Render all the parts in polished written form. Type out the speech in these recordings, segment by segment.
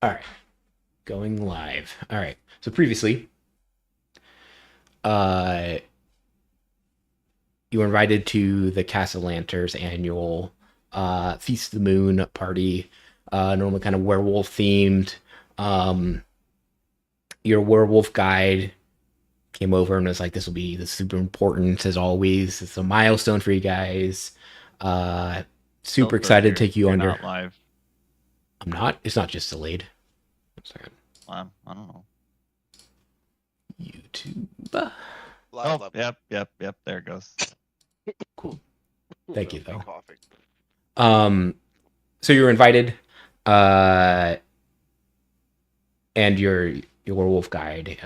All right, going live. All right. So previously, uh, you were invited to the Cassalanter's annual Feast of the Moon party. Normally, kind of werewolf themed. Um, your werewolf guide came over and was like, "This will be this super important as always. It's a milestone for you guys. Uh, Tell Super Phil excited to take you you're under." not live. I'm not. It's not just delayed. Sorry. I don't know. YouTube. Live, Oh, live. yep. There it goes. Cool. Thank you, though. Coughing. So you were invited, uh, and your werewolf guide.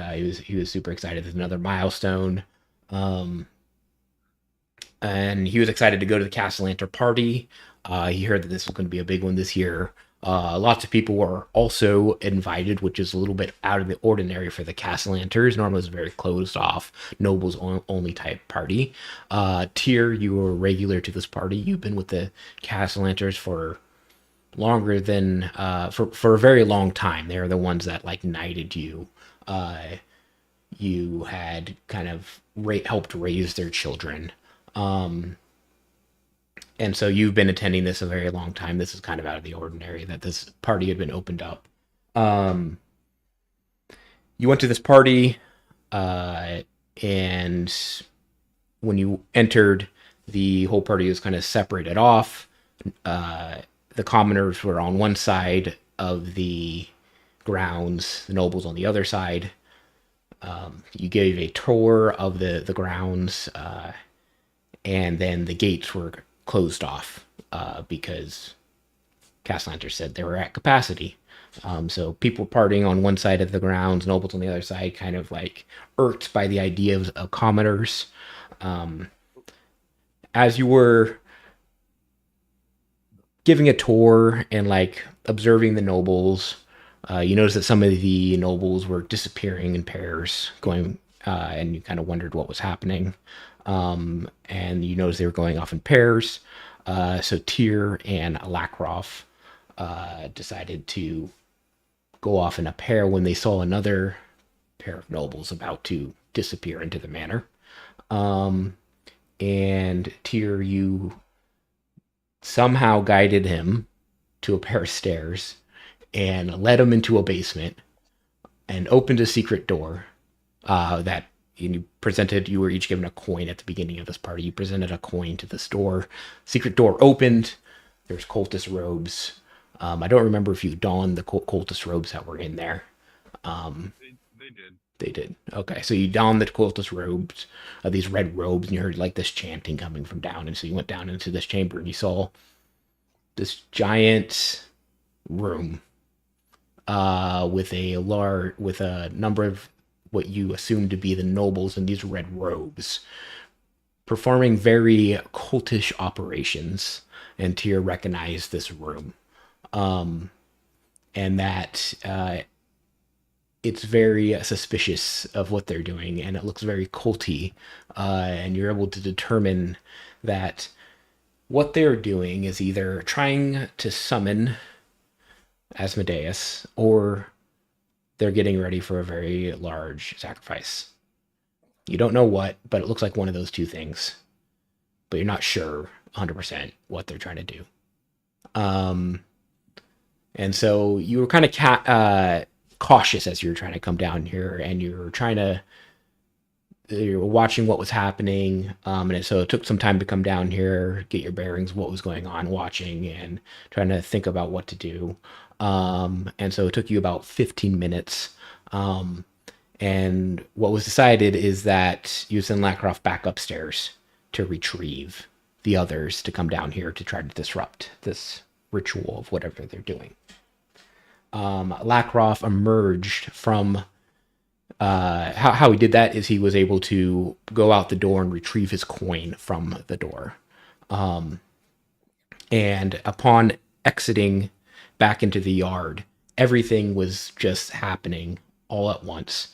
He was super excited. There's another milestone, um, and he was excited to go to the Cassalanter party. He heard that this was going to be a big one this year. Lots of people were also invited, which is a little bit out of the ordinary for the Cassalanters. Normally, it's a very closed off, nobles only type party. Tyr, you were regular to this party. You've been with the Cassalanters for longer than for a very long time. They're the ones that like knighted you. You had kind of helped raise their children. And so you've been attending this a very long time. This is kind of out of the ordinary that this party had been opened up. You went to this party, and when you entered, the whole party was kind of separated off. The commoners were on one side of the grounds, the nobles on the other side. You gave a tour of the grounds, and then the gates were closed off because Cassalanter said they were at capacity. So people partying on one side of the grounds, nobles on the other side, kind of like irked by the idea of commoners. As you were giving a tour and like observing the nobles, you noticed that some of the nobles were disappearing in pairs, going, and you kind of wondered what was happening. And you noticed they were going off in pairs. So Tyr and Lrakrof decided to go off in a pair when they saw another pair of nobles about to disappear into the manor. And Tyr, you somehow guided him to a pair of stairs and led him into a basement and opened a secret door that you were each given a coin at the beginning of this party. You presented a coin to this door. Secret door opened. There's cultist robes. I don't remember if you donned the cultist robes that were in there. They did. They did. Okay, so you donned the cultist robes, these red robes, and you heard like this chanting coming from down. And so you went down into this chamber and you saw this giant room with a number of what you assume to be the nobles in these red robes, performing very cultish operations. And Tyr recognized this room, and that it's very suspicious of what they're doing, and it looks very culty. And you're able to determine that what they're doing is either trying to summon Asmodeus or they're getting ready for a very large sacrifice. You don't know what, but it looks like one of those two things. But you're not sure 100% what they're trying to do. And so you were kind of cautious as you were trying to come down here, and you were watching what was happening. And so it took some time to come down here, get your bearings, what was going on, watching, and trying to think about what to do. And so it took you about 15 minutes. And what was decided is that you send Lrakrof back upstairs to retrieve the others to come down here to try to disrupt this ritual of whatever they're doing. Lrakrof emerged from how he did that is he was able to go out the door and retrieve his coin from the door. And upon exiting back into the yard, everything was just happening all at once.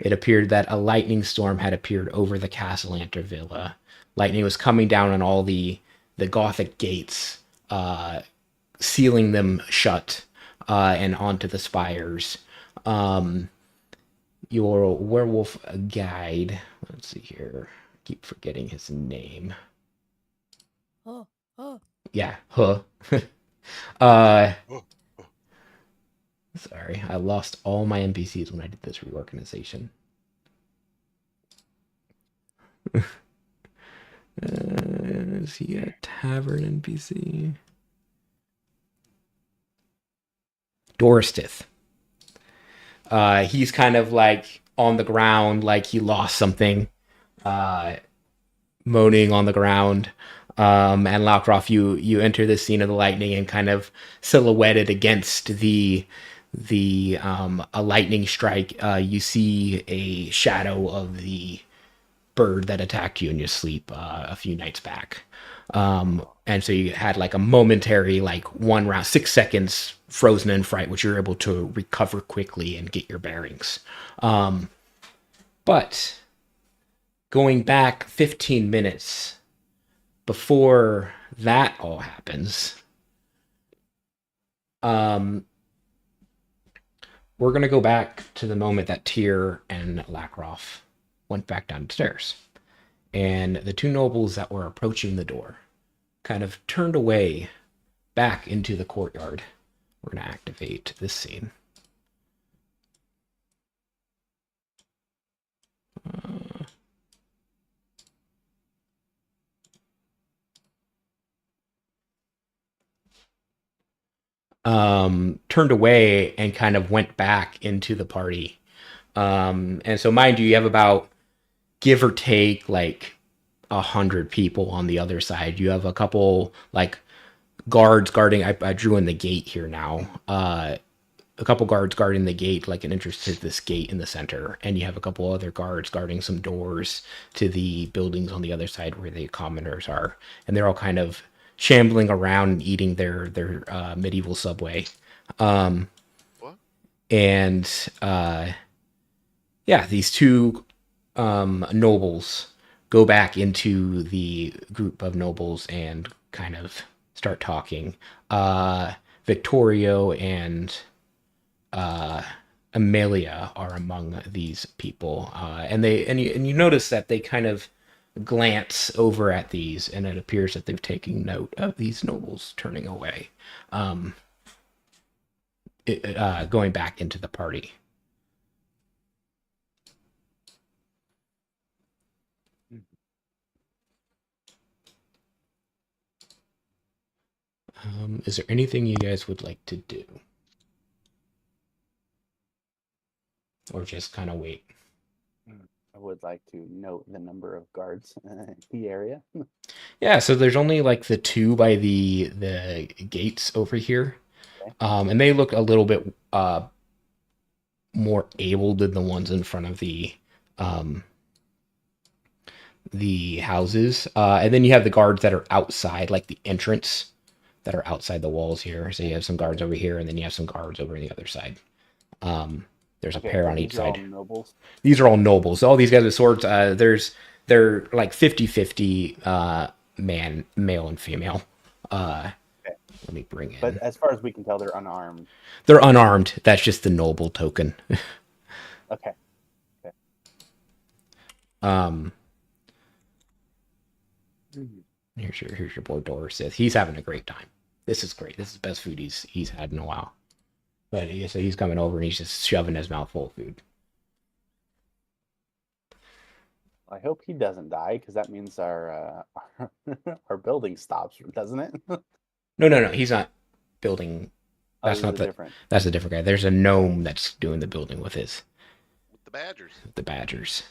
It appeared that a lightning storm had appeared over the Cassalanter villa. Lightning was coming down on all the Gothic gates, sealing them shut. and onto the spires. Your werewolf guide, let's see here, I keep forgetting his name. Yeah, sorry, I lost all my NPCs when I did this reorganization. Is he a tavern NPC? Dorstith. He's kind of like on the ground, like he lost something, moaning on the ground. And Lrakrof, you enter the scene of the lightning and kind of silhouetted against a lightning strike. You see a shadow of the bird that attacked you in your sleep a few nights back. And so you had like a momentary, like 1 round, 6 seconds frozen in fright, which you're able to recover quickly and get your bearings. But going back 15 minutes before that all happens, we're going to go back to the moment that Tyr and Lrakrof went back downstairs. And the two nobles that were approaching the door kind of turned away back into the courtyard. We're going to activate this scene. Turned away and kind of went back into the party. And so mind you have about, give or take, like 100 people on the other side. You have a couple like guards guarding. I drew in the gate here now. A couple guards guarding the gate, like an entrance to this gate in the center, and you have a couple other guards guarding some doors to the buildings on the other side where the commoners are, and they're all kind of shambling around and eating their medieval subway. And yeah, these two nobles go back into the group of nobles and kind of start talking. Victorio and Amelia are among these people, and you notice that they kind of glance over at these, and it appears that they've taken note of these nobles turning away, going back into the party. Is there anything you guys would like to do? Or just kind of wait? I would like to note the number of guards in the area. Yeah, so there's only like the two by the gates over here. Okay. And they look a little bit more able than the ones in front of the houses. And then you have the guards that are outside, like the entrance, that are outside the walls here. So you have some guards over here, and then you have some guards over on the other side. There's a pair on each side. Nobles? These are all nobles. All these guys with swords. They're like 50-50 male and female. Okay. Let me bring in. But as far as we can tell, they're unarmed. They're unarmed. That's just the noble token. Okay. Here's your boy Dorstith. He's having a great time. This is great. This is the best food he's had in a while. But so he's coming over and he's just shoving his mouth full of food. I hope he doesn't die, because that means our building stops, doesn't it? No. He's not building. That's not different. That's a different guy. There's a gnome that's doing the building with the badgers. The badgers.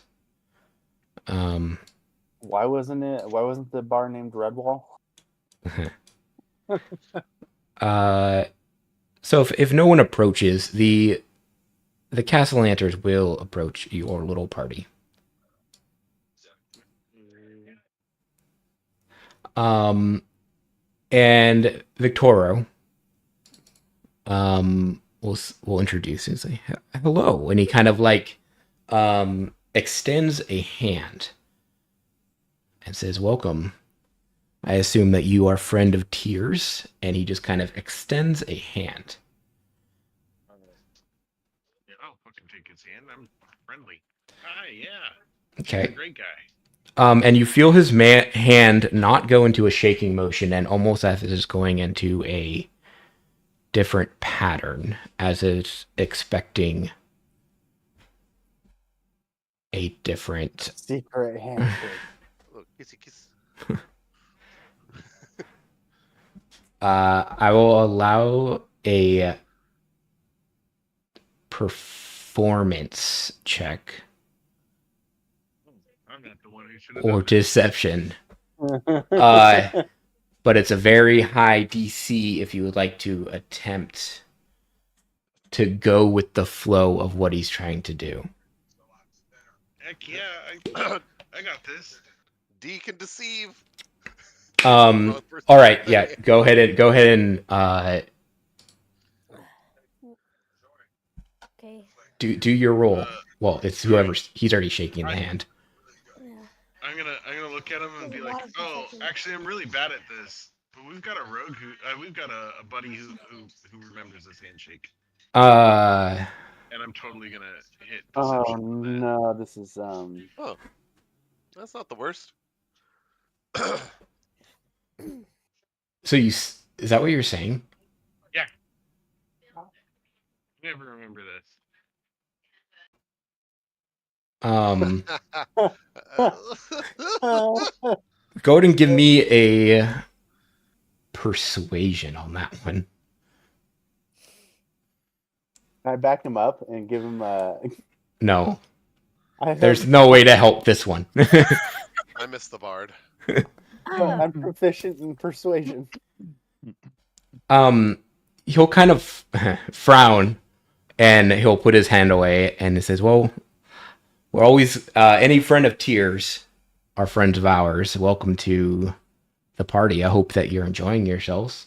Why wasn't the bar named Redwall? So if no one approaches, the Cassalanters will approach your little party. And Victoro will introduce and say hello, and he kind of like extends a hand and says, "Welcome. I assume that you are friend of Tears," and he just kind of extends a hand. Yeah, I'll fucking take his hand. I'm friendly. Hi, yeah. Okay. You're a great guy. And you feel his hand not go into a shaking motion, and almost as it is going into a different pattern, as it's expecting a different. Secret handshake. Look, kissy kiss. I will allow a performance check I'm not the one who should have or done that. deception. But it's a very high DC if you would like to attempt to go with the flow of what he's trying to do. Heck yeah, I got this. D can deceive. All right, yeah, go ahead and Okay. do your roll. Well, it's whoever's he's already shaking the hand. Yeah. I'm gonna look at him and be like, oh, actually, I'm really bad at this. But we've got a rogue who, we've got a buddy who remembers this handshake, and I'm totally gonna hit. Oh Deception with that. no, this is Oh, that's not the worst. So is that what you're saying? Never remember this. Go ahead and give me a persuasion on that one. I back him up and give him a. No, I there's no way to help this one. I missed the bard. I'm proficient in persuasion. He'll kind of frown and he'll put his hand away and he says, well, we're always, any friend of Tears are friends of ours. Welcome to the party. I hope that you're enjoying yourselves.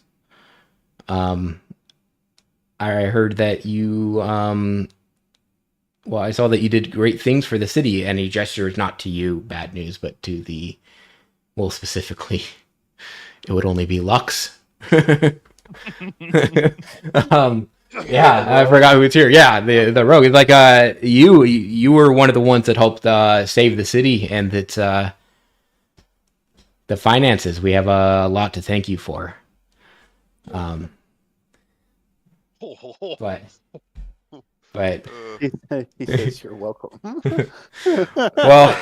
I heard that you, well, I saw that you did great things for the city, and he gestures not to you, bad news, but to the, well, specifically, it would only be Lux. Yeah, I forgot who was here. Yeah, the rogue. It's like you were one of the ones that helped save the city, and that the finances. We have a lot to thank you for. But He says you're welcome. well,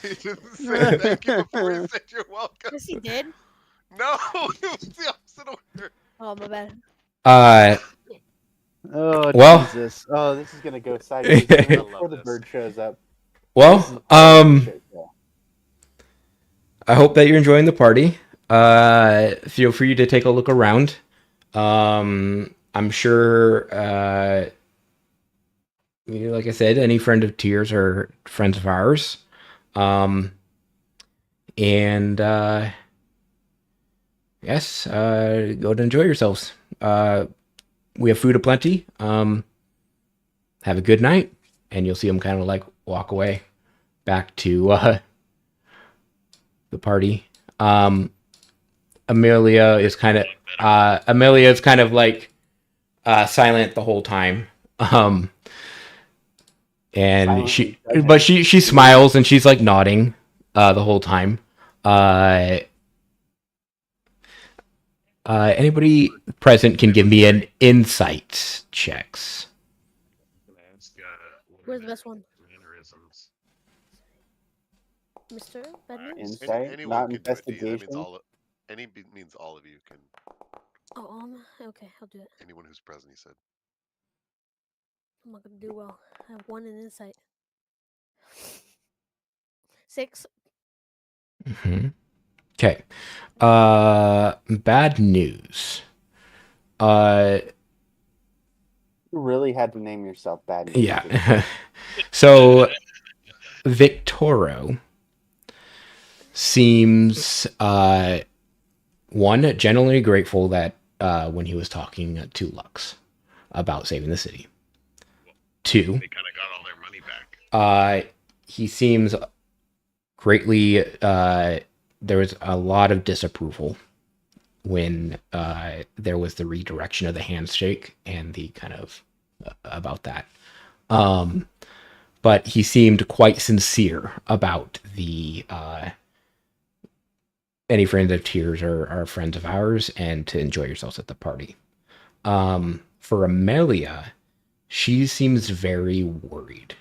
He didn't say thank you before he said you're welcome. Yes, he did. No, it was the opposite order. Oh, my bad. Oh Well- Jesus! Oh, this is gonna go sideways I before love the this. bird shows up. well, This is a shit show. I hope that you're enjoying the party. Feel free to take a look around. I'm sure, like I said, any friend of Tears are friends of ours. And yes, go and enjoy yourselves. We have food aplenty. Have a good night. And you'll see them kind of like walk away back to the party. Amelia is kind of like silent the whole time. And Silently judging. she smiles and she's like nodding the whole time. Anybody present can give me an insight checks. Where's the best one? Mannerisms. Mr. Bedman? Insight, Anyone not can do it, D. That means investigation. means all of you can. Oh, okay, I'll do it. Anyone who's present, he said. I'm not gonna do well. I have one in insight. 6. Mm-hmm. Okay. Bad news. You really had to name yourself bad news. Yeah. So Victoro seems one, generally grateful that when he was talking to Lux about saving the city. 2, They kind of got all their money back. he seems greatly there was a lot of disapproval when there was the redirection of the handshake and the kind of about that. But he seemed quite sincere about the any friends of Tears are friends of ours, and to enjoy yourselves at the party. For Amelia, she seems very worried.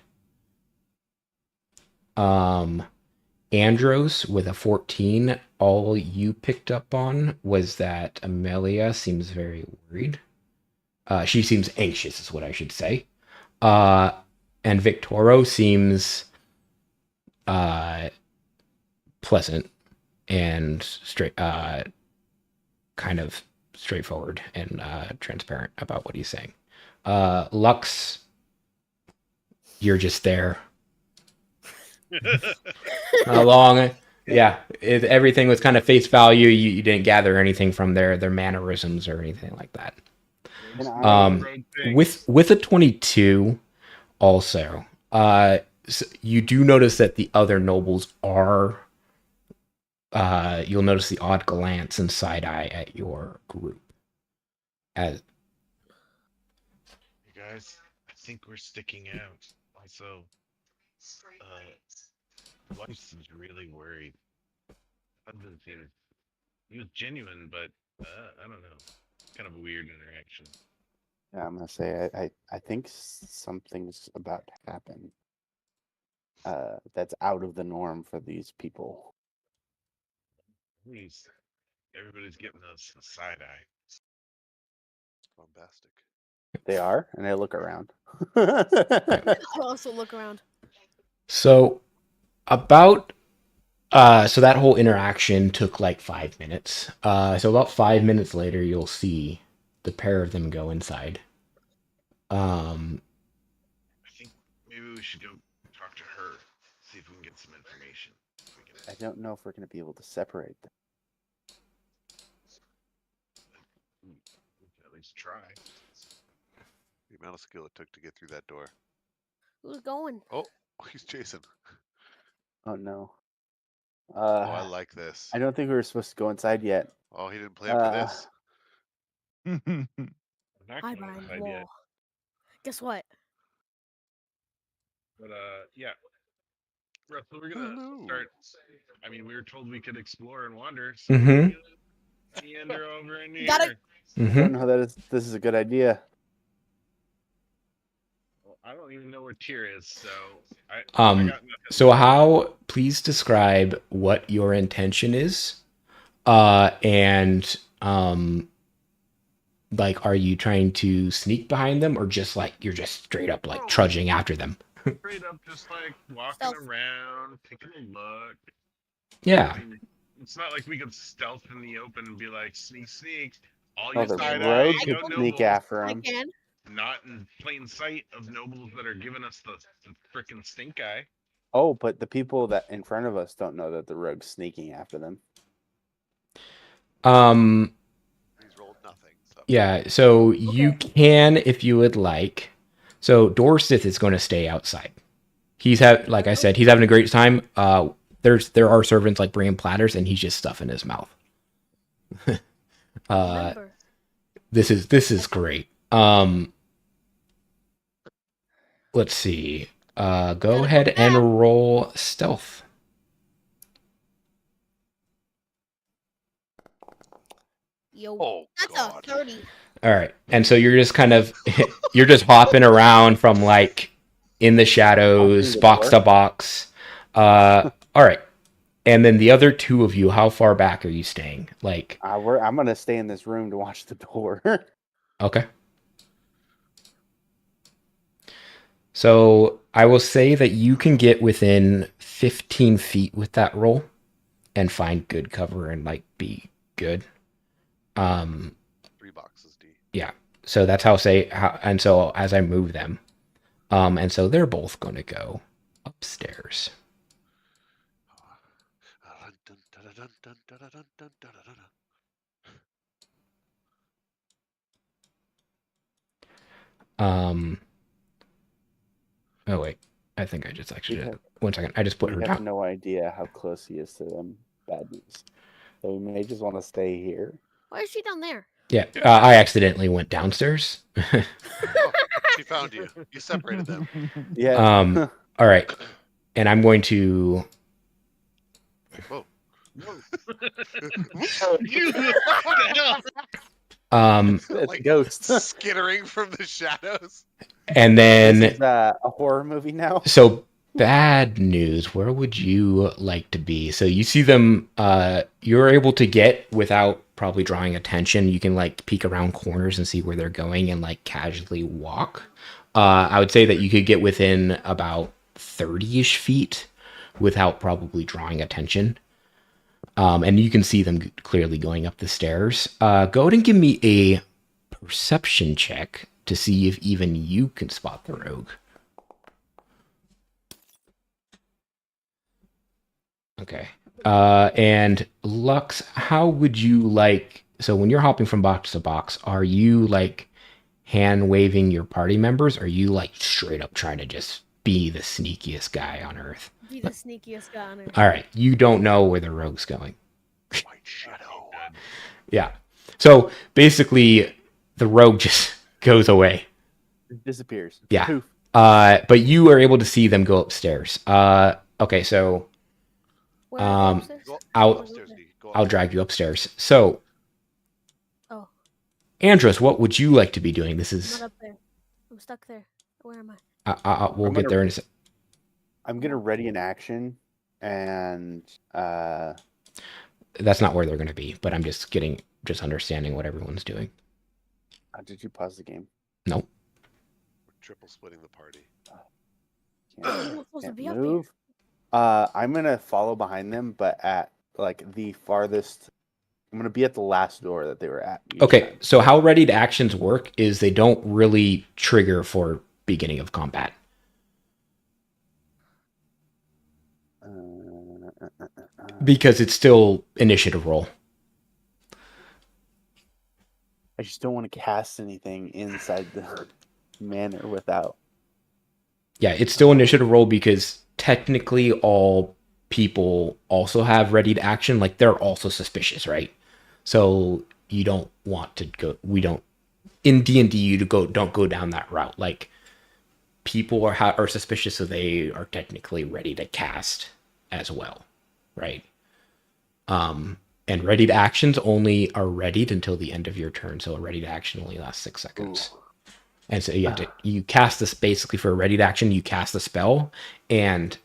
Andros with a 14, all you picked up on was that Amelia seems very worried. She seems anxious, is what I should say. And Victoro seems pleasant and straight, kind of straightforward and transparent about what he's saying. Lux, you're just there. Along, yeah, everything was kind of face value. You didn't gather anything from their mannerisms or anything like that. With a 22, also, so you do notice that the other nobles are. You'll notice the odd glance and side eye at your group. As You guys, I think we're sticking out. Also, wife seems really worried. Husband seems he was genuine, but I don't know. Kind of a weird interaction. Yeah, I'm gonna say I think something's about to happen. That's out of the norm for these people. Everybody's getting us a side eye. Bombastic. They are, and they look around. I'll also look around. so so that whole interaction took like 5 minutes. So about 5 minutes later, you'll see the pair of them go inside. I think maybe we should go talk to her, see if we can get some information. I don't know if we're gonna be able to separate them. We can at least try. The amount of skill it took to get through that door. Who's going? Oh, he's Jason. Oh no. Oh, I like this. I don't think we were supposed to go inside yet. Oh, he didn't plan for this. I'm not Hi, going behind the inside wall. yet, Guess what? but yeah. Russell, we're gonna Hello. start. I mean, we were told we could explore and wander, so Mhm. we're gonna meander over in here. Gotta- I don't know that this is a good idea. Well, I don't even know where Tyr is, so I Um, got nothing. So how? Please describe what your intention is, and like, are you trying to sneak behind them, or just like you're just straight up like trudging after them? Straight up, just like walking Stealth. around, taking a look. Yeah. I mean, it's not like we could stealth in the open and be like, sneak, sneak. All Oh, you the side rogue eye, could no sneak nobles, after I him. can. not in plain sight of nobles that are giving us the frickin' stink eye. Oh, but the people that in front of us don't know that the rogue's sneaking after them. He's rolled nothing. So. Yeah. So you can, if you would like. So Dorseth is going to stay outside. Like I said, he's having a great time. There are servants like bringing platters, and he's just stuffing his mouth. Remember. This is great. Let's see. Go ahead and roll stealth. Yo, Oh, that's God. a 30. All right. And so you're just kind of you're just hopping around from like in the shadows, Opening the box door. to box. All right. And then the other two of you, how far back are you staying? Like, I'm gonna stay in this room to watch the door. okay. So I will say that you can get within 15 feet with that roll and find good cover and like be good. 3 boxes, D. Yeah. So that's and so as I move them, and so they're both going to go upstairs. Oh wait, I think I just actually did. 1 second. I just put her We have down. no idea how close he is to them. Bad news. So we may just want to stay here. Why is she down there? Yeah, I accidentally went downstairs. Oh, she found you. You separated them. Yeah. All right, and I'm going to. Whoa. You what the hell? It's Like a ghost. skittering from the shadows. And then This is a horror movie now. so bad news. Where would you like to be? So you see them. You're able to get without probably drawing attention. You can like peek around corners and see where they're going and like casually walk. I would say that you could get within about 30-ish feet without probably drawing attention. And you can see them clearly going up the stairs. Go ahead and give me a perception check to see if even you can spot the rogue. Okay. And Lux, how would you like... So when you're hopping from box to box, are you like hand waving your party members? Or are you like straight up trying to just be the sneakiest guy on earth? Be the sneakiest guy on earth. All right. You don't know where the rogue's going. White shadow. Yeah. So basically, the rogue just goes away. It disappears. Yeah. Poof. But you are able to see them go upstairs. Okay, so Where are they upstairs? Go I'll- upstairs, D. Go I'll upstairs. drag you upstairs. So, Oh, Andros, what would you like to be doing? This I'm is not up there. I'm stuck there. Where am I? we'll I'm get gonna- there in a sec. I'm gonna ready an action, and That's not where they're going to be, but I'm just understanding what everyone's doing. did you pause the game? No. We're triple splitting the party. You're not supposed to Can't be up move. here. I'm gonna follow behind them, but at like the farthest. I'm gonna be at the last door that they were at. each Okay, time. so how readied actions work is they don't really trigger for beginning of combat. Because it's still initiative roll. I just don't want to cast anything inside the manor without. Yeah, it's still initiative roll because technically all people also have readied action. Like they're also suspicious, right? So you don't want to go. We don't in D&D. You don't go down that route. Like people are suspicious, so they are technically ready to cast as well, right? And readied actions only are readied until the end of your turn. So a readied action only lasts 6 seconds. Ooh. And so you cast this basically for a readied action. You cast the spell, and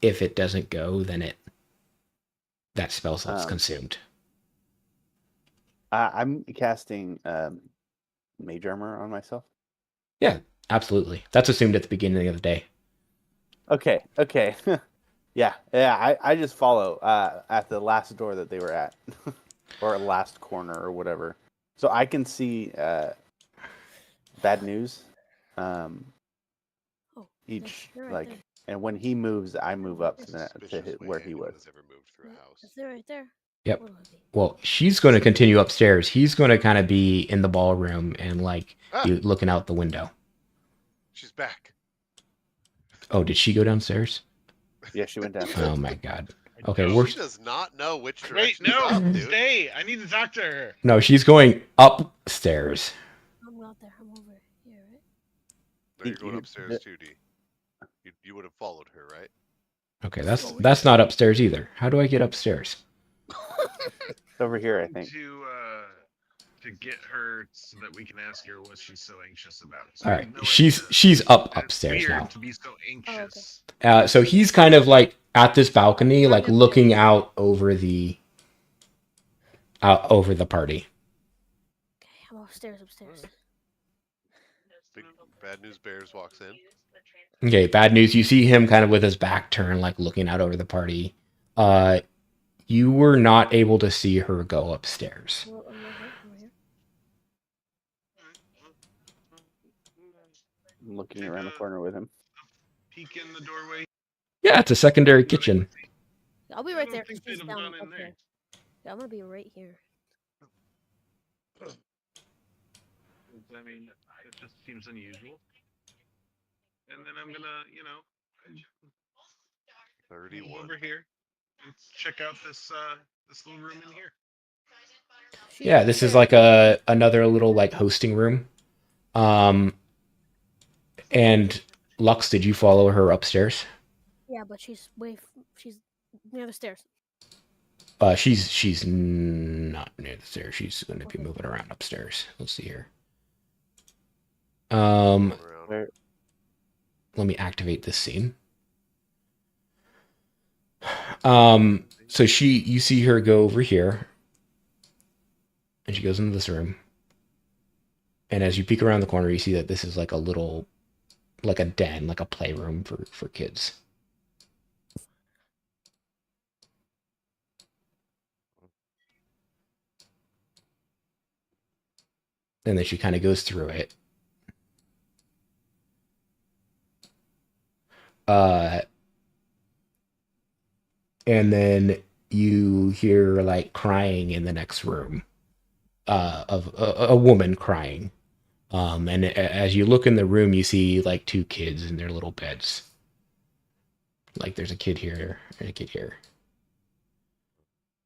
if it doesn't go, then that spell slot's consumed. I'm casting mage armor on myself. Yeah, absolutely. That's assumed at the beginning of the day. Okay. yeah. I just follow at the last door that they were at, or last corner or whatever, so I can see bad news. Oh, Each they're right like, there. and when he moves, I move up to Suspiciously hit where he anyone was. has ever moved through a house. Is they right there? Yep. What do I be? Well, she's going to continue upstairs. He's going to kind of be in the ballroom and like Ah, be looking out the window. she's back. Oh, did she go downstairs? Yeah, she went down. Oh my god. Okay, No, we're She does not know which Wait, direction. no, up, dude. stay. I need to talk to her. no, she's going upstairs. I'm not there. I'm over here, right? No, you're going You- upstairs too, D. You would have followed her, right? Okay, that's not upstairs either. How do I get upstairs? It's over here, I think. To get her so that we can ask her what she's so anxious about. So All I right, have no she's idea. up It's upstairs weird now. to be so anxious. So he's kind of like at this balcony, like looking out over the party. Okay, I'm upstairs. Big Bad News Bears walks in. Okay, bad news. You see him kind of with his back turned, like looking out over the party. You were not able to see her go upstairs. Well, I'm right here. I'm looking around the corner with him. Peek in the doorway. Yeah, it's a secondary kitchen. I'll be I right don't there. think She's they'd have down gone in up there. there. Yeah, I'm gonna be right here. I mean, it just seems unusual. And then I'm gonna, move 31. over here and check out this little room in here. Yeah, this is like another little like hosting room. And Lux, did you follow her upstairs? Yeah, but she's she's near the stairs. She's not near the stairs. She's going to be moving around upstairs. Let's see here. Around. Let me activate this scene. So you see her go over here, and she goes into this room. And as you peek around the corner, you see that this is like a little, like a den, like a playroom for kids. And then she kind of goes through it. And then you hear like crying in the next room, of a woman crying. And as you look in the room, you see like two kids in their little beds. Like there's a kid here and a kid here,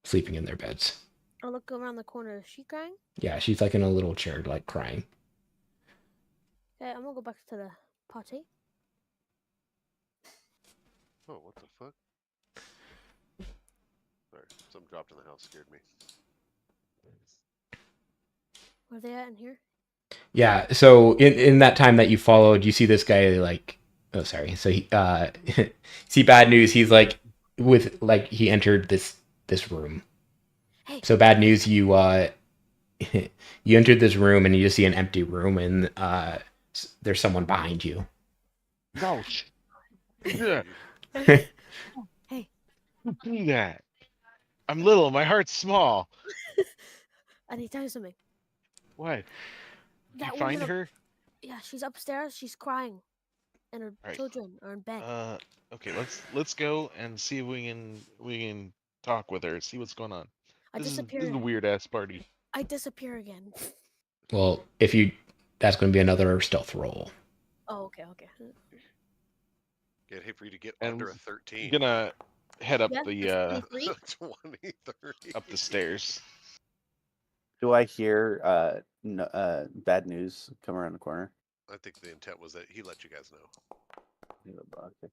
sleeping in their beds. I look around the corner. Is she crying? Yeah, she's like in a little chair, like crying. Okay, I'm gonna go back to the party. Oh, what the fuck? Sorry, something dropped in the house, scared me. Where are they at in here? Yeah, so in that time that you followed, you see this guy like, oh sorry, so he see bad news. He's like he entered this room. Hey. So bad news, you you entered this room and you just see an empty room and there's someone behind you. No. Yeah. Hey. Don't do that. I'm little. My heart's small. I need to tell you something. What? Did That you find woman up- her? Yeah, she's upstairs. She's crying, and her Right. children are in bed. Okay. Let's go and see if we can talk with her. See what's going on. I This is disappear. a weird ass party. I disappear again. Well, that's going to be another stealth roll. Oh, okay, okay. Can't hate for you to get And under a 13. I'm gonna head up Yeah, the that's 23. 20, 30. up the stairs. Do I hear bad news come around the corner? I think the intent was that he let you guys know. Okay.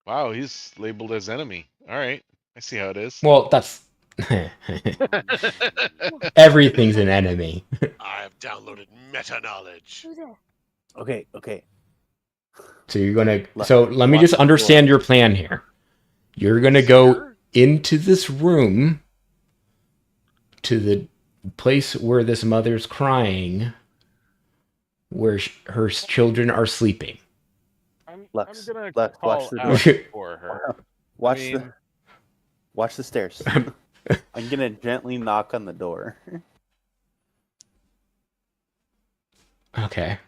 Wow, he's labeled as enemy. All right, I see how it is. Well, that's everything's an enemy. I have downloaded meta knowledge. Who's there? Okay. So you're gonna. Look, So let me watch just the understand your plan here. You're gonna go Sir? into this room to the place where this mother's crying, where her children are sleeping. I'm Lex, gonna Lex, call watch the out door. for her. Watch mean- watch the stairs. I'm gonna gently knock on the door. Okay.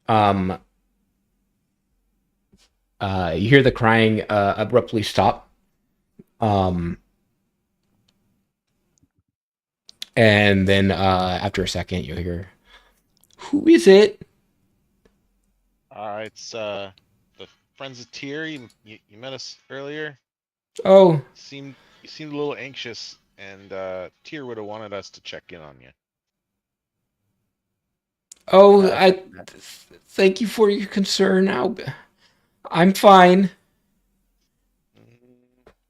You hear the crying abruptly stop. And then after a second, you'll hear, "Who is it?" It's the friends of Tyr. You met us earlier. Oh, You seemed a little anxious, and Tyr would have wanted us to check in on you. Thank you for your concern. I'm fine.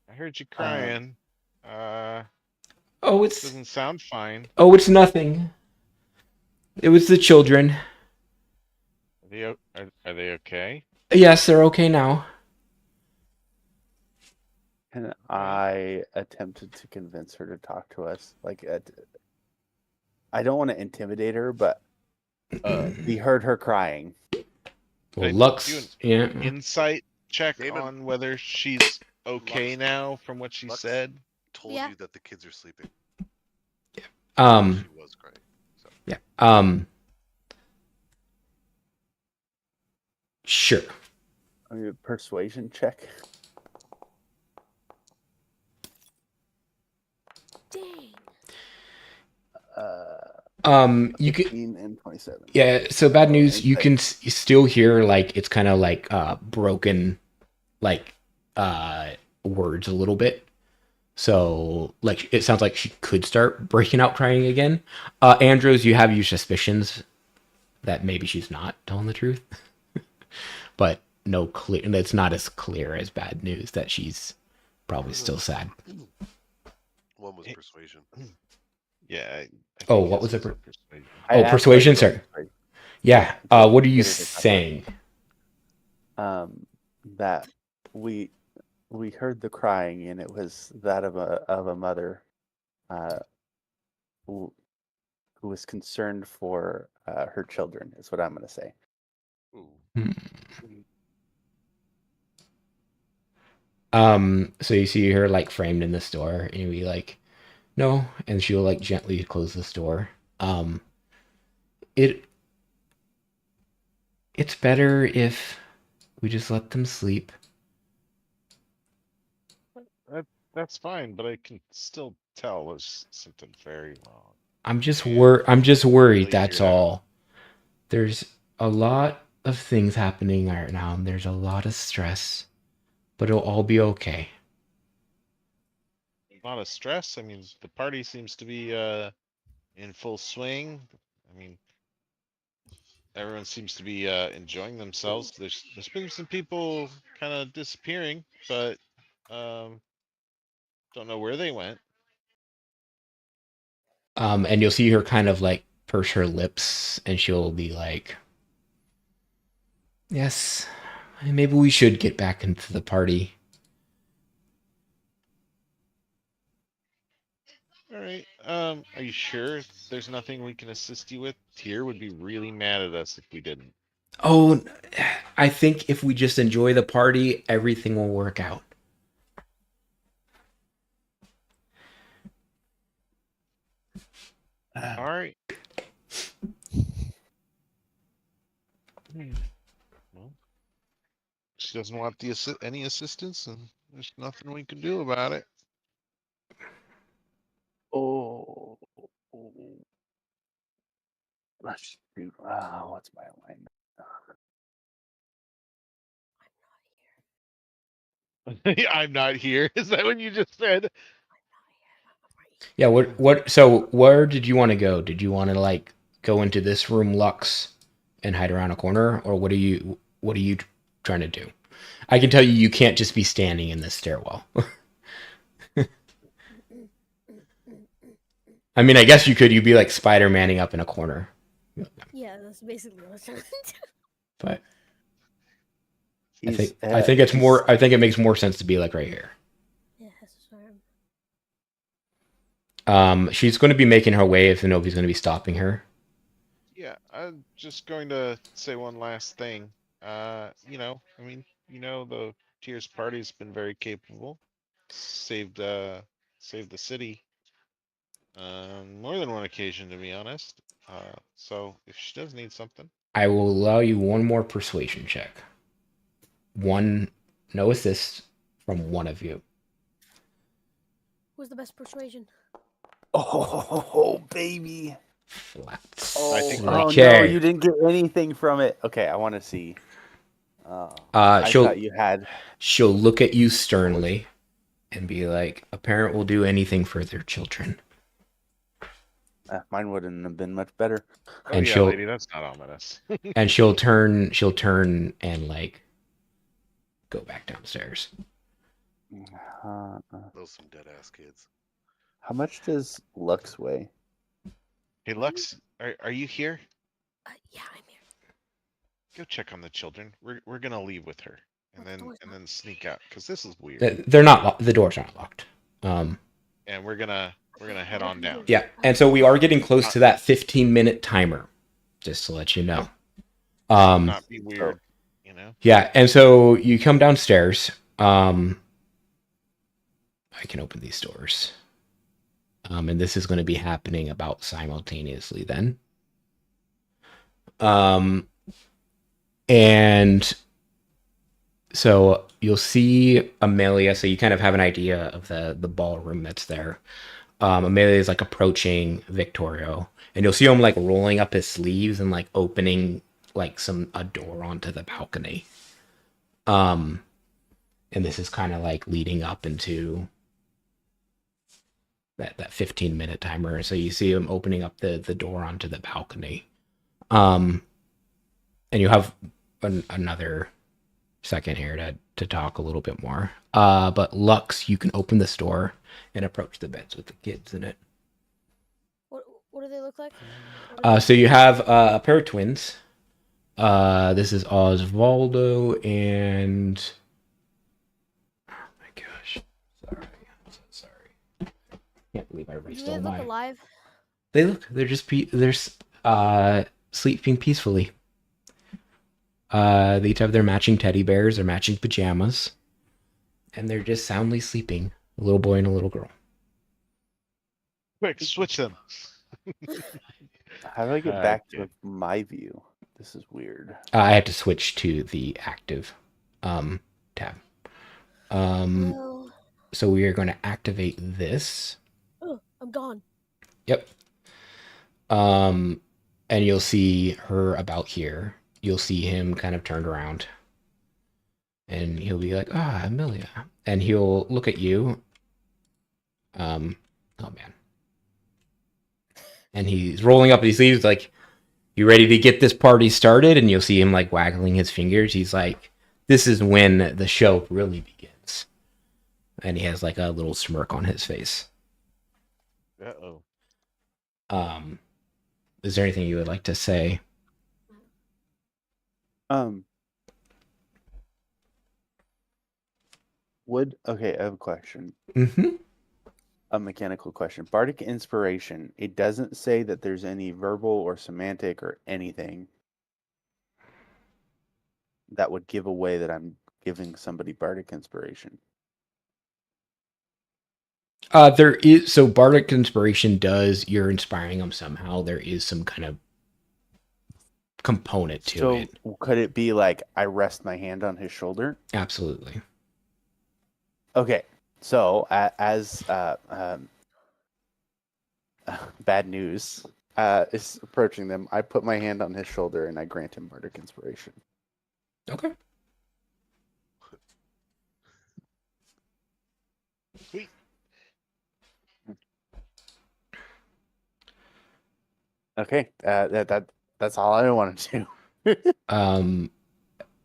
I heard you crying. Oh, it's Doesn't sound fine. nothing. It was the children. Are they okay? Yes, they're okay now. And I attempted to convince her to talk to us. I don't want to intimidate her, but we heard her crying. Well, I Lux, do yeah. Insight check Damon. on whether she's okay Lux. now from what she Lux. said. Told Yeah. you that the kids are sleeping. She was crying. So. Yeah. Sure. I mean, persuasion check. Dang. You can. 15 and 27. Yeah. So bad news. You can still hear like it's kind of like broken, like words a little bit. So, like, it sounds like she could start breaking out crying again. Andros, you have your suspicions that maybe she's not telling the truth. But no clear, and it's not as clear as bad news that she's probably still sad. One was Eh, persuasion. Yeah. I Oh, think what his was it? persuasion. I Oh, asked persuasion, my sorry. friend, Yeah. Yeah, What are you get it across. saying? That we heard the crying, and it was that of a mother who was concerned for her children, is what I'm going to say. Ooh. So you see her like framed in this door, and you'll be like, no, and she'll like gently close this door. It's better if we just let them sleep. That's fine, but I can still tell there's something very wrong. I'm just Yeah. worried. Really That's figured out. all. There's a lot of things happening right now, and there's a lot of stress, but it'll all be okay. A lot of stress. I mean, the party seems to be in full swing. I mean, everyone seems to be enjoying themselves. There's been some people kind of disappearing, but don't know where they went. And you'll see her kind of like purse her lips, and she'll be like, "Yes, maybe we should get back into the party." All right. Are you sure there's nothing we can assist you with? Tyr would be really mad at us if we didn't. Oh, I think if we just enjoy the party, everything will work out. All right. Well, she doesn't want any assistance, and there's nothing we can do about it. Oh, let's do. What's my line? I'm not here. Is that what you just said? Yeah, what so where did you want to go? Did you want to like go into this room Lux and hide around a corner, or what are you trying to do? I can tell you you can't just be standing in this stairwell. I mean, I guess you could. You'd be like Spider-Manning up in a corner. Yeah, that's basically what I'm trying to do. But He's, I think it's more. I think it makes more sense to be like right here. Yeah, that's right. She's going to be making her way if nobody's going to be stopping her. Yeah, I'm just going to say one last thing. I mean, the Tears party's been very capable. Saved the city on more than one occasion, to be honest. So if she does need something, I will allow you one more persuasion check. No assist from one of you. Who's the best persuasion? Oh, baby. Flats. Oh, think no, okay. you didn't get anything from it. Okay, I want to see. I thought you had. She'll look at you sternly and be like, "A parent will do anything for their children." Mine wouldn't have been much better. oh And yeah, she'll- lady, that's not ominous. And she'll turn and like go back downstairs. Those some dead ass kids. How much does Lux weigh? Hey Lux, are you here? Yeah, I'm here. Go check on the children. We're gonna leave with her, and then sneak out because this is weird. They're not. The doors aren't locked. And we're gonna head on down. Yeah, and so we are getting close to that 15-minute timer. Just to let you know. Not be weird, Yeah, and so you come downstairs. I can open these doors. And this is going to be happening about simultaneously then. And so you'll see Amelia. So you kind of have an idea of the ballroom that's there. Amelia is like approaching Victorio, and you'll see him like rolling up his sleeves and like opening like a door onto the balcony. And this is kind of like leading up into that 15-minute timer. So you see him opening up the door onto the balcony. And you have another second here to talk a little bit more. But Lux, you can open this door and approach the beds with the kids in it. What do they look like? So you have a pair of twins. This is Osvaldo and... Oh my gosh. Sorry. I'm so sorry. Can't believe I erased Do all they look my... alive? They're just they're sleeping peacefully. They each have their matching teddy bears, their matching pajamas, and they're just soundly sleeping. A little boy and a little girl. Quick, switch them. How do I get back to my view? This is weird. I had to switch to the active tab. Well, So we are going to activate this. oh, I'm gone. Yep. And you'll see her about here. You'll see him kind of turned around. And he'll be like, Amelia. And he'll look at you. Oh, man. And he's rolling up his sleeves like, you ready to get this party started? And you'll see him like waggling his fingers. He's like, this is when the show really begins. And he has like a little smirk on his face. Uh-oh. Is there anything you would like to say? Okay, I have a question. Mm-hmm. A mechanical question. Bardic Inspiration. It doesn't say that there's any verbal or semantic or anything that would give away that I'm giving somebody Bardic Inspiration. There is, so Bardic Inspiration does, you're inspiring them somehow. There is some kind of component to it. Could it be like I rest my hand on his shoulder? Absolutely. Okay, so as bad news is approaching them, I put my hand on his shoulder and I grant him Bardic Inspiration. Okay. Sweet. Okay, that's all I wanted to do.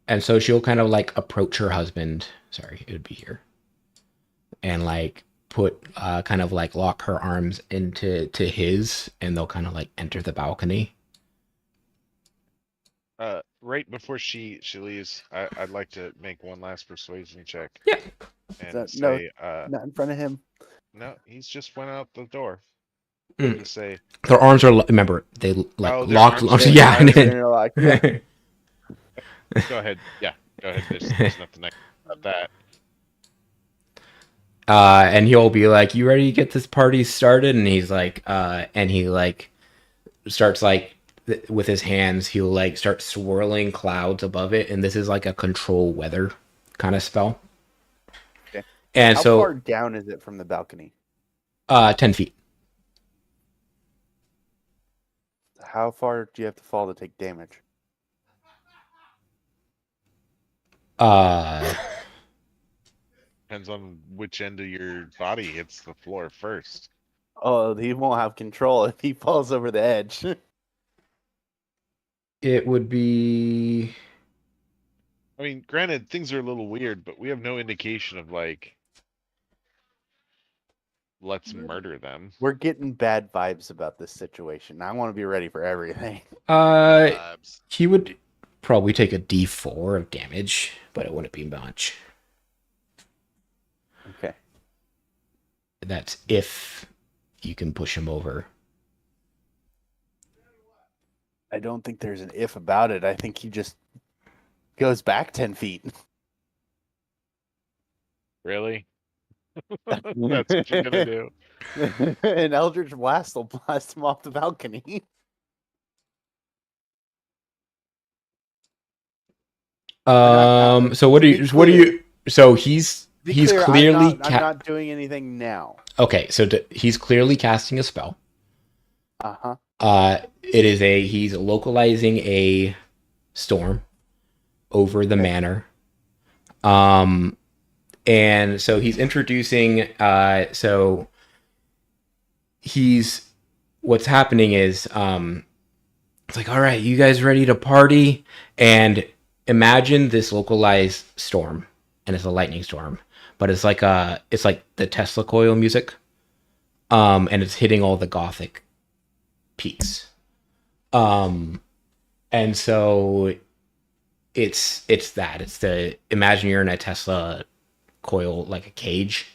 And so she'll kind of like approach her husband. Sorry, it would be here. And like put kind of like lock her arms into his, and they'll kind of like enter the balcony. Right before she leaves, I'd like to make one last persuasion check. Yeah. And No, say, not in front of him. no, he's just went out the door. Mm. To say, Their arms are, remember, they like Oh, their locked. arms are Yeah. Like, yeah. go ahead. Yeah, go ahead. There's nothing I can do about that. And he'll be like, you ready to get this party started? And he's like, and he like starts like with his hands, he'll like start swirling clouds above it. And this is like a control weather kind of spell. Okay. And How so far down is it from the balcony? 10 feet. How far do you have to fall to take damage? Depends on which end of your body hits the floor first. Oh, he won't have control if he falls over the edge. It would be... I mean, granted, things are a little weird, but we have no indication of like, let's murder them. We're getting bad vibes about this situation. I want to be ready for everything. Vibes. He would probably take a D4 of damage, but it wouldn't be much. Okay. That's if you can push him over. I don't think there's an if about it. I think he just goes back 10 feet. Really? That's what you're gonna do. And Eldritch Blast will blast him off the balcony. So what do you? So he's Clear, clearly I'm not doing anything now. okay. So he's clearly casting a spell. Uh-huh. It is he's localizing a storm over the manor. And so he's introducing, so what's happening is it's like, all right, you guys ready to party? And imagine this localized storm, and it's a lightning storm, but it's like the Tesla coil music, and it's hitting all the Gothic peaks, and so it's the imagine you're in a Tesla coil, like a cage,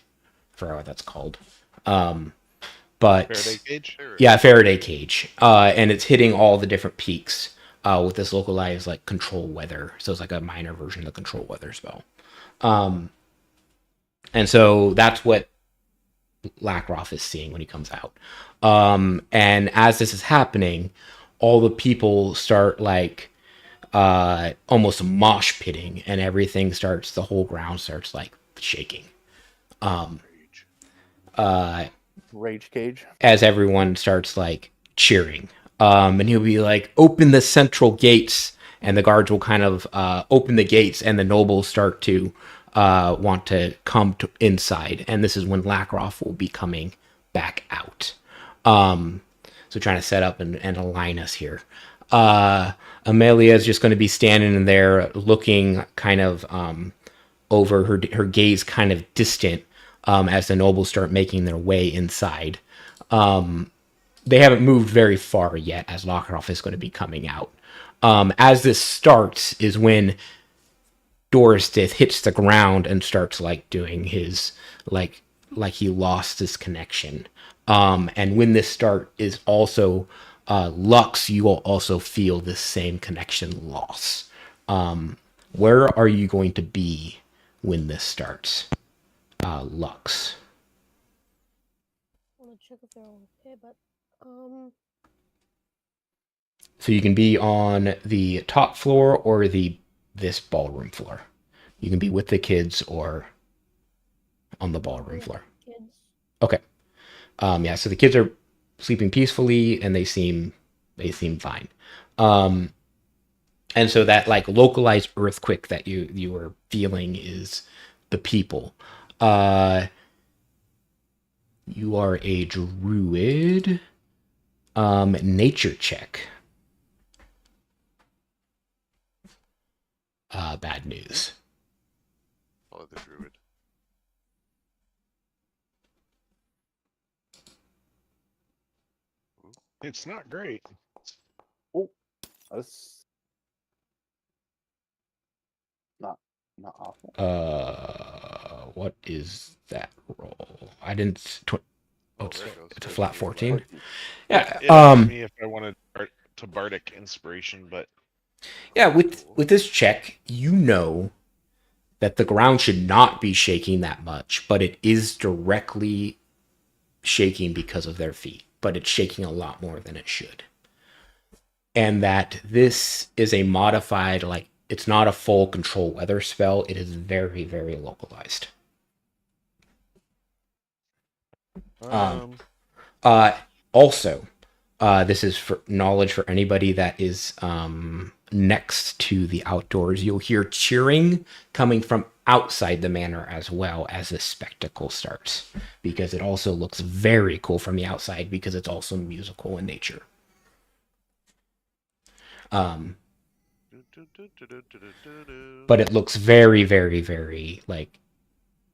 I forgot what that's called, but Faraday cage. yeah, Faraday cage, and it's hitting all the different peaks with this localized like control weather. So it's like a minor version of the control weather spell, and so that's what Lrakrof is seeing when he comes out. And as this is happening, all the people start like almost mosh pitting, and everything starts. The whole ground starts like shaking. Rage cage. As everyone starts like cheering, and he'll be like, open the central gates, and the guards will kind of open the gates, and the nobles start to want to come to inside, and this is when Lrakrof will be coming back out. So trying to set up and align us here. Amelia is just going to be standing there looking kind of over her gaze kind of distant, as the nobles start making their way inside. They haven't moved very far yet, as Lrakrof is going to be coming out. As this starts is when Dorstith hits the ground and starts like doing his like he lost his connection. And when this start is also Lux, you will also feel this same connection loss. Where are you going to be when this starts? Lux. I want to check if they're all okay, but So you can be on the top floor or this ballroom floor. You can be with the kids or on the ballroom floor. kids. Okay. Yeah, so the kids are sleeping peacefully and they seem fine. And so that like localized earthquake that you were feeling is the people. You are a druid. Nature check. Bad news. Follow the druid. It's not great. That's not awful. What is that roll? I didn't. Oh, It's there it goes. a flat 14. Yeah. It asked me if I wanted to bardic inspiration, but Yeah. With this check, you know that the ground should not be shaking that much, but it is directly shaking because of their feet. But it's shaking a lot more than it should. And that this is a modified, like, it's not a full control weather spell. It is very, very localized. Also, this is for knowledge for anybody that is next to the outdoors. You'll hear cheering coming from outside the manor as well as this spectacle starts, because it also looks very cool from the outside because it's also musical in nature. But it looks very, very, very like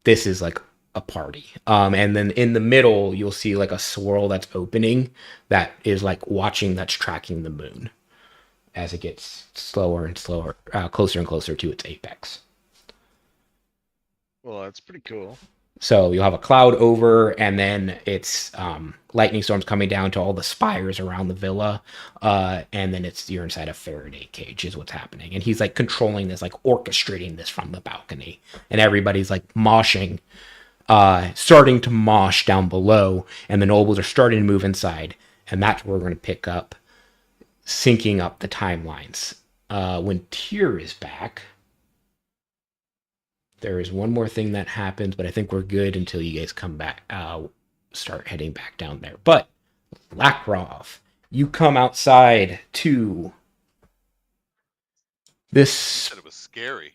this is like a party. And then in the middle, you'll see like a swirl that's opening that is like watching, that's tracking the moon as it gets slower and slower, closer and closer to its apex. well, that's pretty cool. So you'll have a cloud over, and then it's lightning storms coming down to all the spires around the villa, and then you're inside a Faraday cage is what's happening. And he's like controlling this, like orchestrating this from the balcony, and everybody's like moshing, starting to mosh down below, and the nobles are starting to move inside, and that's where we're going to pick up, syncing up the timelines. When Tyr is back, there is one more thing that happens, but I think we're good until you guys come back, start heading back down there. But Lrakrof, you come outside to this. Said it was scary.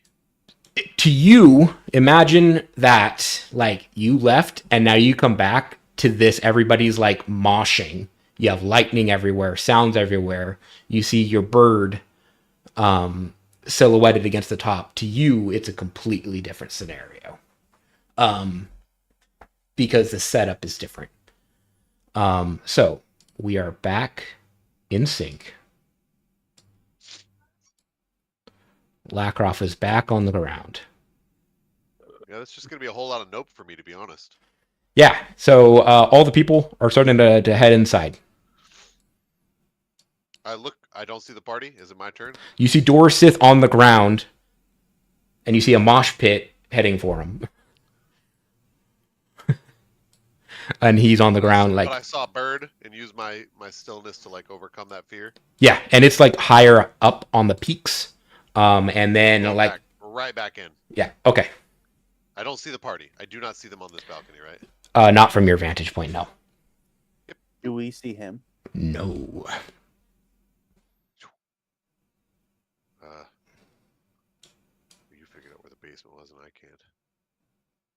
To you, imagine that like you left and now you come back to this, everybody's like moshing. You have lightning everywhere, sounds everywhere. You see your bird silhouetted against the top. To you, it's a completely different scenario. Because the setup is different. So we are back in sync. Lrakrof is back on the ground. Yeah, that's just gonna be a whole lot of nope for me, to be honest. Yeah, so all the people are starting to head inside. I don't see the party. Is it my turn? You see Dorsith on the ground, and you see a mosh pit heading for him. And he's on the ground like... But I saw a bird and used my stillness to like overcome that fear. Yeah, and it's like higher up on the peaks. And then Go like... back, right back in. Yeah, okay. I don't see the party. I do not see them on this balcony, right? Not from your vantage point, no. Do we see him? No. You figured out where the basement was, and I can't.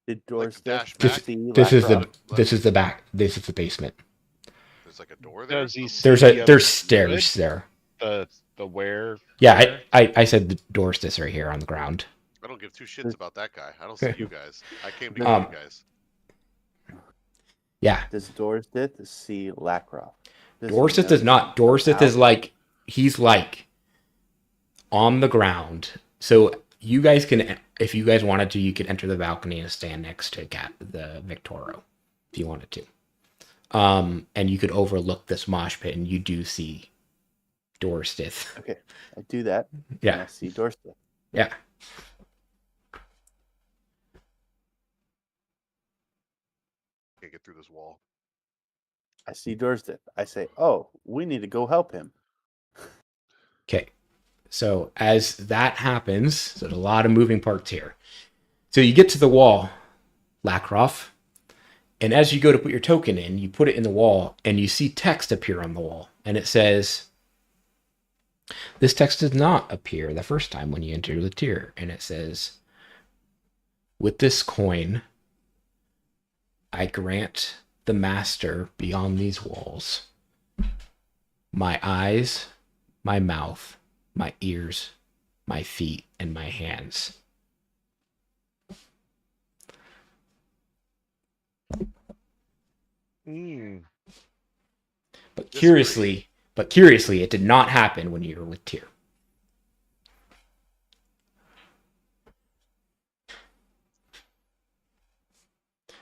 Did Like Dorsith dash This, back? see this is Lrakrof? the back. This is the basement. There's like a door there. Does he There's see there's stairs there. the where? Yeah, I said the door's this right here on the ground. I don't give two shits about that guy. I don't see you guys. I came to Um, get you guys. Yeah, Does Dorsith see Lrakrof? Dorsith does not. Dorsith is like, he's like on the ground. So you guys can, if you guys wanted to, you could enter the balcony and stand next to the Victoro if you wanted to. And you could overlook this mosh pit, and you do see Dorsith. Okay, I do that. and Yeah. I see Dorsith. Yeah. Can't get through this wall. I see Dorsith. I say, "Oh, we need to go help him." Okay. So as that happens, so there's a lot of moving parts here. So you get to the wall, Lrakrof, and as you go to put your token in, you put it in the wall, and you see text appear on the wall, and it says, this text did not appear the first time when you enter the tier, and it says, with this coin, I grant the master beyond these walls my eyes, my mouth, my ears, my feet, and my hands. But curiously, it did not happen when you were with Tyr.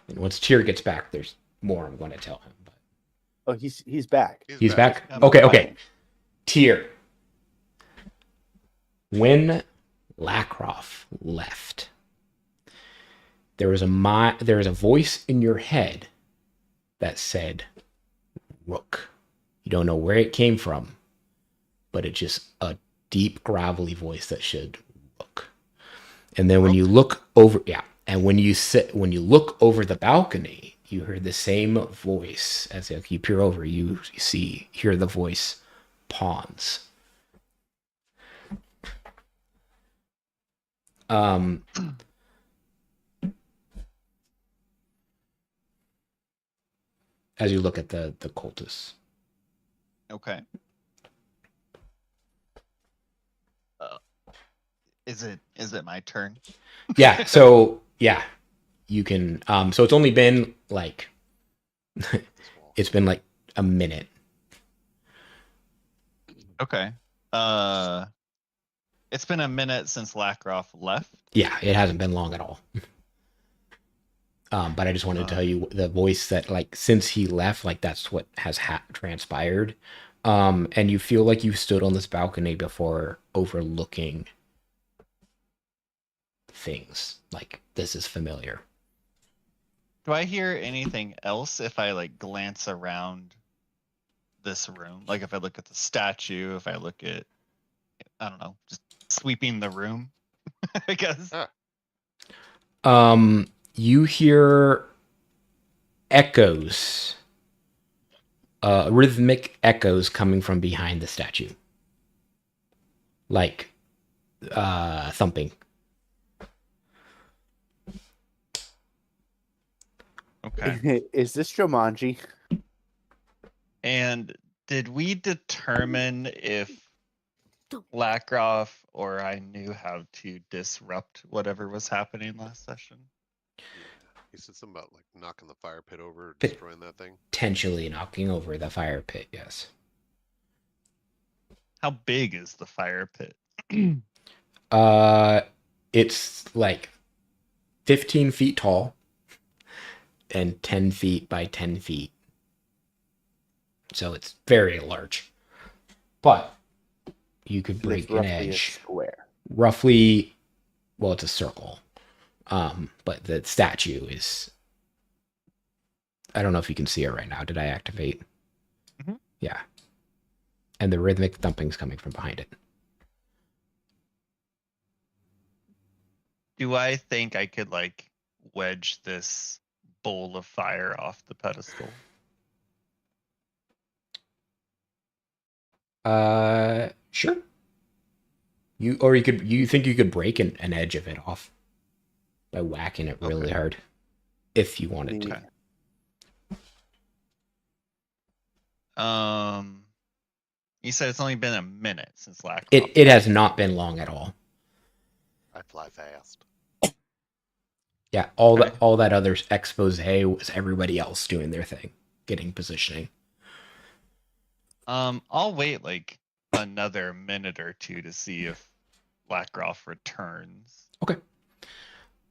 And once Tyr gets back, there's more I'm going to tell him. But... Oh, he's back. He's back? Okay. Tyr. When Lrakrof left, there was a voice in your head that said, Rook. You don't know where it came from, but it's just a deep, gravelly voice that said, Rook. And then when you look over, and when you look over the balcony, you hear the same voice. As if you peer over, you hear the voice, Pawns. As you look at the cultists. Okay. Is it my turn? Yeah. So you can. So it's only been like, it's been like a minute. Okay. It's been a minute since Lrakrof left. Yeah, it hasn't been long at all. But I just wanted to tell you the voice that, like, since he left, like, that's what has transpired. And you feel like you stood on this balcony before, overlooking things. Like, this is familiar. Do I hear anything else if I like glance around this room? Like if I look at the statue, if I look at, I don't know, just sweeping the room, I guess. You hear echoes, rhythmic echoes coming from behind the statue. Like, thumping. Okay. Is this Jumanji? And did we determine if Lrakrof or I knew how to disrupt whatever was happening last session? He said something about like knocking the fire pit over, destroying that thing. Potentially knocking over the fire pit, yes. How big is the fire pit? It's like 15 feet tall and 10 feet by 10 feet. So it's very large. But you could And it's break an roughly a edge. square. Roughly, well, it's a circle. But the statue is... I don't know if you can see it right now. Did I activate? Mhm. Yeah. And the rhythmic thumping's coming from behind it. Do I think I could like wedge this bowl of fire off the pedestal? Sure. You think you could break an edge of it off by whacking it really Okay. hard if you wanted to. Okay. You said it's only been a minute since Lrakrof. It has not been long at all. I fly fast. Yeah, all Okay. that other expose was everybody else doing their thing, getting positioning. I'll wait like another minute or two to see if Lrakrof returns. Okay.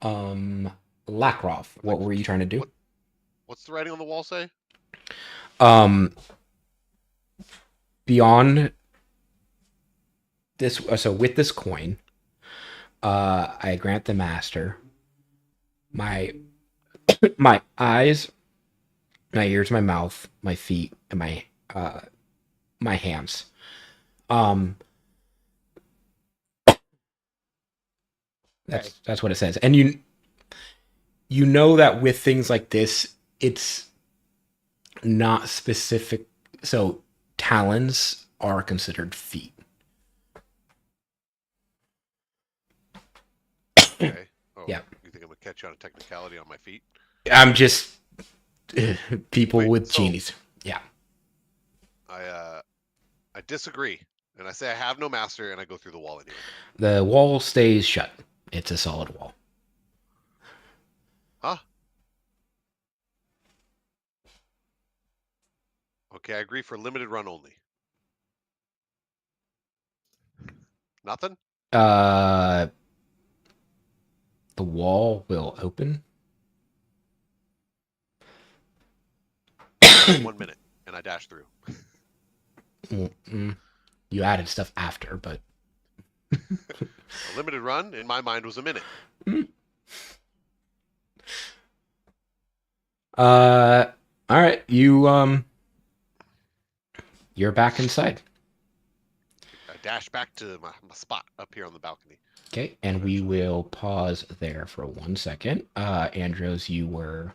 Lrakrof, what were you trying to do? What's the writing on the wall say? Beyond this, so with this coin, I grant the master my eyes, my ears, my mouth, my feet, and my hands. That's what it says. And you know that with things like this, it's not specific. So talons are considered feet. Okay. Oh, Yeah. You think I'm gonna catch you on a technicality on my feet? I'm just people Wait, with so- genies. Yeah. I disagree, and I say I have no master, and I go through the wall anyway. The wall stays shut. It's a solid wall. Huh? Okay, I agree for limited run only. Nothing? The wall will open. 1 minute, and I dash through. You added stuff after, but A limited run, in my mind, was a minute. all right. You're back inside. I dash back to my spot up here on the balcony. Okay, and we will pause there for 1 second. Andros, you were...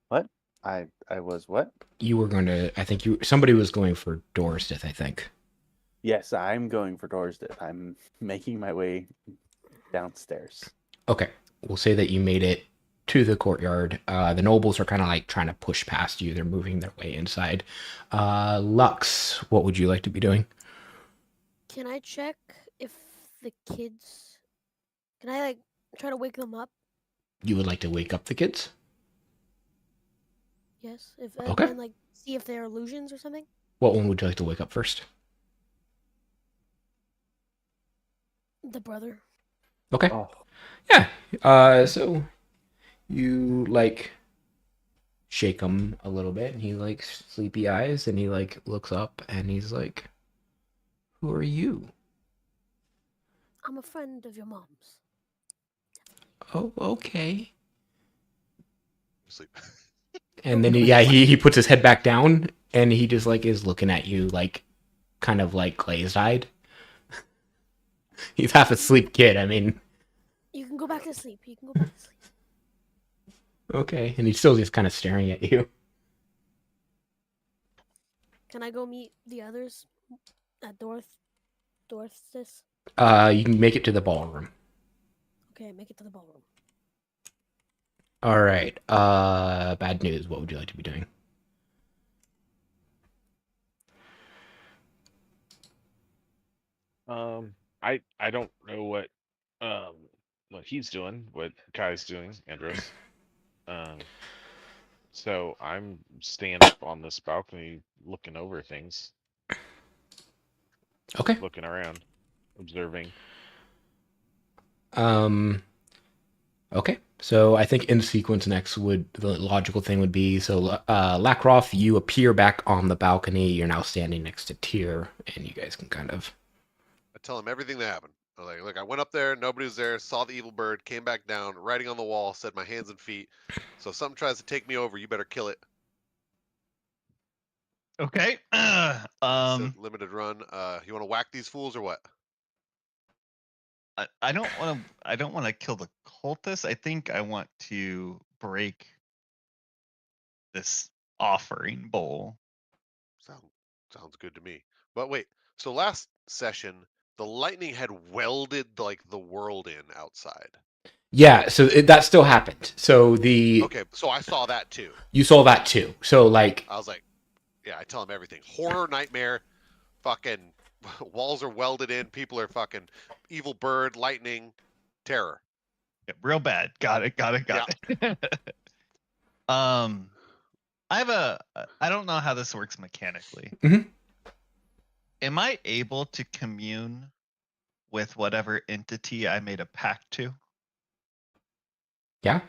What? I was what? You were going to... I think somebody was going for Dorsteth, I think. Yes, I'm going for Dorsteth. I'm making my way downstairs. Okay, we'll say that you made it to the courtyard. The nobles are kind of like trying to push past you. They're moving their way inside. Lux, what would you like to be doing? Can I check if the kids? Can I like try to wake them up? You would like to wake up the kids? Yes. If Okay. and like see if they're illusions or something. What one would you like to wake up first? The brother. Okay. Oh, Yeah. So you like shake him a little bit, and he like sleepy eyes, and he like looks up, and he's like, "Who are you?" I'm a friend of your mom's. Oh, okay. Sleep. And then he puts his head back down, and he just like is looking at you like kind of like glazed eyed. He's half asleep kid. I mean, You can go back to sleep. You can go back to sleep. okay. And he's still just kind of staring at you. Can I go meet the others at Dorth's? You can make it to the ballroom. Okay, make it to the ballroom. All right. Bad news. What would you like to be doing? I don't know what he's doing, what Kai's doing, Andros. So I'm staying up on this balcony looking over things. Okay. Looking around, observing. Okay. So I think in sequence next the logical thing would be, so Lrakrof, you appear back on the balcony. You're now standing next to Tyr, and you guys can kind of... I tell him everything that happened. I'm like, look, I went up there, nobody was there, saw the evil bird, came back down, writing on the wall, said my hands and feet. So if something tries to take me over, you better kill it. Okay. Said limited run. You want to whack these fools or what? I don't want to. I don't want to kill the cultists. I think I want to break this offering bowl. Sounds good to me. But wait, so last session, the lightning had welded like the world in outside. Yeah, so that still happened. So Okay, so I saw that too. You saw that too. So like... I was like, yeah, I tell him everything. Horror, nightmare, fucking walls are welded in, people are fucking evil bird, lightning, terror. Yeah, real bad. Got it. it. I don't know how this works mechanically. Mm-hmm. Am I able to commune with whatever entity I made a pact to? Yeah.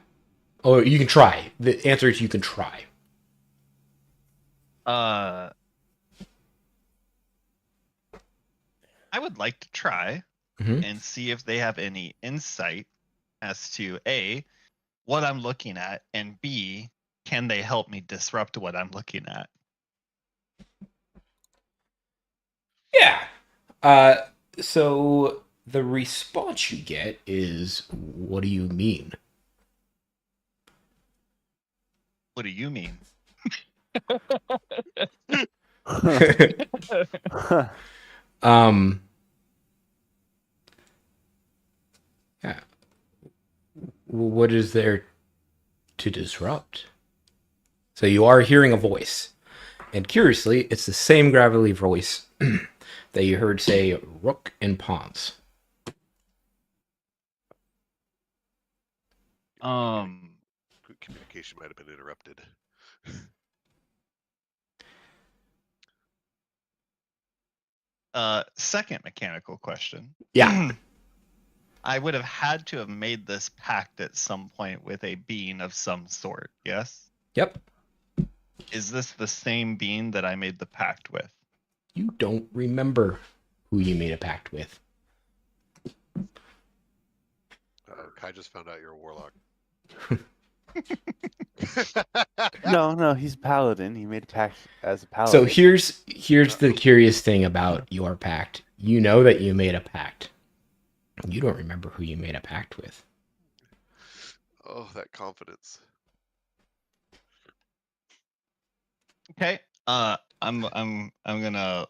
Or you can try. The answer is you can try. I would like to try and see if they have any insight as to A, what I'm looking at, and B, can they help me disrupt what I'm looking at? Yeah. So the response you get is, what do you mean? What do you mean? Yeah. What is there to disrupt? So you are hearing a voice. And curiously, it's the same gravelly voice that you heard say Rook and Pawns. Communication might have been interrupted. Second mechanical question. Yeah. I would have had to have made this pact at some point with a being of some sort, yes? Yep. Is this the same being that I made the pact with? You don't remember who you made a pact with. Kai just found out you're a warlock. No, he's Paladin. He made a pact as a Paladin. So here's the curious thing about your pact. You know that you made a pact. You don't remember who you made a pact with. Oh, that confidence. Okay. I'm gonna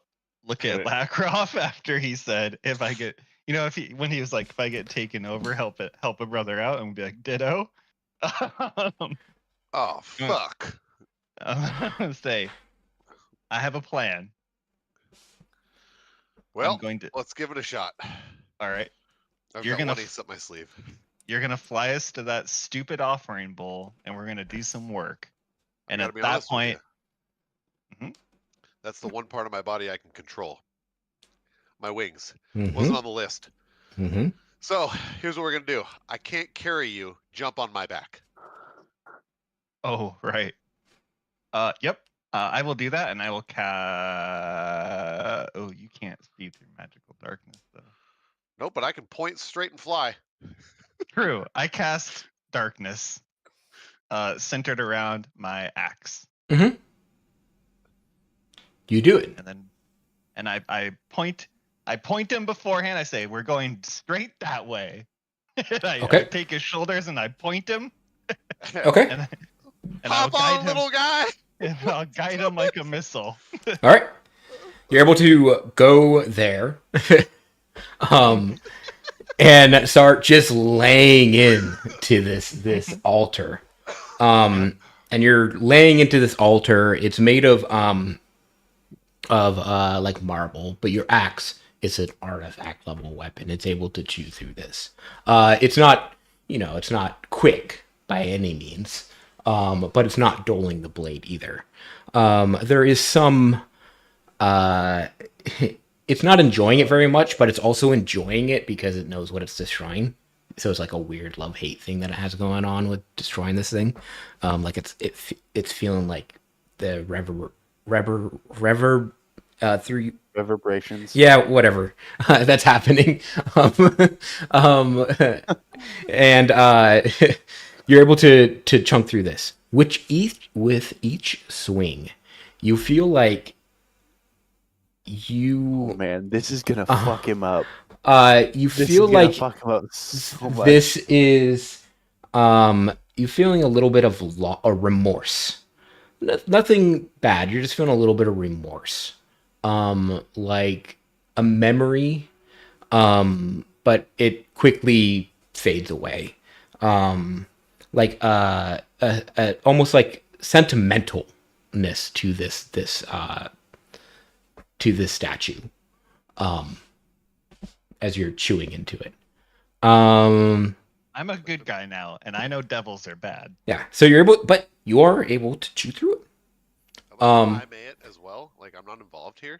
look at Lrakrof after he said, if I get, when he was like, if I get taken over, help a brother out, and be like, ditto. Oh fuck. I'm gonna say, I have a plan. Well, let's give it a shot. All right. I've got one ace up my sleeve. You're gonna fly us to that stupid offering bowl, and we're gonna do some work. And at that point, that's the one part of my body I can control. My wings. Wasn't on the list. So here's what we're gonna do. I can't carry you. Jump on my back. Oh, right. Yep. I will do that, and I will cast. Oh, you can't see through magical darkness, though. Nope, but I can point straight and fly. True. I cast darkness, centered around my axe. You do it, and I point him beforehand. I say, "We're going straight that way." I take his shoulders and I point him. Okay. And Hop on, little guy. And I'll guide him like a missile. All right. You're able to go there. And start just laying in to this altar. and you're laying into this altar. It's made of like marble, but your axe is an artifact level weapon. It's able to chew through this. It's not, it's not quick by any means, but it's not dulling the blade either. There is some. It's not enjoying it very much, but it's also enjoying it because it knows what it's destroying. So it's like a weird love-hate thing that it has going on with destroying this thing. Like it's feeling like the through reverberations. Yeah, whatever that's happening. And you're able to chunk through this. With each swing, you feel like Oh man, this is gonna fuck him up. You feel like fuck him up so much. this is you feeling a little bit of remorse. Nothing bad. You're just feeling a little bit of remorse. Like a memory, but it quickly fades away. Like almost like sentimentalness to this statue, as you're chewing into it. I'm a good guy now, and I know devils are bad. Yeah, so you are able to chew through it. I may it as well. Like I'm not involved here.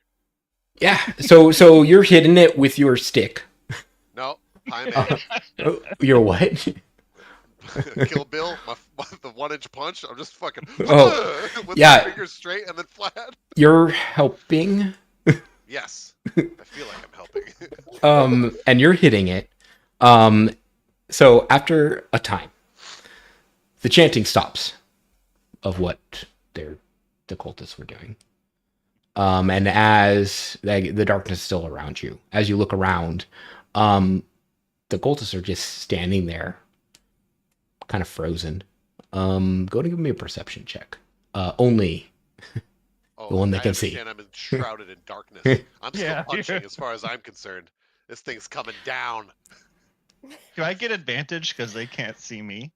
Yeah, so you're hitting it with your stick. No, I may. Your what? Kill Bill, the 1-inch punch. I'm just fucking. With yeah. my fingers straight and then flat. You're helping. Yes, I feel like I'm helping. And you're hitting it. So after a time, the chanting stops of what the cultists were doing. And as the darkness is still around you, as you look around, the cultists are just standing there, kind of frozen. Go and give me a perception check. Only the one that can see. I'm enshrouded in darkness. I'm still punching as far as I'm concerned. This thing's coming down. Do I get advantage because they can't see me?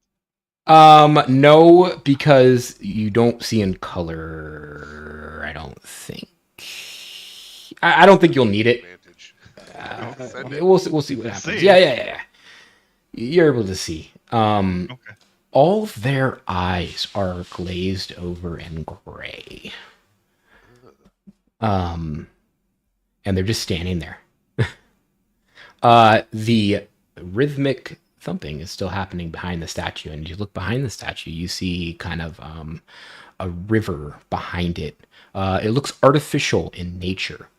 No, because you don't see in color. I don't think. I don't think you'll need it. We'll see what happens. Yeah. You're able to see. Okay. All of their eyes are glazed over and gray. And they're just standing there. The rhythmic thumping is still happening behind the statue, and as you look behind the statue, you see kind of a river behind it. It looks artificial in nature.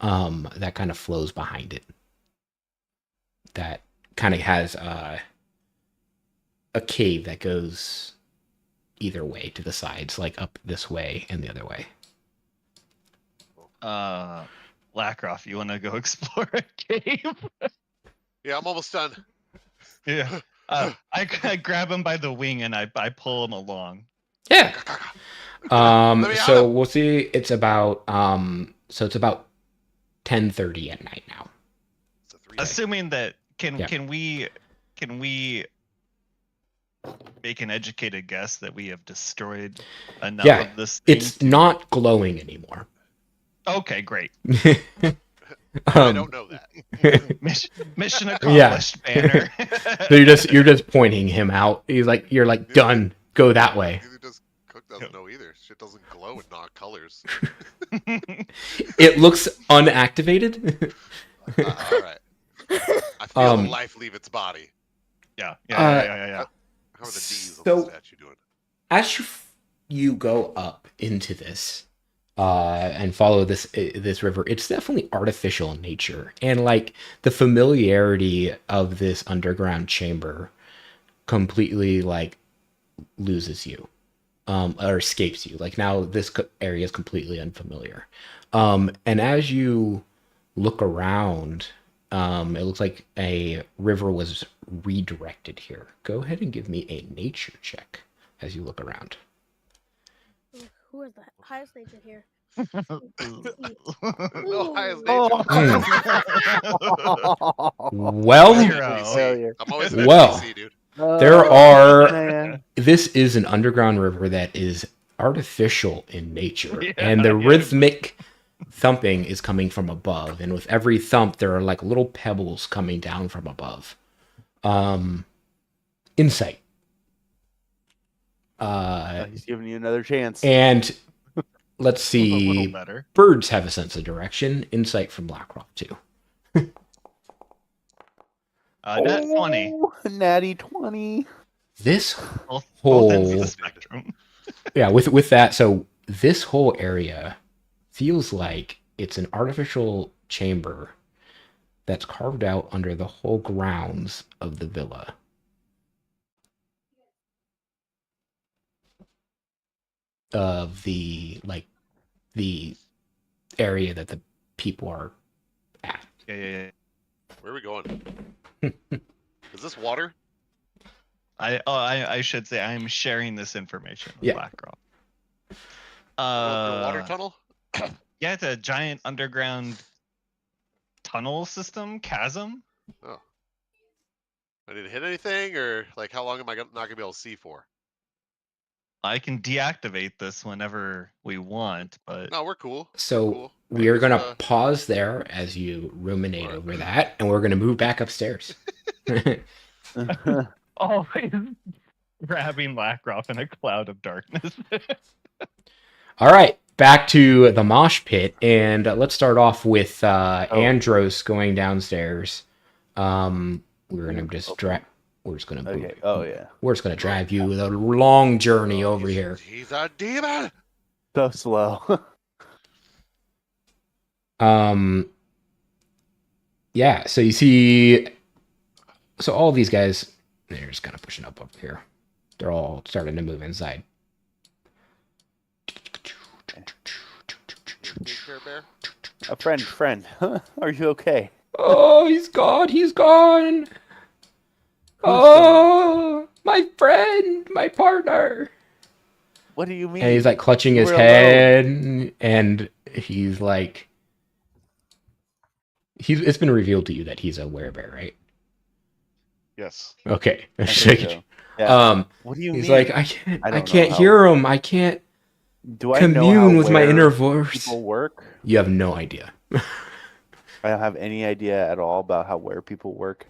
That kind of flows behind it. That kind of has a cave that goes either way to the sides, like up this way and the other way. Lrakrof, you want to go explore a cave? Yeah, I'm almost done. Yeah. I grab him by the wing and I pull him along. Yeah. So we'll see. It's about 10:30 at night now. Assuming that can we make an educated guess that we have destroyed enough of this thing? It's not glowing anymore. Okay, great. I don't know that. Mission accomplished, banner. So you're just pointing him out. You're like done. Go that way. Cook doesn't know either. Shit doesn't glow in not colors. It looks unactivated. All right. I feel the life leave its body. Yeah. How are the D's on the statue doing? As you go up into this and follow this river, it's definitely artificial in nature, and like the familiarity of this underground chamber completely like loses you or escapes you. Like now this area is completely unfamiliar, and as you look around, it looks like a river was redirected here. Go ahead and give me a nature check as you look around. Who is that? Highest nature here. No highest nature. Well, I'm always an well. NPC, dude. There are. Man. This is an underground river that is artificial in nature, Yeah, and the yeah. rhythmic thumping is coming from above. And with every thump, there are like little pebbles coming down from above. Insight. He's giving you another chance. And let's A little see. better. Birds have a sense of direction. Insight from Lrakrof too. Nat 20. Natty 20. This Both ends of whole the spectrum. yeah, with that, so this whole area feels like it's an artificial chamber that's carved out under the whole grounds of the villa. Of the area that the people are at. Yeah. Where are we going? Is this water? I should say I'm sharing this information with Yeah. Lrakrof. Going through a water tunnel? Yeah, it's a giant underground tunnel system, chasm. Oh. I didn't hit anything, or like how long am I not gonna be able to see for? I can deactivate this whenever we want, but No, we're cool. So We're cool. we are going to Just, pause there as you ruminate Alright. over that, and we're going to move back upstairs. always grabbing Lrakrof in a cloud of darkness. All right, back to the mosh pit, and let's start off with Andros going downstairs. We're gonna just drag. We're just gonna. Okay. Oh, yeah. We're just gonna drive you a long journey over here. He's a demon. So slow. Yeah. So you see, so all these guys, they're just kind of pushing up over here. They're all starting to move inside. Care bear? A friend. Are you okay? Oh, he's gone. He's gone. Oh, my friend, my partner. What do you mean? And he's like clutching his We're head, and he's like, it's been revealed to you that he's a werebear, right? Yes. Okay. I think so. Yeah. What do you He's mean? like, I can't hear him. I can't Do I know commune how with my were inner voice. people work? You have no idea. I don't have any idea at all about how where people work.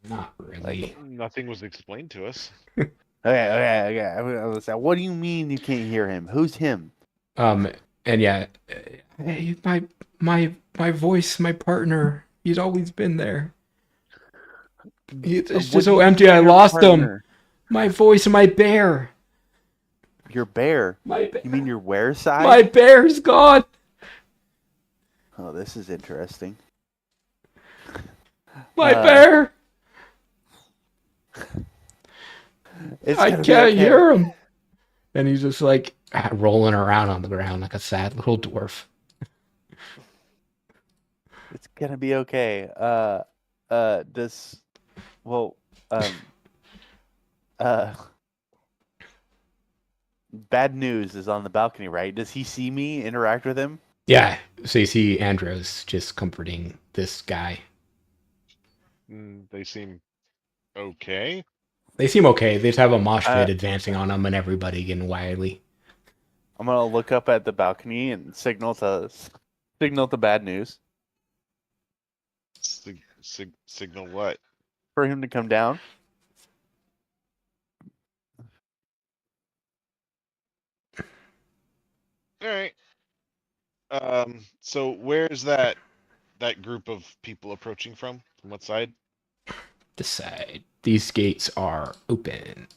Not really. Nothing was explained to us. Okay. I was like, what do you mean you can't hear him? Who's him? And yeah, hey, my voice, my partner. He's always been there. It's What just do so you empty. mean I your lost him. partner? My voice, my bear. Your bear. My bear. You mean your where side? My bear's gone. Oh, this is interesting. My bear. I gonna be can't okay. hear him. And he's just like rolling around on the ground like a sad little dwarf. It's gonna be okay. Bad news is on the balcony, right? Does he see me interact with him? Yeah. So you see Andros just comforting this guy. They seem okay. They seem okay. They just have a mosh pit advancing on them and everybody getting wily. I'm gonna look up at the balcony and signal the bad news Signal what? for him to come down. All right. So where's that group of people approaching from? From what side? This side. These gates are open.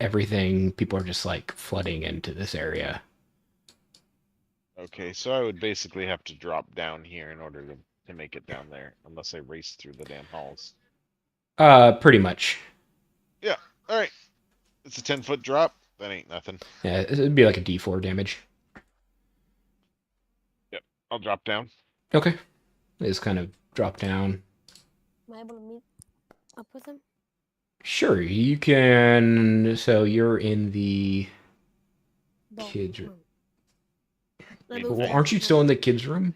Everything, people are just like flooding into this area. Okay, so I would basically have to drop down here in order to make it down there, unless I race through the damn halls. Pretty much. Yeah. All right. It's a 10-foot drop. That ain't nothing. Yeah, it'd be like a D4 damage. I'll drop down. Okay. They just kind of drop down. Am I able to meet up with him? Sure, you can. So you're in the kids' room. Well, aren't you still in the kids' room?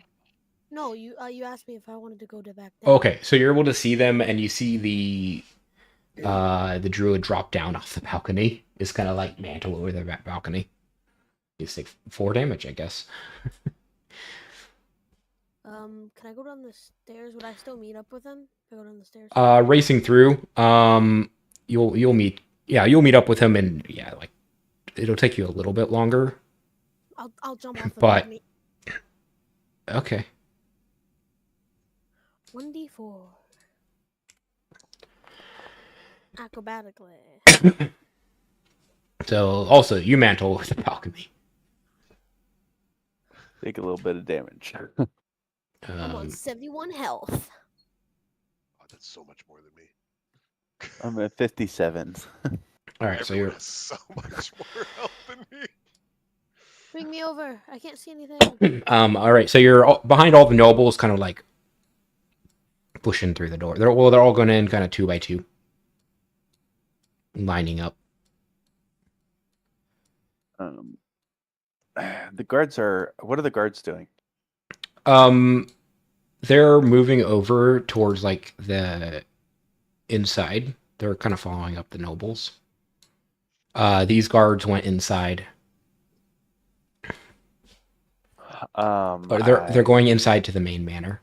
No, you asked me if I wanted to go to back there. Okay, so you're able to see them, and you see The druid dropped down off the balcony. It's kind of like mantle over the balcony. You take 4 damage, I guess. Can I go down the stairs? Would I still meet up with him if I go down the stairs? Racing through. You'll meet. Yeah, you'll meet up with him, and yeah, like it'll take you a little bit longer. I'll jump off the But- balcony. Okay. 1d4. Acrobatically. So also you mantle over the balcony. Take a little bit of damage. I'm on 71 health. Oh, that's so much more than me. I'm at 57. All right, so Everyone you're has so much more health than me. Bring me over. I can't see anything. all right. So you're behind all the nobles, kind of like pushing through the door. They're all going in kind of 2 by 2, lining up. The guards are. What are the guards doing? They're moving over towards like the inside. They're kind of following up the nobles. These guards went inside. They're going inside to the main manor.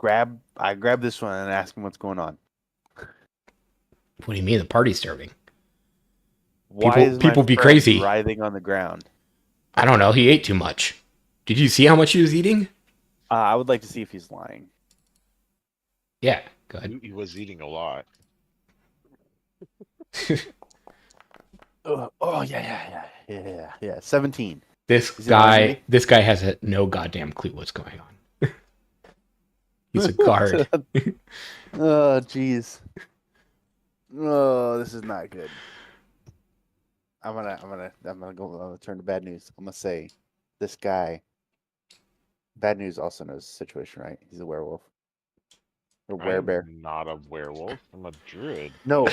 I grab this one and ask him what's going on. What do you mean? The party's starting. Why People- is my people be friend crazy. writhing on the ground? I don't know. He ate too much. Did you see how much he was eating? I would like to see if he's lying. Yeah, go ahead. He was eating a lot. Oh yeah. 17. This Is he lying to guy has no goddamn clue what's going on. He's a guard. Oh jeez. Oh, this is not good. I'm gonna turn to bad news. I'm gonna say, this guy. Bad news also knows the situation, right? He's a werewolf. Or werebear. I'm not a werewolf. I'm a druid. No,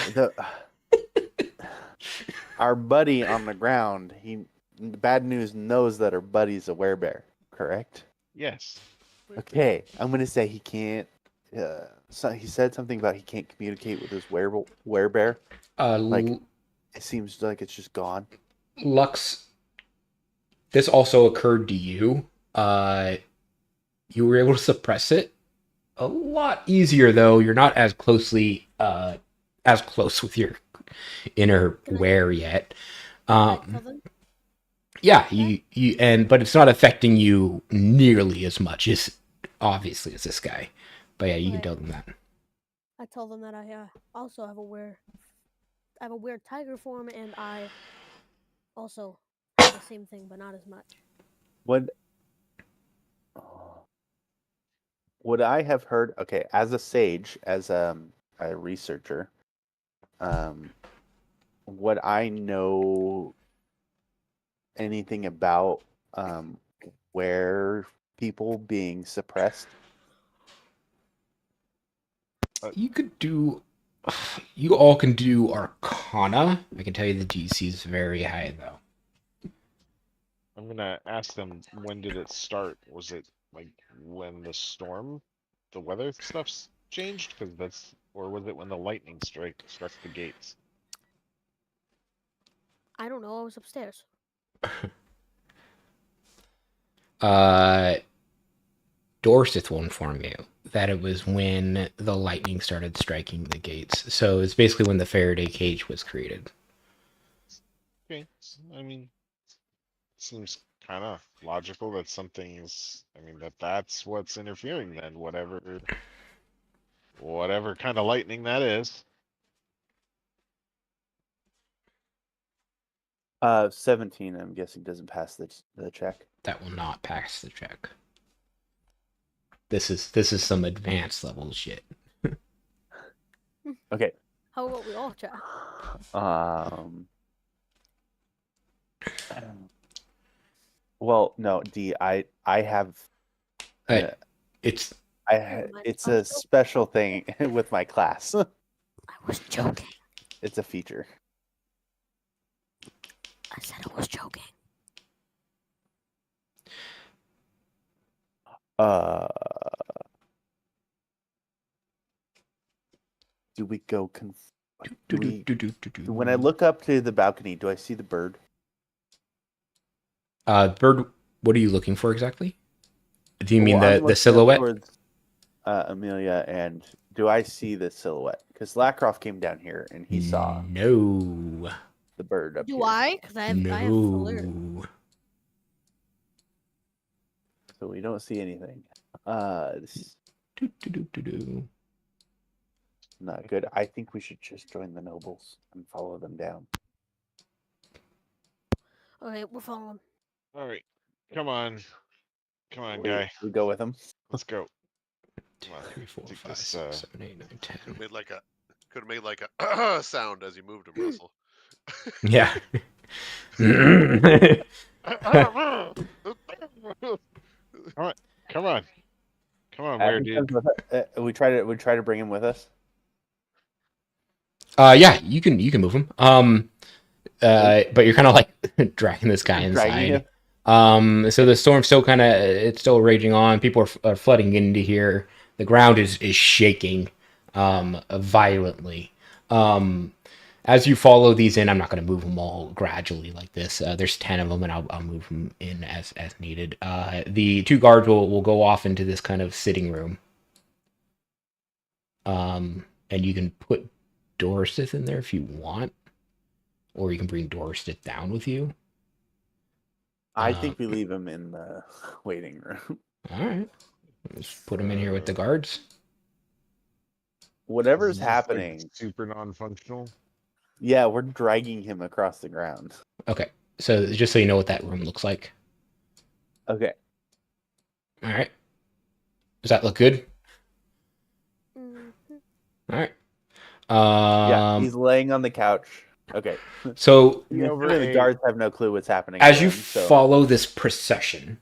our buddy on the ground. Bad news knows that our buddy's a werebear. Correct. Yes. Okay, I'm gonna say he can't. So he said something about he can't communicate with his werebear. Like, it seems like it's just gone. Lux, this also occurred to you. You were able to suppress it a lot easier, though. You're not as close with your inner were yet. Tell them? Yeah, but it's not affecting you nearly as much as obviously as this guy. But yeah, you can Right. tell them that. I told them that I also have a weird tiger form, and I also have the same thing, but not as much. Would I have heard? Okay, as a sage, as a researcher, would I know anything about where people being suppressed? You all can do Arcana. I can tell you the DC is very high, though. I'm gonna ask them, when did it start? Was it like when the weather stuff's changed? Or was it when the lightning struck the gates? I don't know. I was upstairs. Dorset will inform you that it was when the lightning started striking the gates. So it's basically when the Faraday cage was created. Okay, I mean, seems kind of logical that something's. I mean, that's what's interfering then. Whatever kind of lightning that is. 17. I'm guessing doesn't pass the check. That will not pass the check. This is some advanced level shit. Okay. How about we all check? Well, no, D. I have. It's It's a special thing with my class. I was joking. It's a feature. I said I was joking. Do we go When I look up to the balcony, do I see the bird? Bird, what are you looking for exactly? Do you mean I'm the looking up silhouette? towards, Amelia, and do I see the silhouette? Because Lrakrof came down here and he saw No. the bird up Do here. I? Because I have fuller. No. So we don't see anything. This is not good. I think we should just join the nobles and follow them down. Okay, we're following. All right, come on, guy. We go with them. Let's go. 2, Come on, 3, 4, take 5, this, 6, 7, 8, 9, 10. Could have made like a sound as you moved him, Russell. Yeah. Come on, where, dude? We try to bring him with us. Yeah, you can move him. But you're kind of like dragging this guy inside. So the storm's still it's still raging on. People are flooding into here. The ground is shaking violently. As you follow these in, I'm not going to move them all gradually like this. There's 10 of them, and I'll move them in as needed. The 2 guards will go off into this kind of sitting room. And you can put Dorstith in there if you want, or you can bring Dorstith down with you. I think we leave him in the waiting room. All right, let's put him in here with the guards. Whatever's Like happening, super non-functional. Yeah, we're dragging him across the ground. Okay, so just so you know what that room looks like. Okay. All right. Does that look good? Mm-hmm. All right. Yeah, he's laying on the couch. Okay. So the guards have no clue what's happening. As you follow this procession,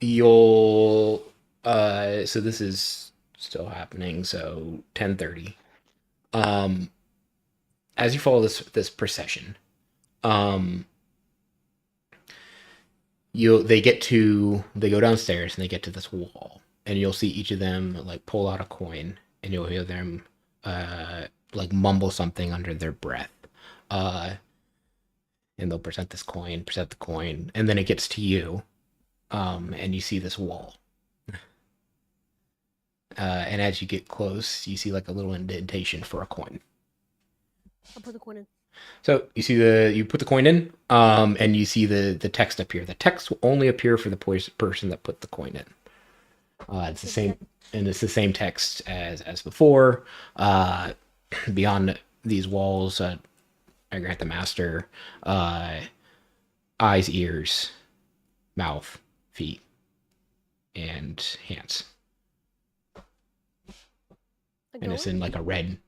you'll so this is still happening, so 10:30. As you follow this procession, they go downstairs and they get to this wall, and you'll see each of them like pull out a coin, and you'll hear them like mumble something under their breath. And they'll present the coin, and then it gets to you, and you see this wall. And as you get close, you see like a little indentation for a coin. I'll put the coin in. So you put the coin in, and you see the text appear. The text will only appear for the person that put the coin in. It's the same, and it's the same text as before. Beyond these walls, I grant the master eyes, ears, mouth, feet, and hands. And it's in like a red.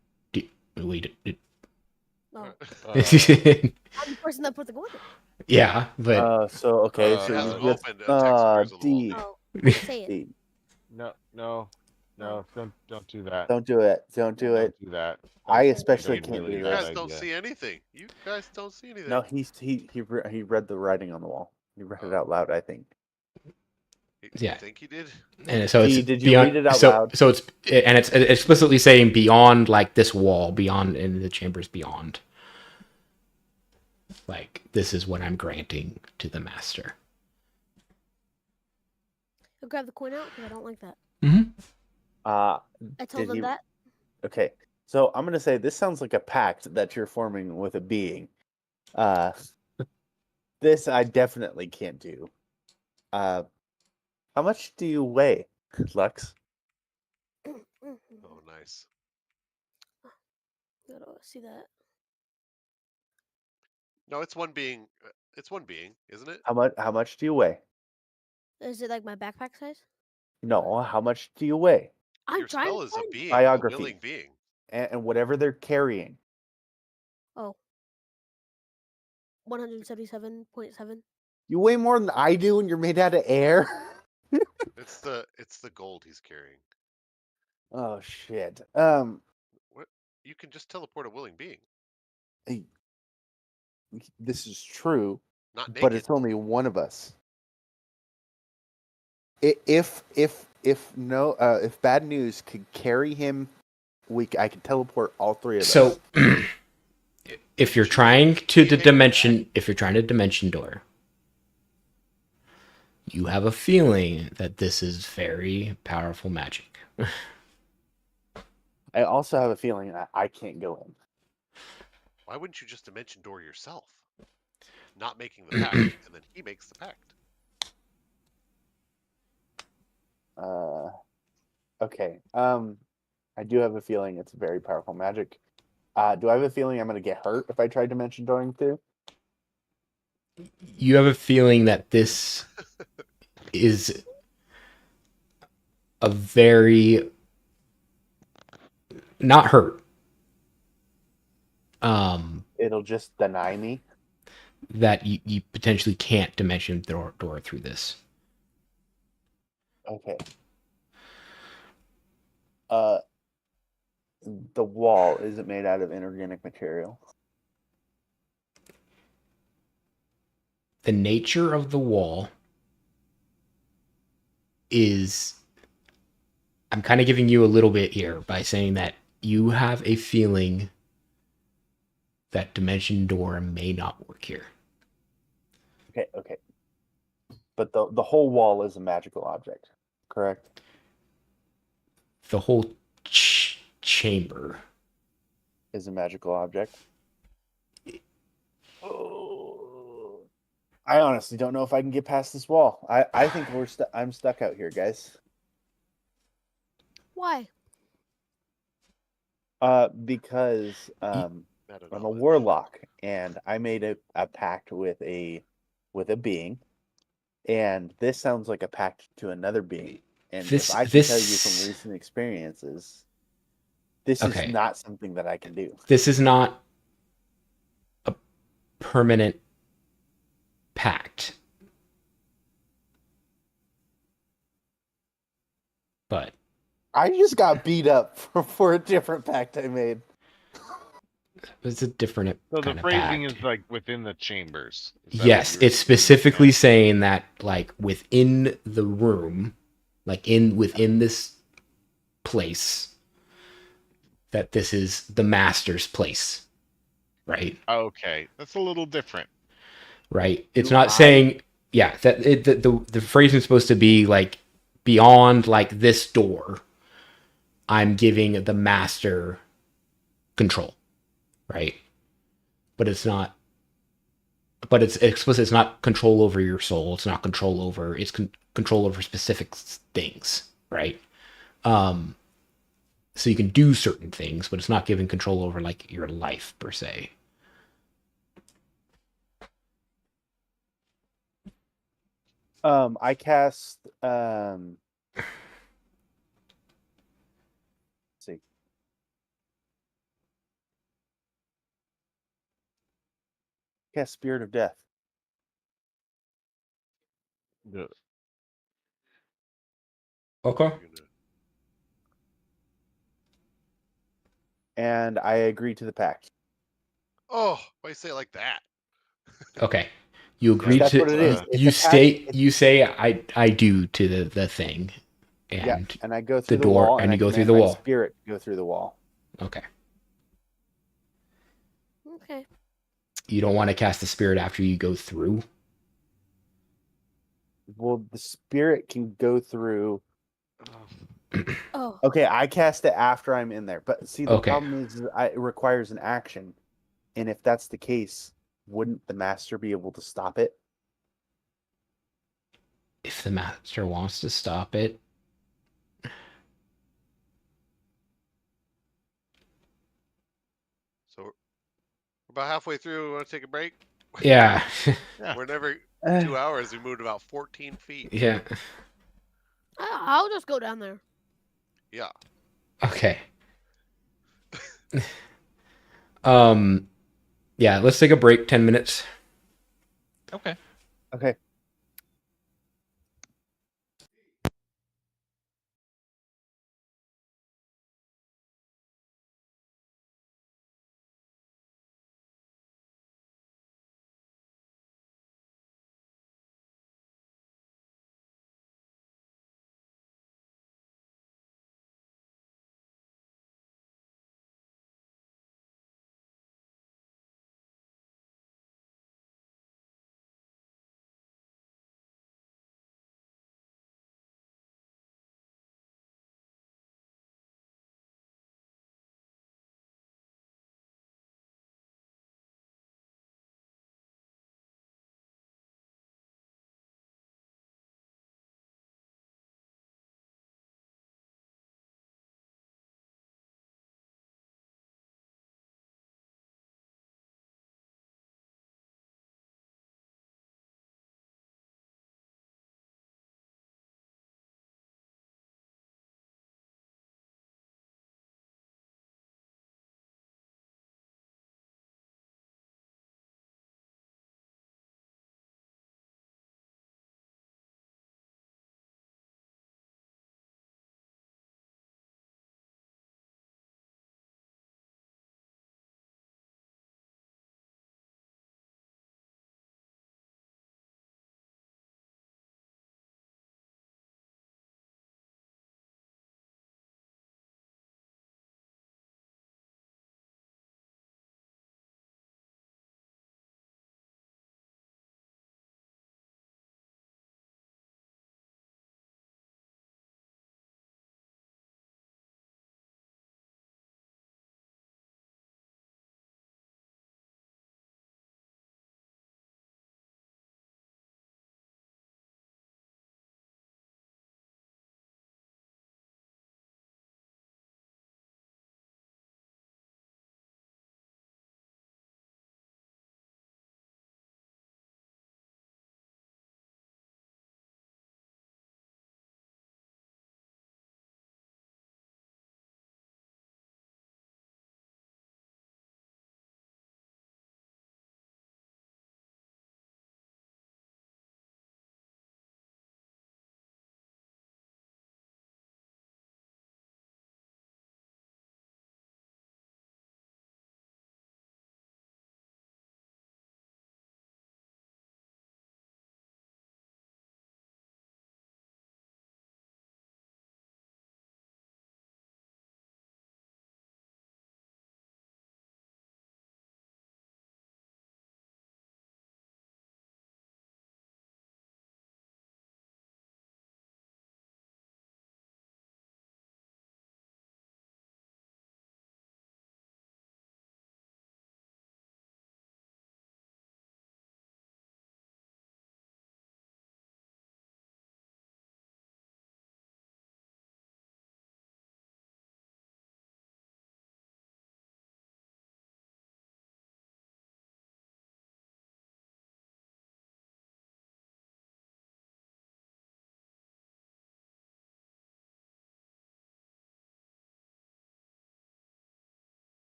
No. Uh, I'm the person that put the coin in. Yeah, but so okay, so hasn't you just opened, text appears D. Oh, say it. D. no, don't do that. Don't do it. Don't do it. Don't do that. I That's especially a can't really do You bad guys this. don't idea. see anything. You guys don't see anything. No, he read the writing on the wall. He read it out loud, I think. Yeah. You think he did? and so it's Did you beyond, read it out so, loud? So it's explicitly saying beyond like this wall, beyond in the chambers beyond. Like this is what I'm granting to the master. I'll grab the coin out because I don't like that. Mm-hmm. I told Did them he- that. Okay, so I'm gonna say this sounds like a pact that you're forming with a being. This I definitely can't do. How much do you weigh, Lux? Oh, nice. Gotta see that. No, it's one being. It's one being, isn't it? How much do you weigh? Is it like my backpack size? No, how much do you weigh? I'm Your trying spell to is a find- being, Biography. a willing being. And whatever they're carrying. Oh. 177.7. You weigh more than I do, and you're made out of air. It's the gold he's carrying. Oh shit. What? You can just teleport a willing being. This is true, Not naked. but it's only one of us. If bad news could carry him I can teleport all three of us. So, if you're trying to dimension door, you have a feeling that this is very powerful magic. I also have a feeling that I can't go in. Why wouldn't you just dimension door yourself? Not making the pact, and then he makes the pact. Okay. I do have a feeling it's very powerful magic. Do I have a feeling I'm going to get hurt if I try dimension dooring through? You have a feeling that this is a very not hurt. It'll just deny me. That you potentially can't dimension door through this. Okay. The wall, is it made out of inorganic material? The nature of the wall is, I'm kind of giving you a little bit here by saying that you have a feeling that dimension door may not work here. Okay. But the whole wall is a magical object, correct? The whole chamber is a magical object. Oh, I honestly don't know if I can get past this wall. I think I'm stuck out here, guys. Why? Because I'm a warlock, and I made a pact with a being, and this sounds like a pact to another being. And if I can tell you from recent experiences, this is not something that I can do. This is not a permanent pact. But I just got beat up for a different pact I made. It's a different So kind the of phrasing pact. is like within the chambers. Yes, it's specifically saying that like within the room, like within this place, that this is the master's place, right? Okay, that's a little different. Right. It's not saying that the phrasing is supposed to be like beyond like this door. I'm giving the master control, right? But it's not. But it's explicit. It's not control over your soul. It's not control over. It's control over specific things, right? So you can do certain things, but it's not giving control over like your life per se. I cast see. Cast Spirit of Death. Okay. And I agree to the pact. Oh, why you say it like that? Okay. You agree That's to what it is. You say I do to the thing. And and I go through the door wall, and you go through the my wall. Spirit go through the wall. Okay. Okay. You don't want to cast the spirit after you go through? Well, the spirit can go through. Oh. Okay, I cast it after I'm in there. But see, the problem is it requires an action. And if that's the case, wouldn't the master be able to stop it? If the master wants to stop it. So we're about halfway through. We want to take a break? Yeah. We're never 2 hours. We moved about 14 feet. Yeah. I'll just go down there. Yeah. Okay. Yeah, let's take a break, 10 minutes. Okay. Okay.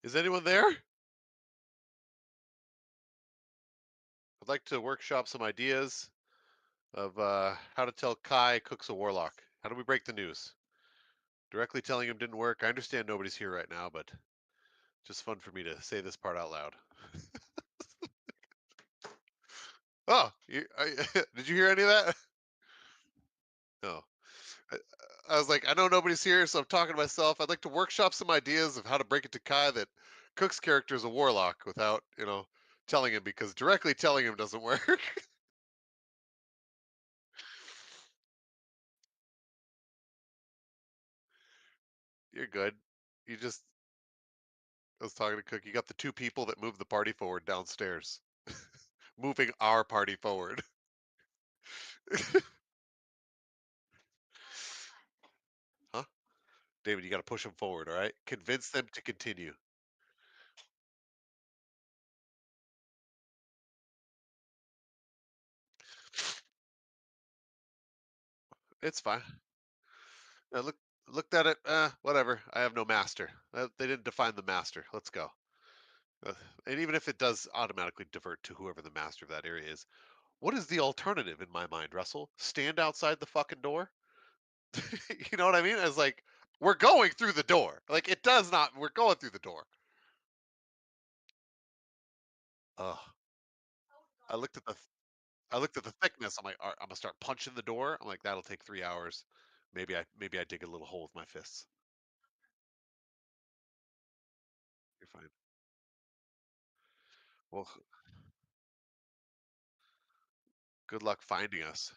Is anyone there? I'd like to workshop some ideas of how to tell Kai Cook's a warlock. How do we break the news? Directly telling him didn't work. I understand nobody's here right now, but just fun for me to say this part out loud. Oh, did you hear any of that? No. I was like, I know nobody's here, so I'm talking to myself. I'd like to workshop some ideas of how to break it to Kai that Cook's character is a warlock without, telling him, because directly telling him doesn't work. You're good. I was talking to Cook. You got the two people that moved the party forward downstairs. Moving our party forward. Huh? David, you got to push them forward, all right? Convince them to continue. It's fine. I looked at it. Whatever. I have no master. They didn't define the master. Let's go. And even if it does automatically divert to whoever the master of that area is, what is the alternative in my mind, Russell? Stand outside the fucking door? You know what I mean? It's like, we're going through the door. Like, it does not. We're going through the door. Ugh. I looked at the thickness. I'm like, all right, I'm gonna start punching the door. I'm like, that'll take 3 hours. Maybe I dig a little hole with my fists. You're fine. Well, good luck finding us.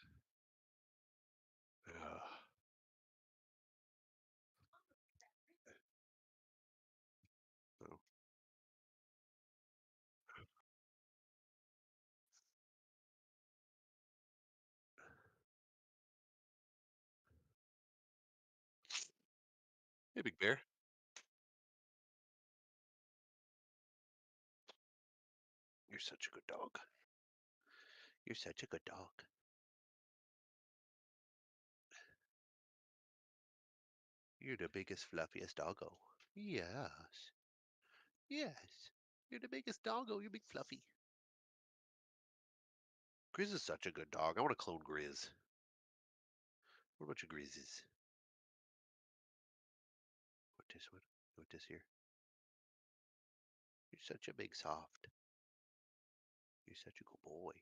Ugh. No. Hey, Big Bear. You're such a good dog. You're such a good dog. You're the biggest, fluffiest doggo. Yes. Yes. You're the biggest doggo. You're big fluffy. Grizz is such a good dog. I want to clone Grizz. What about your Grizzes? What this one? What this here? You're such a big soft. You're such a good boy.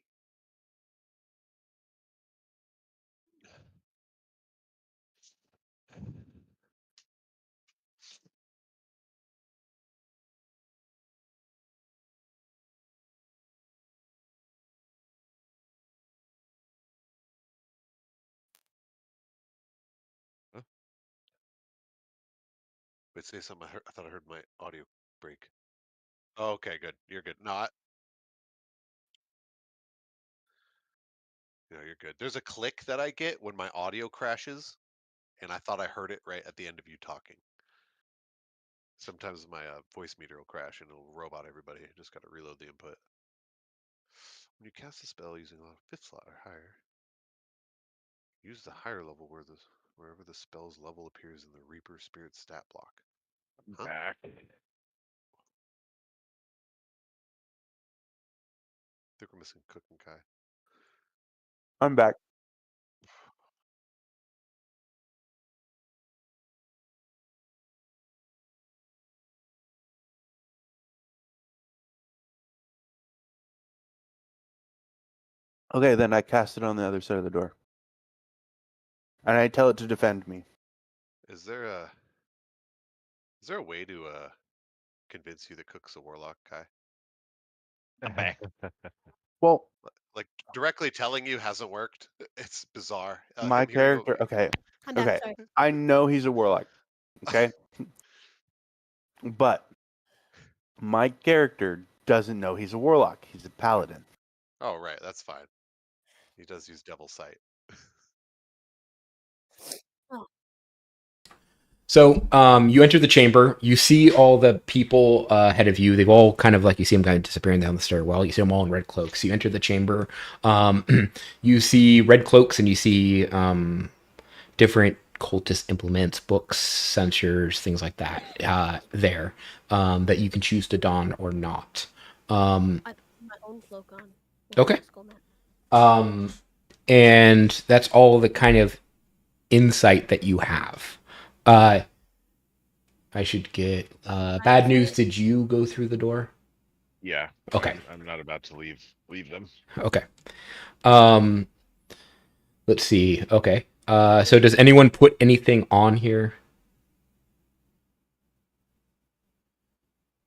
Huh? Wait, say something. I thought I heard my audio break. Oh, okay, good. You're good. No, you're good. There's a click that I get when my audio crashes, and I thought I heard it right at the end of you talking. Sometimes my voice meter will crash and it'll robot everybody. Just got to reload the input. When you cast a spell using a 5th slot or higher, use the higher level wherever the spell's level appears in the Reaper Spirit stat block. Huh? Back. I think we're missing Cook and Kai. I'm back. Okay, then I cast it on the other side of the door. And I tell it to defend me. Is there a way to convince you that Cook's a warlock, Kai? I'm back. Well, Like directly telling you hasn't worked. It's bizarre. my character. Okay. I'm back, Okay. sorry. I know he's a warlock. Okay. But my character doesn't know he's a warlock. He's a paladin. Oh, right. That's fine. He does use Devil Sight. So you enter the chamber. You see all the people ahead of you. They've all kind of like, you see them kind of disappearing down the stairwell. You see them all in red cloaks. You enter the chamber. You see red cloaks and you see different cultist implements, books, censures, things like that there that you can choose to don or not. I put my own cloak on. with Okay. my skull mat. And that's all the kind of insight that you have. I should get bad news. Did you go through the door? Yeah. Okay. I'm not about to leave them. Okay. Let's see. Okay. So does anyone put anything on here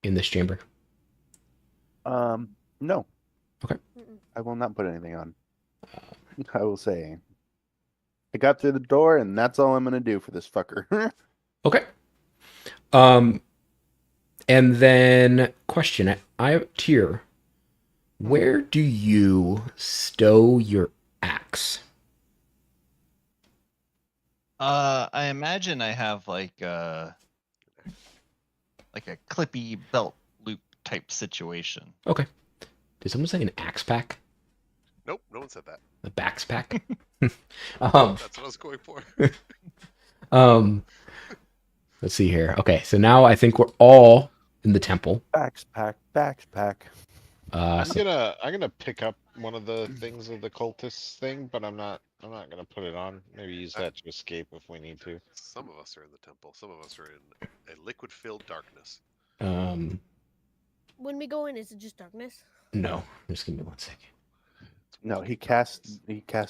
in this chamber? No. Okay. I will not put anything on. I will say, I got through the door, and that's all I'm gonna do for this fucker. Okay. And then question, I have tier. Where do you stow your axe? I imagine I have like a clippy belt loop type situation. Okay. Did someone say an axe pack? Nope, no one said that. A bax pack? That's what I was going for. Let's see here. Okay, so now I think we're all in the temple. Backpack. I'm So gonna pick up one of the things of the cultist thing, but I'm not gonna put it on. Maybe use that to escape if we need to. Some of us are in the temple. Some of us are in a liquid-filled darkness. When we go in, is it just darkness? no, just give me 1 second. No, he casts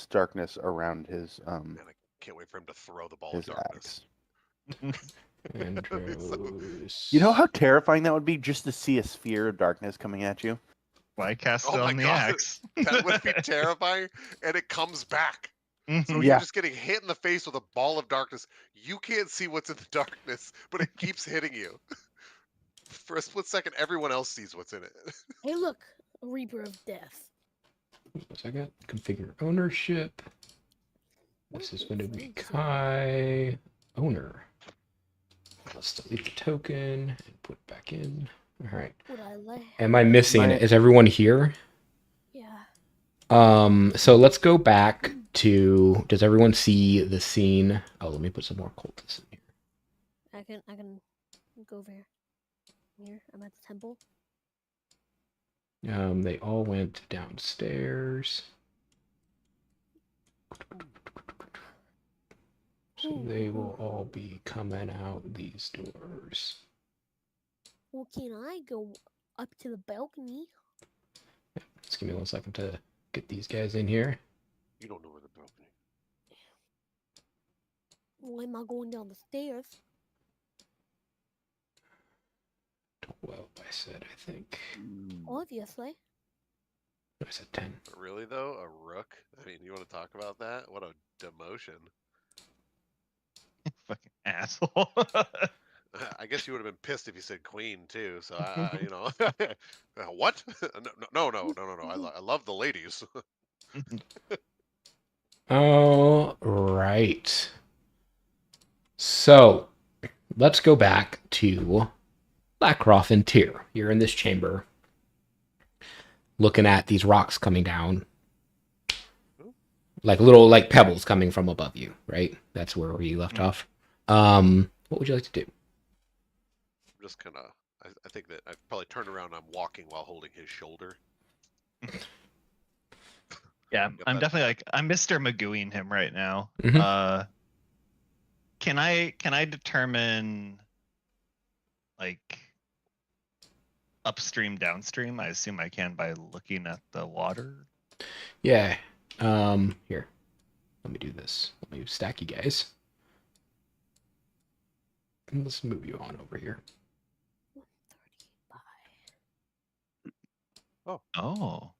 darkness around his Man, I can't wait for him to throw the ball of his darkness. axe. Andros. You know how terrifying that would be just to see a sphere of darkness coming at you? Why cast it Oh my on the God. axe? That would be terrifying, and it comes back. So Mhm. Yeah. you're just getting hit in the face with a ball of darkness. You can't see what's in the darkness, but it keeps hitting you. For a split second, everyone else sees what's in it. Hey, look, a Reaper of Death. 1 second. Configure ownership. This is going to be Kai owner. Let's delete the token and put it back in. All right. Would I like? Am I missing? Is everyone here? Yeah. So let's go back to. Does everyone see the scene? Oh, let me put some more cultists in here. I can go over here. Here, I'm at the temple. They all went downstairs. So they will all be coming out these doors. Well, can I go up to the balcony? Just give me 1 second to get these guys in here. You don't know where the balcony. Why am I going down the stairs? 12, I said, I think. Obviously. I said 10. But really though, a rook? I mean, you want to talk about that? What a demotion. Fucking asshole. I guess you would have been pissed if you said queen too. So you know, what? No. I love the ladies. All right. So let's go back to Lrakrof and Tyr. You're in this chamber, looking at these rocks coming down, like little pebbles coming from above you. Right? That's where we left off. What would you like to do? I'm just kind of. I think that I've probably turned around. And I'm walking while holding his shoulder. Yeah, I'm definitely I'm Mr. Magooing him right now. Mhm. Can I determine like upstream, downstream? I assume I can by looking at the water. Yeah. Here. Let me do this. Let me stack you guys. And let's move you on over here. 135. Oh.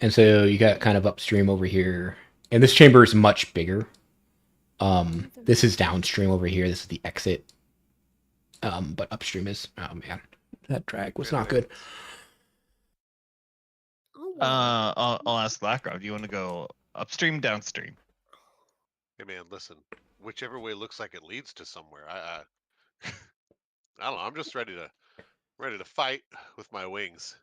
And so you got kind of upstream over here. And this chamber is much bigger. This is downstream over here. This is the exit. But upstream is, oh man, that drag was not good. Oh, wow. I'll ask Lrakrof. Do you want to go upstream, downstream? Hey man, listen. Whichever way looks like it leads to somewhere. I don't know. I'm just ready to fight with my wings.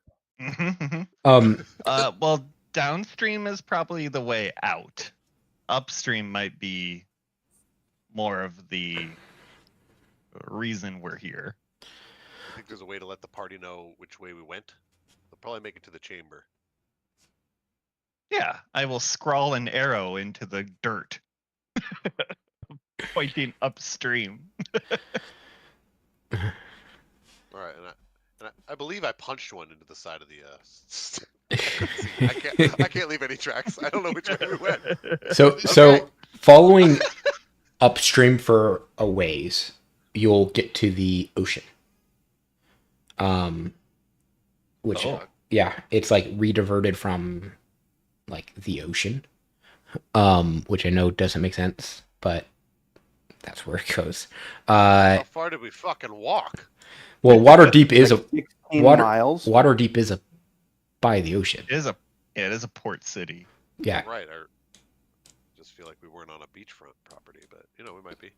Well, downstream is probably the way out. Upstream might be more of the reason we're here. I think there's a way to let the party know which way we went. They'll probably make it to the chamber. Yeah, I will scrawl an arrow into the dirt, pointing upstream. All right, and I believe I punched one into the side of the. I can't leave any tracks. I don't know which way we went. So following upstream for a ways, you'll get to the ocean. Which yeah, it's like rediverted from like the ocean. Which I know doesn't make sense, but that's where it goes. How far did we fucking walk? Well, Waterdeep is a 16 miles. Waterdeep is a by the ocean. It is a port city. Yeah. Right. I just feel like we weren't on a beachfront property, but we might be.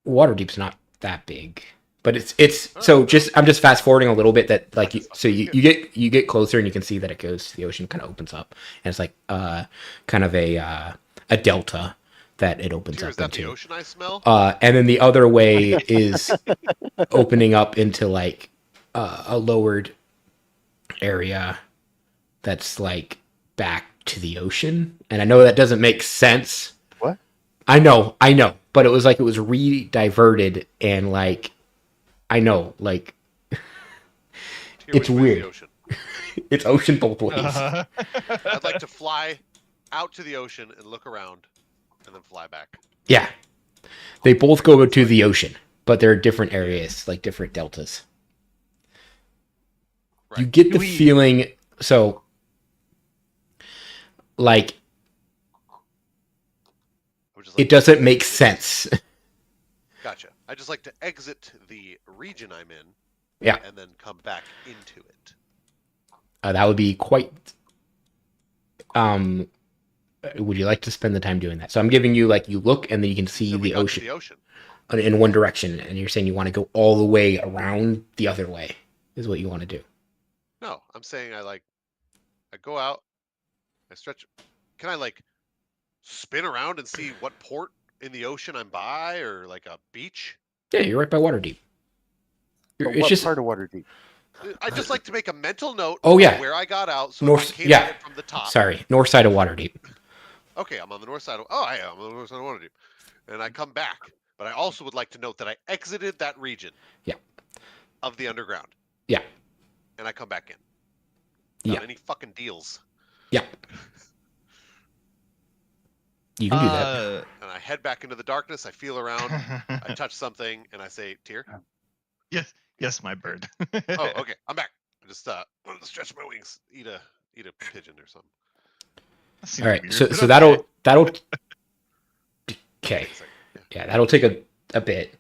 Waterdeep's not that big, but it's so just I'm just fast forwarding a little bit that like you get closer and you can see that it goes to the ocean, kind of opens up, and it's like kind of a delta that it opens up Is that into. the ocean I smell? And then the other way is opening up into like a lowered area that's like back to the ocean. And I know that doesn't make sense. What? I know, but it was like it was re-diverted and like I know, like it's weird. Ocean. It's ocean both ways. I'd like to fly out to the ocean and look around, and then fly back. Yeah, they both go to the ocean, but they're different areas, like different deltas. Right. You get the feeling, so like it doesn't make sense. Gotcha. I just like to exit the region I'm in. Yeah. And then come back into it. That would be quite. Would you like to spend the time doing that? So I'm giving you like you look and then you can see the ocean. The ocean in one direction, and you're saying you want to go all the way around the other way is what you want to do. No, I'm saying I go out, I stretch. Can I like spin around and see what port in the ocean I'm by, or like a beach? Yeah, you're right by Waterdeep. It's just part of Waterdeep. I just like to make a mental note. Oh yeah, where I got out. So north. I came at it from the top. Sorry, north side of Waterdeep. Okay, I'm on the north side of. Oh, I am on the north side of Waterdeep, and I come back. But I also would like to note that I exited that region. Yeah. Of the underground. Yeah. And I come back in. Yeah. Any fucking deals. Yeah. You can do that. And I head back into the darkness. I feel around. I touch something, and I say, "Tyr." Yes, my bird. Oh, okay. I'm back. I just stretch my wings, eat a pigeon or something. All right. Weird, so that'll. Okay. Yeah, that'll take a bit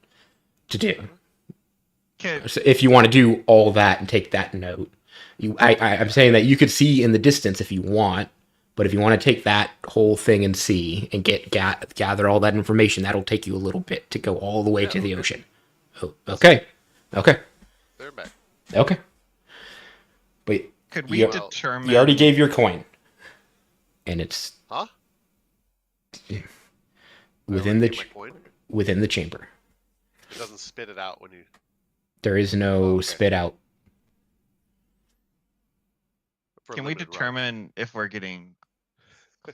to do. Okay. So if you want to do all that and take that note, I'm saying that you could see in the distance if you want, but if you want to take that whole thing and see and gather all that information, that'll take you a little bit to go all the way to the ocean. Oh, okay. They're back. Okay. But could we determine? You already gave your coin, and it's within the chamber. It doesn't spit it out when you. There is no spit out. Can we determine if we're getting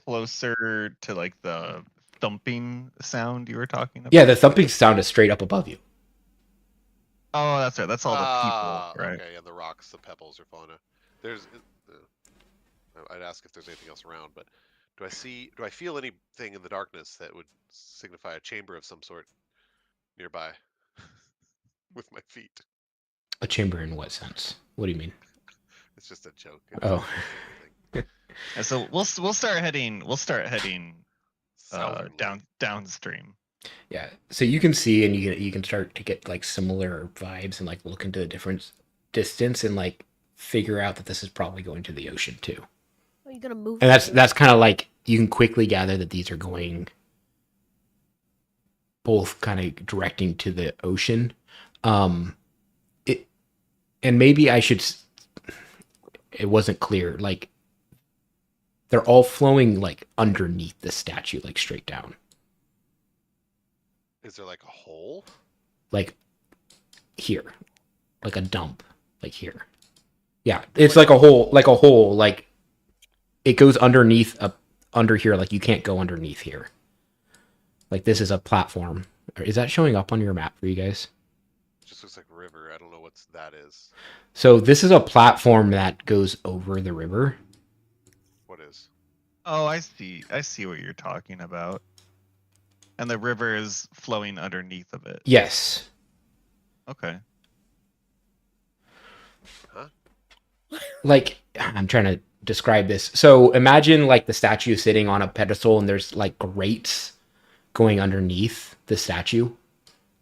closer to like the thumping sound you were talking about? Yeah, the thumping sound is straight up above you. Oh, that's right. That's all the people, right? Okay, and the rocks, the pebbles are falling out. I'd ask if there's anything else around, but do I feel anything in the darkness that would signify a chamber of some sort nearby with my feet? A chamber in what sense? What do you mean? It's just a joke. So we'll start heading downstream. Yeah, so you can see and you can start to get like similar vibes and like look into a different distance and like figure out that this is probably going to the ocean too. Are you gonna move? And that's kind of like you can quickly gather that these are going both kind of directing to the ocean. And maybe I should. It wasn't clear. Like they're all flowing like underneath the statue, like straight down. Is there like a hole? Like here, like a dump, like here. Yeah, it's like a hole, like it goes underneath under here. Like you can't go underneath here. Like this is a platform. Is that showing up on your map for you guys? Just looks like a river. I don't know what that is. So this is a platform that goes over the river. What is? Oh, I see. I see what you're talking about. And the river is flowing underneath of it. Yes. Okay. Huh? Like, I'm trying to describe this. So imagine like the statue sitting on a pedestal and there's like grates going underneath the statue.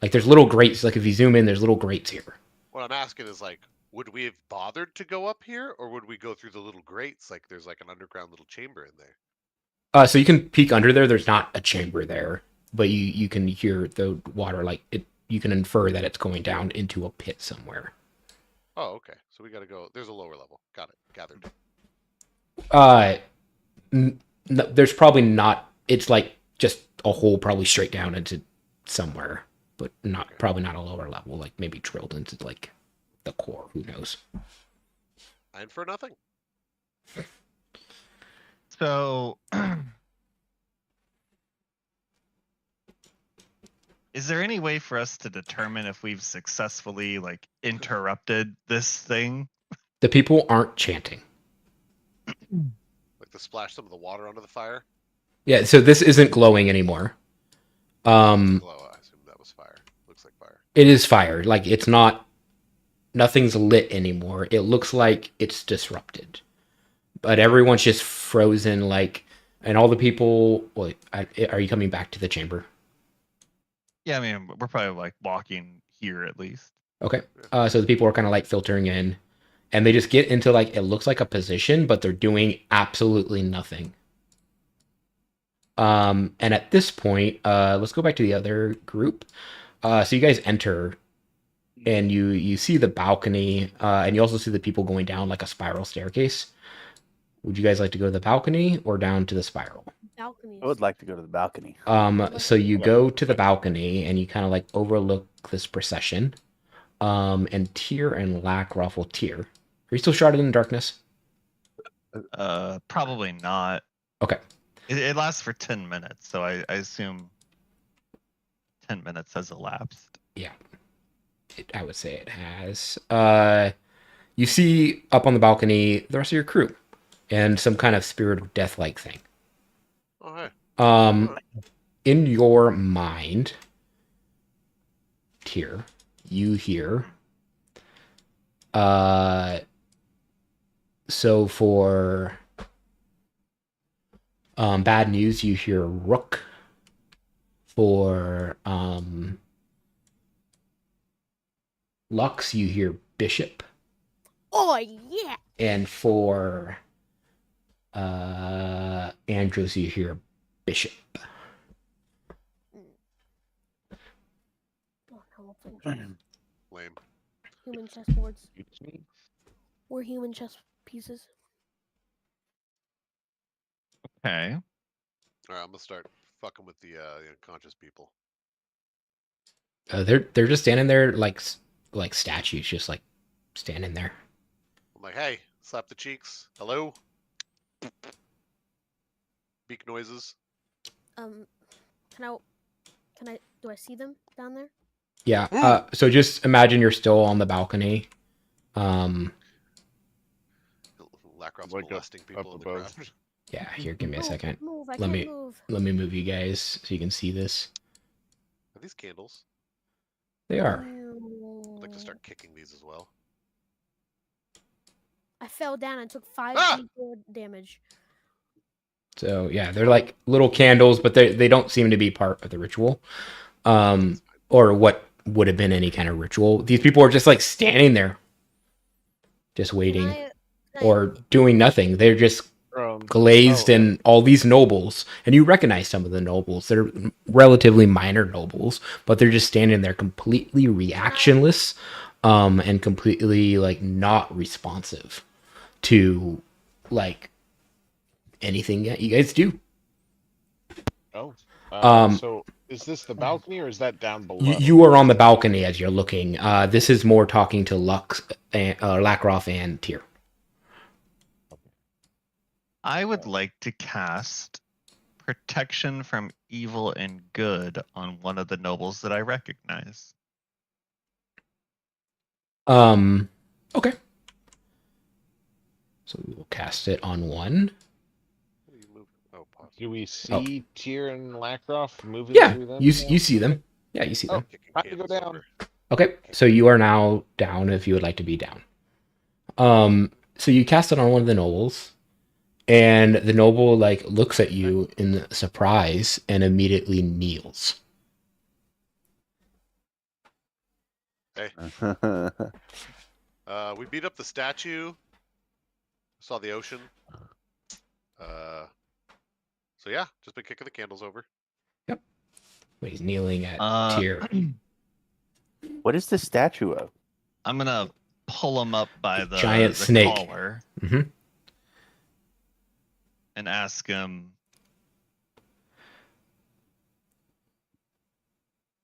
Like there's little grates. Like if you zoom in, there's little grates here. What I'm asking is like, would we have bothered to go up here, or would we go through the little grates? Like there's like an underground little chamber in there. So you can peek under there. There's not a chamber there, but you can hear the water. Like it, you can infer that it's going down into a pit somewhere. Oh, okay. So we got to go. There's a lower level. Got it. Gathered. There's probably not. It's like just a hole, probably straight down into somewhere, but not probably not a lower level. Like maybe drilled into like the core. Who knows? And for nothing. So, is there any way for us to determine if we've successfully like interrupted this thing? The people aren't chanting. Like to splash some of the water onto the fire. Yeah, so this isn't glowing anymore. Glow. I assume that was fire. Looks like fire. It is fire. Like it's not. Nothing's lit anymore. It looks like it's disrupted, but everyone's just frozen. Like, and all the people. Wait, are you coming back to the chamber? Yeah, I mean, we're probably like walking here at least. Okay. So the people are kind of like filtering in, and they just get into like it looks like a position, but they're doing absolutely nothing. And at this point, let's go back to the other group. So you guys enter, and you see the balcony, and you also see the people going down like a spiral staircase. Would you guys like to go to the balcony or down to the spiral? Balconies. I would like to go to the balcony. So you go to the balcony, and you kind of like overlook this procession. And Tyr and Lrakrof will Tyr. Are you still shrouded in darkness? Probably not. Okay. It lasts for 10 minutes, so I assume 10 minutes has elapsed. Yeah. I would say it has. You see up on the balcony the rest of your crew and some kind of spirit of death-like thing. Oh, hey. In your mind, Tyr, you hear. So for bad news, you hear Rook. For Lux, you hear Bishop. Oh yeah. And for Andros, you hear Bishop. Oh, no, Lame. human chessboards. Excuse me? We're human chess pieces. Okay. All right, I'm gonna start fucking with the unconscious people. They're just standing there like statues, just like standing there. I'm like, hey, slap the cheeks. Hello. Beak noises. Can I do I see them down there? Yeah. So just imagine you're still on the balcony. Lacrosse Like molesting up people in the above. crowd. Yeah. Here, give me a second. Move, I Let can't me- move. Let me move you guys so you can see this. Are these candles? They are. I'd like to start kicking these as well. I fell down and took 5 Ah! D4 damage. So yeah, they're like little candles, but they don't seem to be part of the ritual, or what would have been any kind of ritual. These people are just like standing there, just waiting Can I- or doing nothing. They're just glazed and all these nobles, and you recognize some of the nobles. They're relatively minor nobles, but they're just standing there completely reactionless, and completely like not responsive to like anything that you guys do. Oh. Um, So Is this the balcony or is that down below? You are on the balcony as you're looking. This is more talking to Lrakrof and Tyr. I would like to cast Protection from Evil and Good on one of the nobles that I recognize. Okay. So we will cast it on one. You move. Oh, pause. Do we see Tyr and Lrakrof moving Yeah, through them? you see them. Yeah, you see Oh, them. Kicking time to go candles down. over. Okay, so you are now down if you would like to be down. So you cast it on one of the nobles, and the noble like looks at you in surprise and immediately kneels. We beat up the statue. Saw the ocean. So yeah, just been kicking the candles over. Wait, he's kneeling at Tyr. What is the statue of? I'm gonna pull him up by the Giant snake. collar Mhm. and ask him.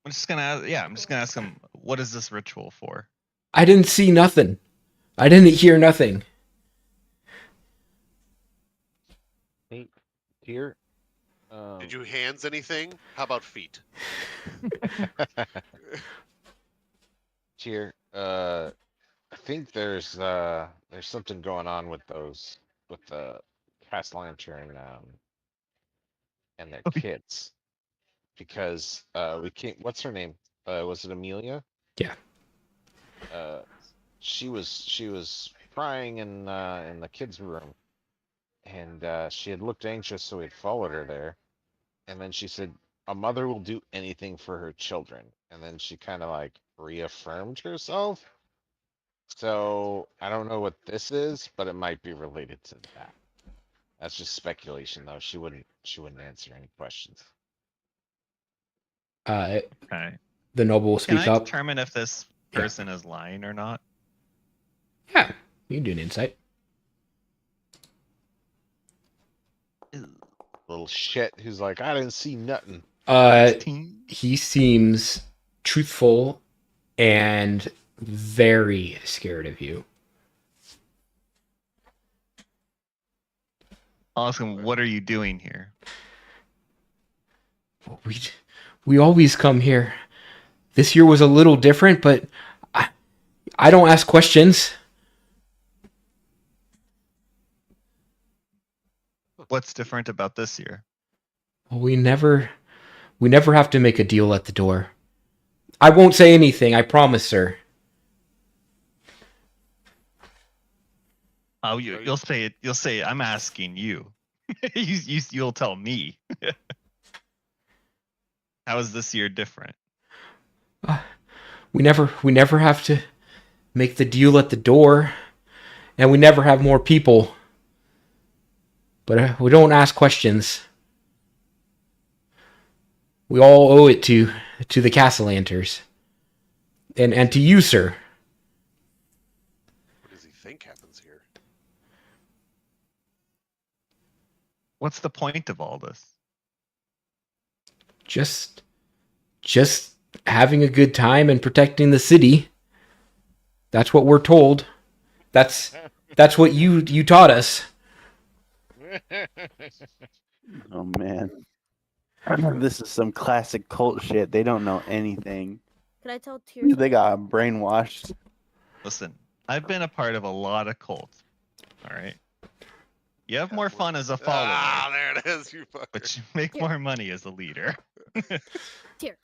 I'm just gonna ask him, what is this ritual for? I didn't see nothing. I didn't hear nothing. Hey, Tyr. Did you hands anything? How about feet? Tyr, I think there's something going on with the Cassalanter and their kids. Because we came, what's her name? Was it Amelia? Yeah. She was crying in the kids' room, and she had looked anxious, so we had followed her there. And then she said, "A mother will do anything for her children." And then she kind of like reaffirmed herself. So I don't know what this is, but it might be related to that. That's just speculation, though. She wouldn't answer any questions. Okay. The noble will Can speak I up. determine if this person is lying or not? Yeah, you can do an insight. Little shit who's like, I didn't see nothing. 16? He seems truthful and very scared of you. I'll ask him, what are you doing here? We always come here. This year was a little different, but I don't ask questions. What's different about this year? We never have to make a deal at the door. I won't say anything, I promise, sir. Oh, you'll say it. You'll say, I'm asking you. You'll tell me. How is this year different? We never have to make the deal at the door, and we never have more people. But we don't ask questions. We all owe it to the Cassalanters. And to you, sir. What does he think happens here? What's the point of all this? Just having a good time and protecting the city. That's what we're told. That's what you taught us. Oh man. This is some classic cult shit. They don't know anything. Can I tell Tyr? They got brainwashed. Listen, I've been a part of a lot of cults. All right. You have more fun as a follower, Ah, there it is, you fucker. but you make more money as a leader. Tyr.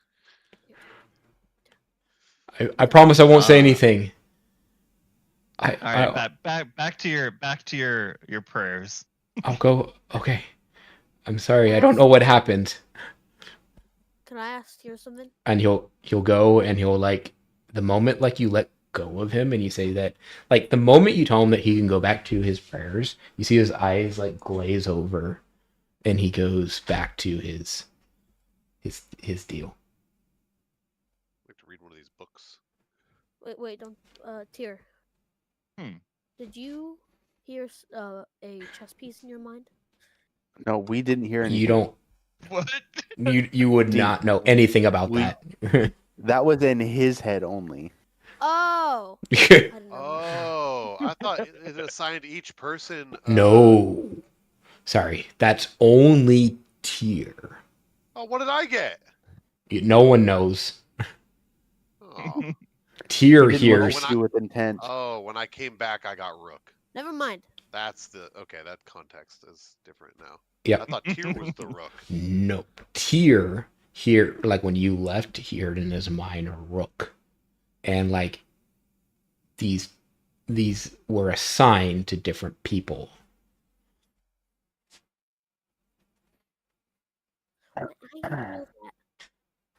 I promise I won't say anything. All right, back to your prayers. I'll go. Okay. I'm sorry. I don't know what happened. Can I ask Tyr something? And he'll go and he'll like the moment like you let go of him and you say that like the moment you tell him that he can go back to his prayers, you see his eyes like glaze over and he goes back to his deal. I'd like to read one of these books. Wait, don't Tyr. Did you hear a chess piece in your mind? No, we didn't hear anything. What? You would See, not know anything about we- that. That was in his head only. Oh. I didn't know. Oh, I thought it assigned each person. No. Sorry, that's only tier. Oh, what did I get? No one knows. Oh, Tier He didn't here. want to do with intent. oh, when I came back, I got Rook. Never mind. That's the okay. That context is different now. Yep. I thought Tyr was the Rook. Nope. Tier here, like when you left, he heard in his mind a rook, and like these were assigned to different people. I didn't know that.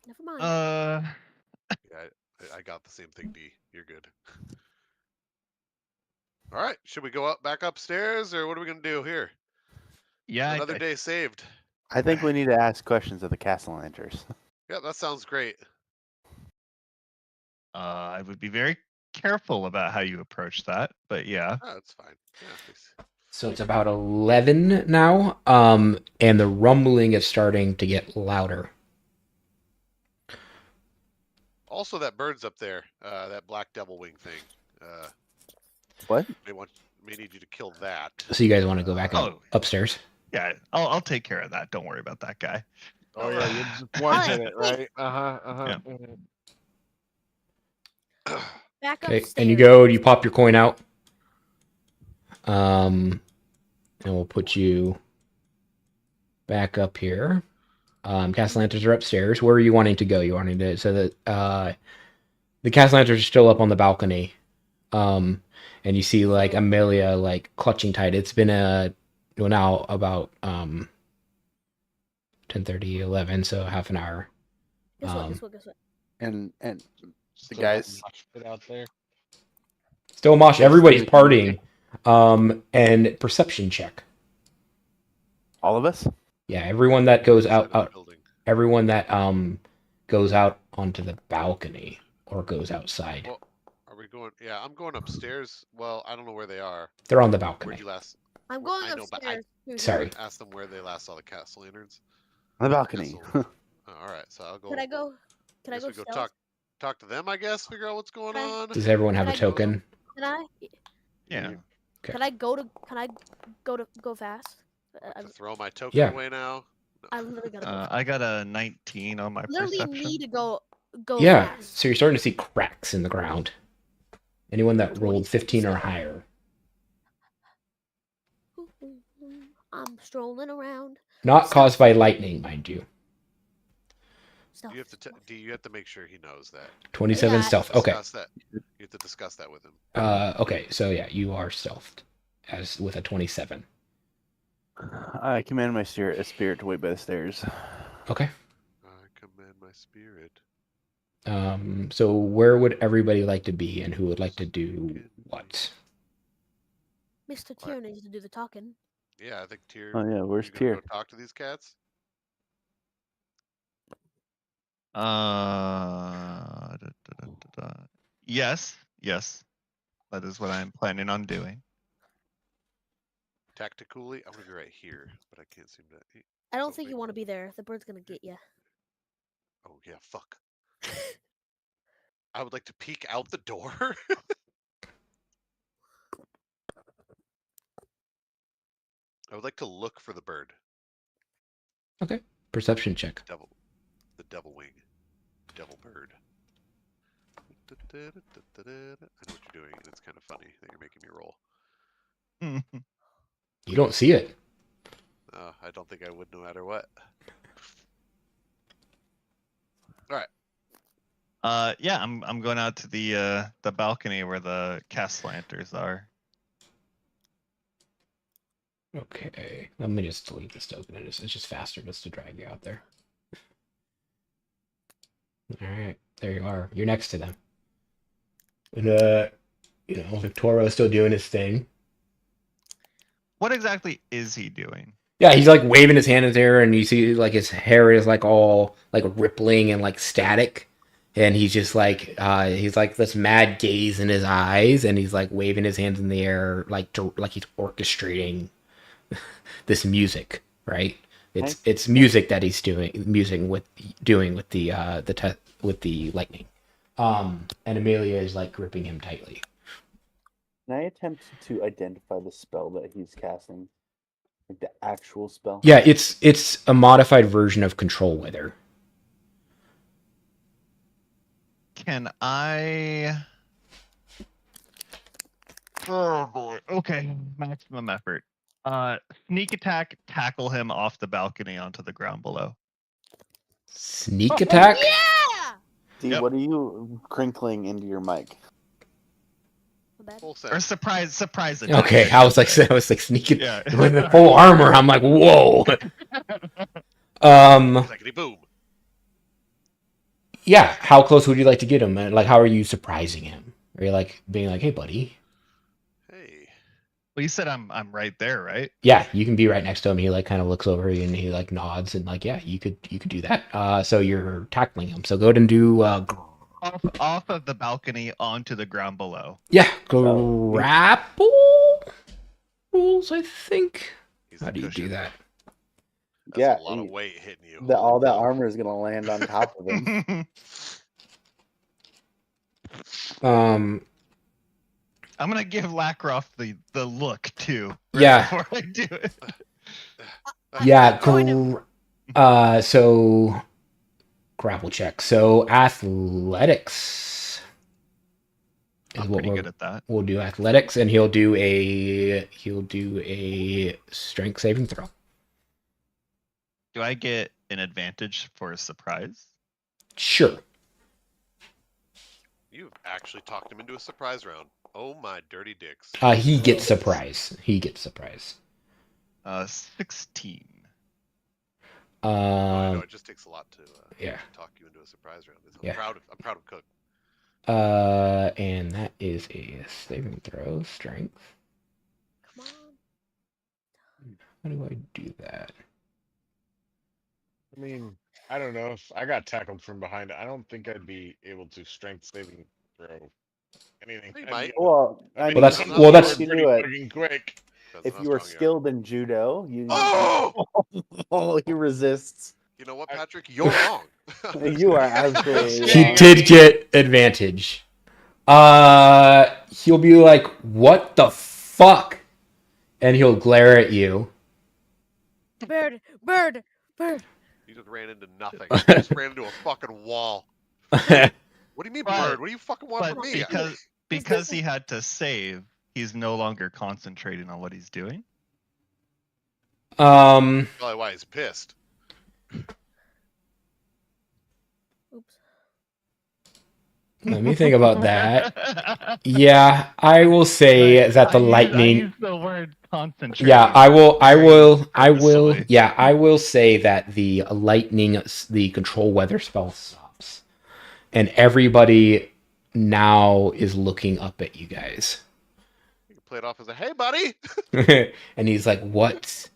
Never mind. Yeah, I got the same thing, D. You're good. All right, should we go back upstairs, or what are we gonna do here? Yeah. Another day saved. I think we need to ask questions of the Cassalanters. Yeah, that sounds great. I would be very careful about how you approach that, but yeah. Oh, that's fine. Yeah, thanks. So it's about 11 now, and the rumbling is starting to get louder. Also, that bird's up there, that black devil wing thing. What? May need you to kill that. So you guys want to go back Oh. upstairs? Yeah, I'll take care of that. Don't worry about that guy. Oh yeah, you're just one it, right? Yeah. Back Okay, upstairs. and you go. You pop your coin out. And we'll put you back up here. Cassalanters are upstairs. Where are you wanting to go? You wanting to so that the Cassalanters are still up on the balcony. And you see like Amelia like clutching tight. It's been now about 10:30, 11, so half an hour. Guess what? Guess what? Guess what? And Still guys- got shit out there. Still mosh. Everybody's partying. And perception check. all of us? Yeah, everyone that goes Inside of the out building. everyone that goes out onto the balcony or goes outside. Well, are we going? Yeah, I'm going upstairs. Well, I don't know where they are. They're on the Where'd balcony. you last? I'm Well, going I know, but upstairs. Sorry. Ask them where they last saw the castle lanterns. On the balcony. Oh, all right, so I'll go. Can I go? Can I guess go we go stealth? talk to them. I guess figure out what's going Okay. on. Does everyone have a Can I go- token? Can I? Yeah. Okay. Can I go fast? To throw my token Yeah. away now. I literally gotta go. I got a 19 on my Literally perception. need to go Yeah. fast. So you're starting to see cracks in the ground. Anyone that rolled 15 or higher. I'm strolling around. Not caused by lightning, mind you. Stealth. You have to. You have to make sure he knows that. 27 Yeah. stealth. Okay. Discuss that. You have to discuss that with him. Okay, so yeah, you are stealthed as with a 27. I command my spirit to wait by the stairs. Okay. I command my spirit. So where would everybody like to be and who would like to do what? Mr. Tier needs to do the talking. Yeah, I think Tyr. Oh yeah, where's you gonna Tyr? go talk to these cats? Yes, that is what I'm planning on doing. Tactically, I'm gonna be right here, but I can't seem to. I don't think you want to be there. The bird's gonna get you. Oh yeah, fuck. I would like to peek out the door. I would like to look for the bird. Perception check. The devil wing. Devil bird. I know what you're doing, and it's kind of funny that you're making me roll. You don't see it. I don't think I would no matter what. Alright. Yeah, I'm going out to the balcony where the Cassalanters are. Okay. Let me just delete this token. It's just faster just to drag you out there. Alright, there you are. You're next to them. And Victorio's still doing his thing. What exactly is he doing? Yeah, he's like waving his hand in the air, and you see like his hair is like all like rippling and like static, and he's just like he's like this mad gaze in his eyes, and he's like waving his hands in the air like he's orchestrating this music, right? It's music that he's doing with the lightning. And Amelia is like gripping him tightly. Can I attempt to identify the spell that he's casting? Like the actual spell? Yeah, it's a modified version of Control Weather. Can I? Oh boy. Okay. Maximum effort. Sneak attack, tackle him off the balcony onto the ground below. Sneak attack? Yeah! D, Yep. what are you crinkling into your mic? Full Or set. surprise attack. Okay, I was like sneaking Yeah. with the full armor. I'm like, whoa. Clickety boom. Yeah. How close would you like to get him? Like, how are you surprising him? Are you like being like, hey, buddy? Hey. Well, you said I'm right there, right? Yeah, you can be right next to him. He like kind of looks over you and he like nods and like, yeah, you could do that. So you're tackling him. So go ahead and do Off of the balcony onto the ground below. yeah, grapple rules, I think. He's How the do you cushion. do that? That's Yeah, a lot of weight hitting you. All Holy that cow. armor is gonna land on top of him. Um, I'm gonna give Lrakrof the look too. Yeah. Before I do it. yeah. Join him. So grapple check. So athletics is I'm what pretty good at that. we'll do. Athletics, and he'll do a strength saving throw. Do I get an advantage for a surprise? Sure. You've actually talked him into a surprise round. Oh my dirty dicks. He gets surprise. 16. I know it just takes a lot to yeah. talk you into a surprise round. I'm Yeah. proud of Cook. And that is a saving throw, strength. Come on. How do I do that? I mean, I don't know if I got tackled from behind. I don't think I'd be able to strength saving throw anything. You I'd might. be- Well, I I mean, mean, that's- I'm well, that's- pretty if you do it, fucking quick. Depends if on you how were strong skilled in judo, you Oh! he resists. You know what, Patrick? You're wrong. You are absolutely He wrong. did get advantage. He'll be like, "What the fuck?" And he'll glare at you. Bird. You just ran into nothing. You just ran into a fucking wall. What do you mean, But- bird? What do you fucking want But from me? because he had to save, he's no longer concentrating on what he's doing. Probably why he's pissed. Oops. Let me think about that. Yeah, I will say that the lightning. I use the word concentrate. Yeah, I will. Purposefully. Yeah, I will say that the lightning, the control weather spell stops, and everybody now is looking up at you guys. You can play it off as a hey, buddy. And he's like, "What?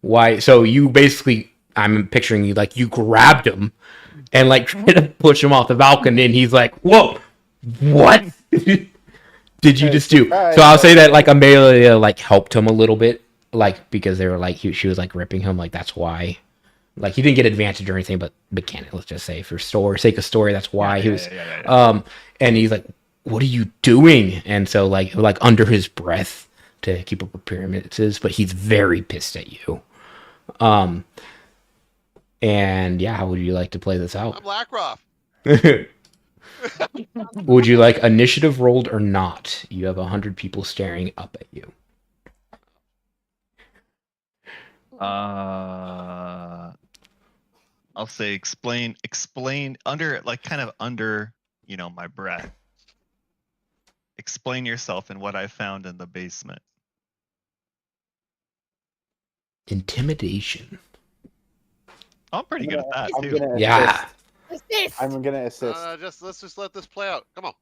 Why?" So you basically, I'm picturing you like you grabbed him and like tried to push him off the balcony, and he's like, "Whoa, what did you just do?" So I'll say that like Amelia like helped him a little bit, like because they were like she was like ripping him, like that's why. Like he didn't get advantage or anything, but mechanic. Let's just say for sake of story, that's why he was. Yeah. And he's like, "What are you doing?" And so like under his breath to keep up appearances, but he's very pissed at you. And yeah, how would you like to play this I'm out? Lrakrof. Would you like initiative rolled or not? You have 100 people staring up at you. I'll say explain under like kind of under, my breath. Explain yourself and what I found in the basement. Intimidation. I'm pretty good at that I'm too. gonna Yeah. assist. I'm gonna assist. Let's just let this play out. Come on.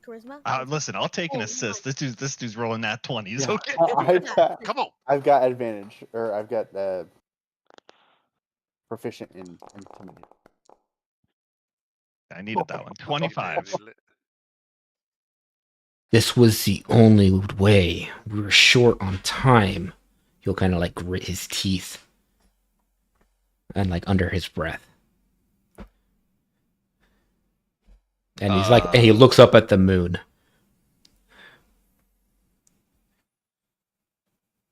Charisma. Listen, I'll take an assist. This dude's rolling nat 20s. Yeah. Okay. Come on. I've got advantage, or I've got proficient in intimidate. I needed that one. 25. This was the only way. We were short on time. He'll kind of like grit his teeth. and like under his breath. And he's like, and he looks up at the moon.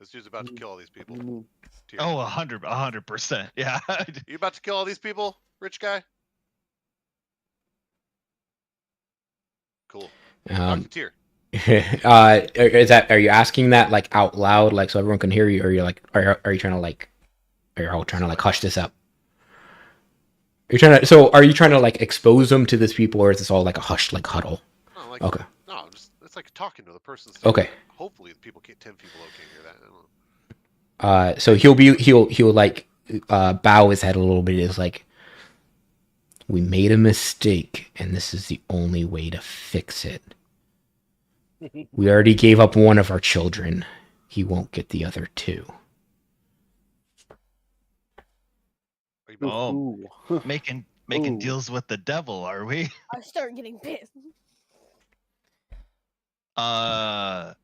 This dude's about to kill all these people. Tyr. Oh, 100%. Yeah. You about to kill all these people, rich guy? Cool. Tyr. Are you asking that like out loud, like so everyone can hear you, or you're like, are you trying to like, are you all trying to like hush this up? Are you trying to like expose them to this people, or is this all like a hushed like huddle? No, like, Okay. No, just it's like talking to the person. Okay. Hopefully, the people 10 people can't hear that. I don't know. So he'll like bow his head a little bit. Is like, we made a mistake, and this is the only way to fix it. We already gave up one of our children. He won't get the other two. Oh, making deals with the devil, are we? I start getting pissed. I'll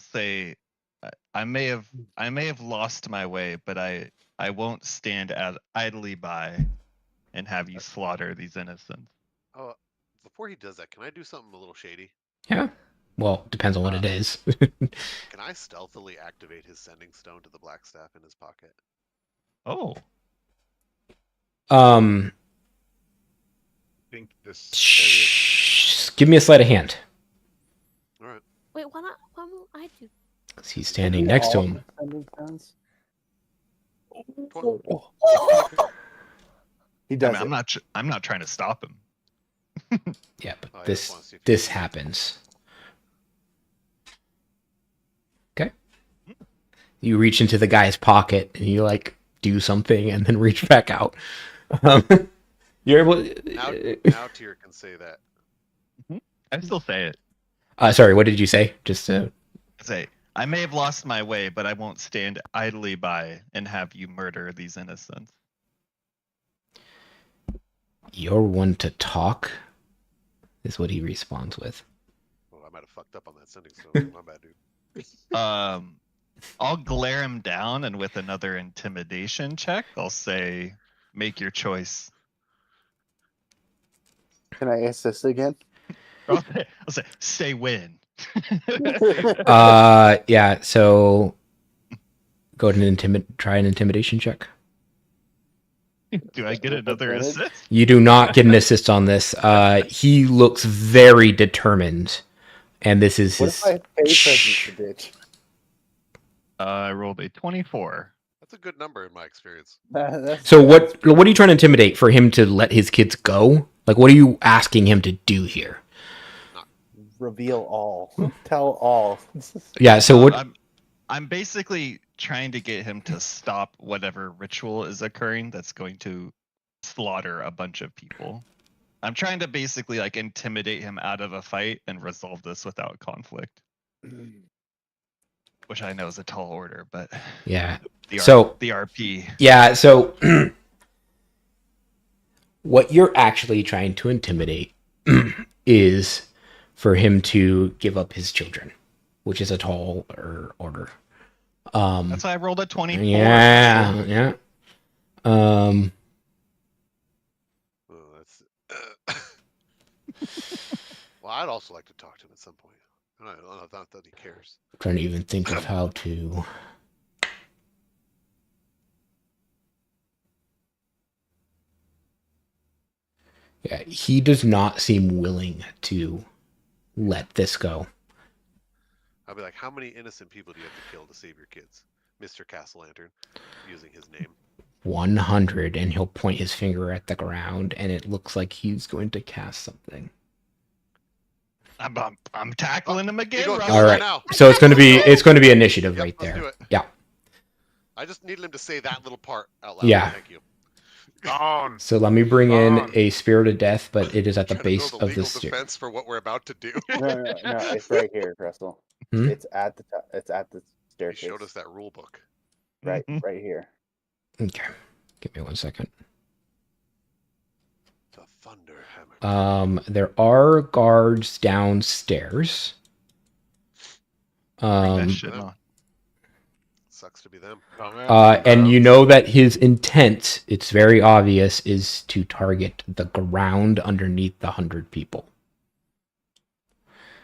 say I may have lost my way, but I won't stand idly by and have you slaughter these innocents. Oh, before he does that, can I do something a little shady? Yeah. Well, depends on what it is. Can I stealthily activate his sending stone to the black staff in his pocket? Oh. I think this. Give me a sleight of hand. All right. Wait, why not? Why won't I do? Because he's standing next to him. He does. I'm not trying to stop him. Yeah, but Oh, I just this wanna see if this happens. Okay. You reach into the guy's pocket and you like do something and then reach back out. You're able. Now Tyr can say that. I still say it. Sorry, what did you say? Just to Say, I may have lost my way, but I won't stand idly by and have you murder these innocents. You're one to talk, is what he responds with. Oh, I might have fucked up on that sending stone. My bad, dude. I'll glare him down, and with another intimidation check, I'll say, make your choice. Can I assist again? I'll say win. Yeah, so go ahead and try an intimidation check. Do I get another assist? You do not get an assist on this. He looks very determined, and this is What his. if I pay presents to bitch? I rolled a 24. That's a good number in my experience. So what are you trying to intimidate for him to let his kids go? Like, what are you asking him to do here? Reveal all. Tell all. Yeah. So what? I'm basically trying to get him to stop whatever ritual is occurring that's going to slaughter a bunch of people. I'm trying to basically like intimidate him out of a fight and resolve this without conflict. Which I know is a tall order, but Yeah. the RP. Yeah. So what you're actually trying to intimidate is for him to give up his children, which is a tall order. That's why I rolled a 24. Yeah, yeah. Oh, that's. Well, I'd also like to talk to him at some point. I don't know, not that he cares. I'm trying to even think of how to. Yeah, he does not seem willing to let this go. I'll be like, how many innocent people do you have to kill to save your kids? Mr. Cassalanter, using his name. 100, and he'll point his finger at the ground, and it looks like he's going to cast something. I'm tackling him again. Go, Russell. All right, now. so it's going to be initiative Yep, right let's there. do it. Yeah, I just needed him to say that little part out loud. Yeah. Thank you. Gone. so let me bring in a Spirit of Death, but it is at the Trying to base build a of the legal stair. defense for what we're about to do. No, it's right here, Russell. Hmm? It's at the top. It's at the He staircase. showed us that rule book. Right, Mhm. right here. Okay, give me 1 second. The Thunder Hammer. There are guards downstairs. Bring that shit on. Sucks to be them. And you know that his intent, it's very obvious, is to target the ground underneath the 100 people.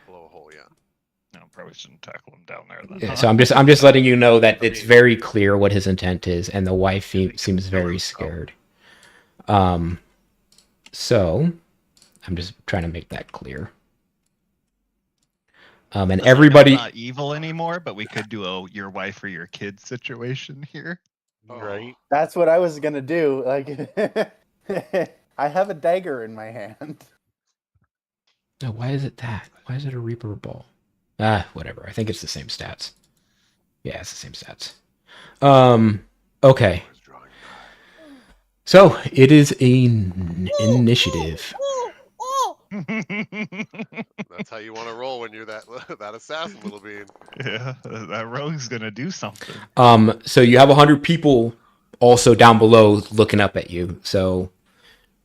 Blow a hole, yeah. No, probably shouldn't tackle him down there then. Yeah, so I'm just letting you know that it's very clear what his intent is, and the wife seems very scared. So I'm just trying to make that clear. And Listen, everybody, I'm not evil anymore, but we could do a your wife or your kid situation here. Right. That's what I was gonna do. Like, I have a dagger in my hand. no, why is it that? Why is it a Reaper Ball? Whatever. I think it's the same stats. Yeah, it's the same stats. Okay. So it is an initiative. That's how you want to roll when you're that that assassin, little bean. Yeah, that rogue's gonna do something. So you have 100 people also down below looking up at you. So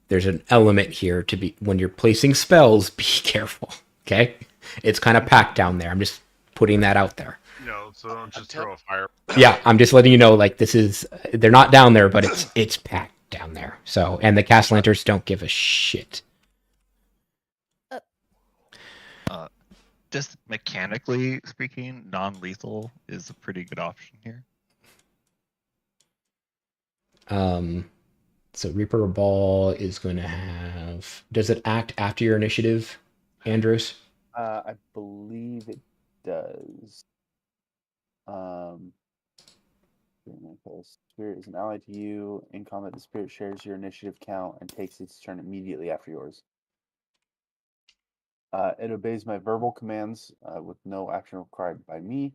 there's an element here to be, when you're placing spells, be careful. Okay, it's kind of packed down there. I'm just putting that out there. So don't just throw a fire. Yeah, I'm just letting you know, like, this is, they're not down there, but it's packed down there. So, and the Cassallanters don't give a shit. Just mechanically speaking, non-lethal is a pretty good option here. So Reaper Ball is going to have, does it act after your initiative, Andros? I believe it does. Spirit is an ally to you. In combat, the spirit shares your initiative count and takes its turn immediately after yours. It obeys my verbal commands with no action required by me. If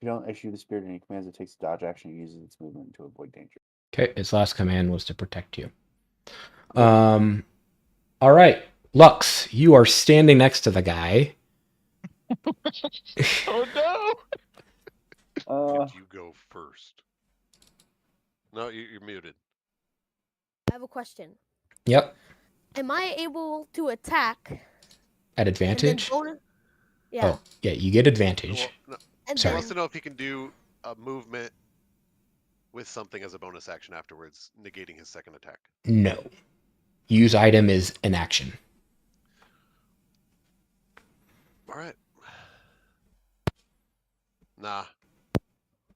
you don't issue the spirit any commands, it takes a dodge action and uses its movement to avoid danger. Okay, its last command was to protect you. All right, Lux, you are standing next to the guy. Oh no! Could you go first? No, you're muted. I have a question. Yep. Am I able to attack? At and then advantage? Yeah. Oh, yeah, you get advantage. Well, no, And Sorry. he wants to know if he can do a movement with something as a bonus action afterwards, negating his second attack. No. Use item is an action. All right. Nah.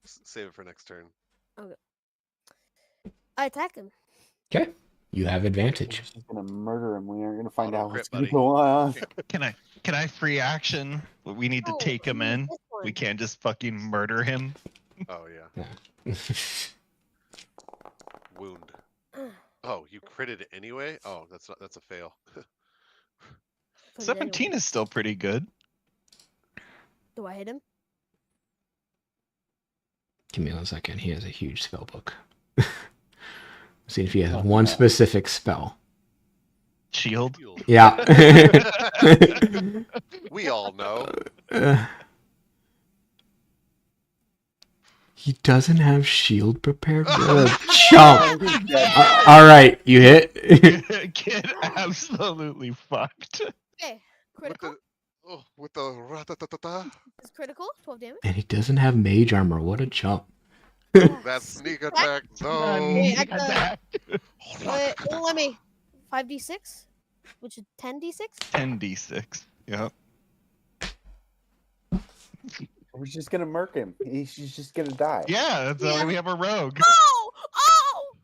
Save it for next turn. Okay. I attack him. Okay. You have advantage. She's gonna murder him. We are gonna find out Auto what's crit, gonna buddy. go on. Can I free action? We need to Oh, take him in. this one. We can't just fucking murder him. Oh yeah. Wound. Oh, you critted it anyway? Oh, that's a fail. 17 is still pretty good. Do I hit him? Give me 1 second. He has a huge spell book. See if he has one specific spell. Shield. Yeah. We all know. He doesn't have shield prepared. What a chump. All right, you hit. Get absolutely fucked. Okay. Critical. With the ra-ta-ta-ta-ta. It's critical. 12 damage. And he doesn't have mage armor. What a chump. That sneak attack though. Wait, wait, don't let me. 5d6, which is 10d6. 10d6. Yep. We're just gonna murk him. She's just gonna die. Yeah, that's why we have a rogue. Oh! Oh!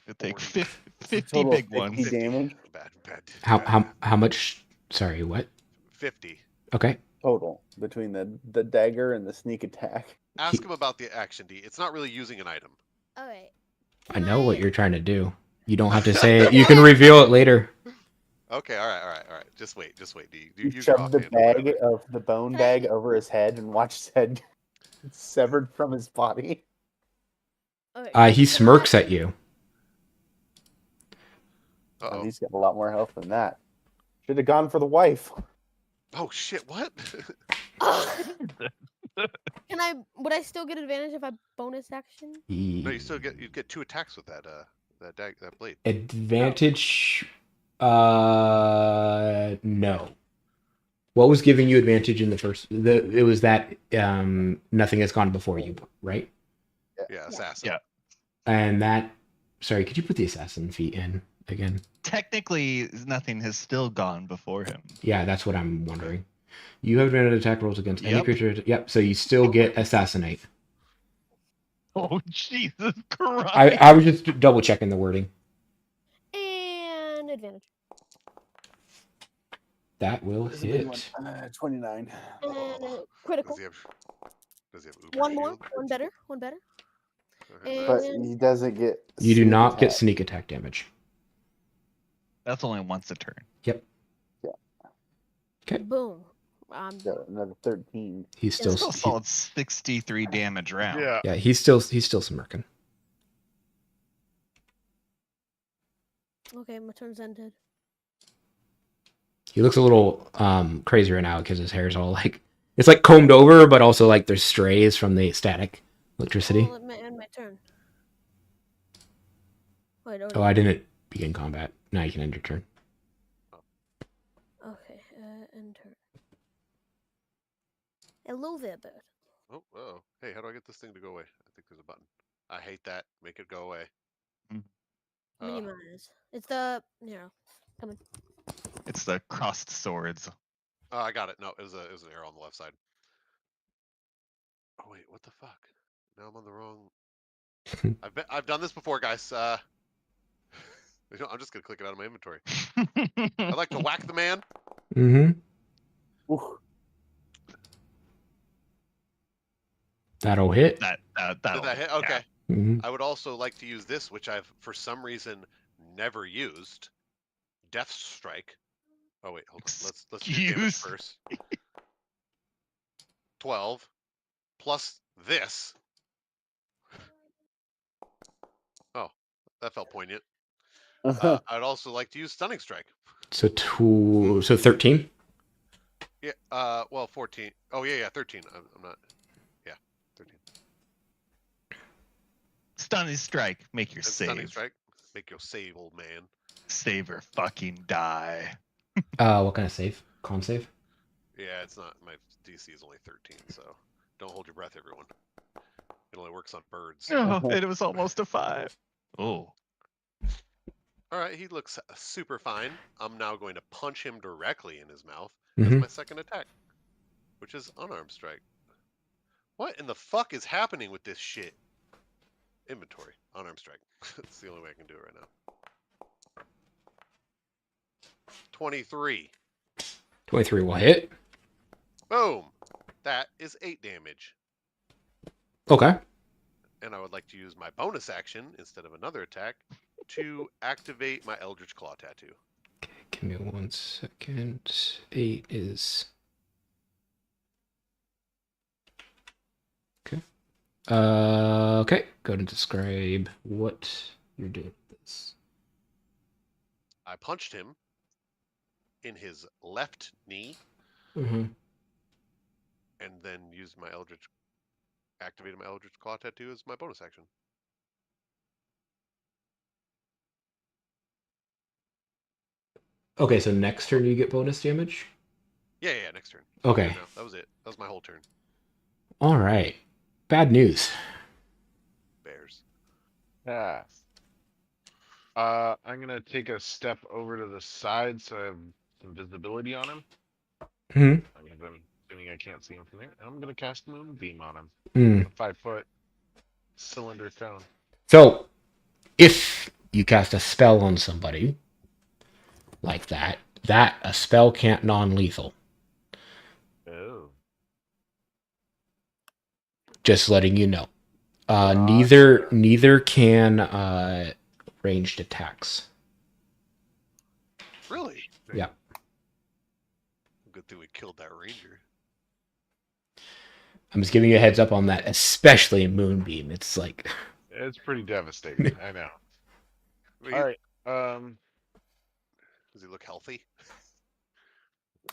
It'll take 50 Total big 50 ones. damage Bad. How much? Sorry, what? 50. Okay. total between the dagger and the sneak attack. Ask him about the action D. It's not really using an item. All right. I know what you're trying to do. You don't have to say it. You can reveal it later. Okay, all right. Just wait. You shoved the bag of the bone bag over his head and watched his head severed from his body. Okay. He smirks at you. Oh, he's got a lot more health than that. Should have gone for the wife. Oh shit! What? Would I still get advantage if I bonus action? No, you get 2 attacks with that blade. Advantage? No. What was giving you advantage in the first? It was that nothing has gone before you, right? Yeah, assassin. Yeah. And that, sorry, could you put the assassin feat in again? Technically, nothing has still gone before him. Yeah, that's what I'm wondering. You have advantage attack rolls against any Yep. creature. Yep, so you still get assassinate. Oh, Jesus Christ. I was just double checking the wording. And advantage. That will This is a big hit. one. 29. And critical. Does he have Uber One more. shield? One better. One better. Okay, But And he doesn't get. You do sneak not get attack. sneak attack damage. That's only once a turn. Yep. Yeah. Okay. boom. So another 13. He's still Still solid 63 damage round. Yeah. yeah, he's still smirking. Okay, my turn's ended. He looks a little crazy right now because his hair's all like it's like combed over, but also like there's strays from the static electricity. Oh, let me end my turn. Wait, Oh, I didn't begin combat. Now you can end your turn. Okay, end turn. Hello there, bird. Oh, whoa. Hey, how do I get this thing to go away? I think there's a button. I hate that. Make it go away. Minimize. It's the coming. It's the crossed swords. Oh, I got it. No, it was an arrow on the left side. Oh wait, what the fuck? Now I'm on the wrong. I've done this before, guys. I'm just gonna click it out of my inventory. I like to whack the man. Mm-hmm. Ooh. That'll hit. Did that hit? Okay. Mm-hmm. I would also like to use this, which I've for some reason never used. Death Strike. Oh wait, hold on. Let's do damage Excuse- first. 12 plus this. Oh, that felt poignant. I'd also like to use Stunning Strike. So 13. Yeah. Well, 14. Oh yeah, 13. I'm not. Yeah, 13. Stunning strike. Make your And Stunning save. Strike. Make your save, old man. Save or fucking die. What kind of save? Con save? Yeah, it's not. My DC is only 13, so don't hold your breath, everyone. It only works on birds. Oh, it was almost a 5. Oh. All right, he looks super fine. I'm now going to punch him directly in his mouth as Mhm. my second attack, which is unarmed strike. What in the fuck is happening with this shit? Inventory, unarmed strike. That's the only way I can do it right now. 23. 23 will hit. Boom. That is 8 damage. Okay. And I would like to use my bonus action instead of another attack to activate my Eldritch Claw Tattoo. Okay, give me 1 second. 8 is... Okay. Okay, go to describe what you're doing with this. I punched him in his left knee Mm-hmm. and then used my activated my Eldritch Claw Tattoo as my bonus action. Okay, so next turn you get bonus damage? Yeah, next turn. Okay. No, that was it. That was my whole turn. All right. Bad news. Bears. Yeah. I'm gonna take a step over to the side so I have some visibility on him. Hmm. I'm assuming I can't see him from there. And I'm gonna cast Moonbeam on him. Mm. A 5-foot cylinder cone. So, if you cast a spell on somebody like that a spell can't non-lethal. Oh. Just letting you know. Neither can ranged attacks. Really? Yeah. Good thing we killed that ranger. I'm just giving you a heads up on that, especially in Moonbeam. It's like It's pretty devastating. I know. Wait, All right. Does he look healthy?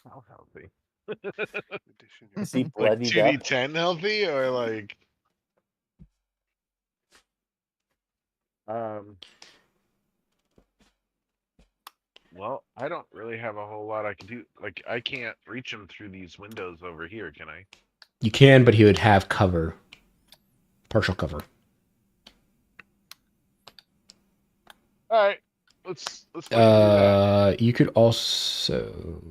How healthy? Addition Is he Like bloodied up? 2d10 healthy or like? Well, I don't really have a whole lot I can do. Like, I can't reach him through these windows over here, can I? you can, but he would have cover, partial cover. All right, let's do that. You could also.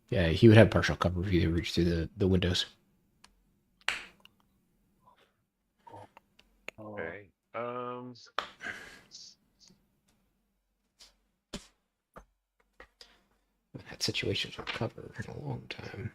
Yeah, he would have partial cover if you reach through the windows. Okay. I've had situations with cover in a long time.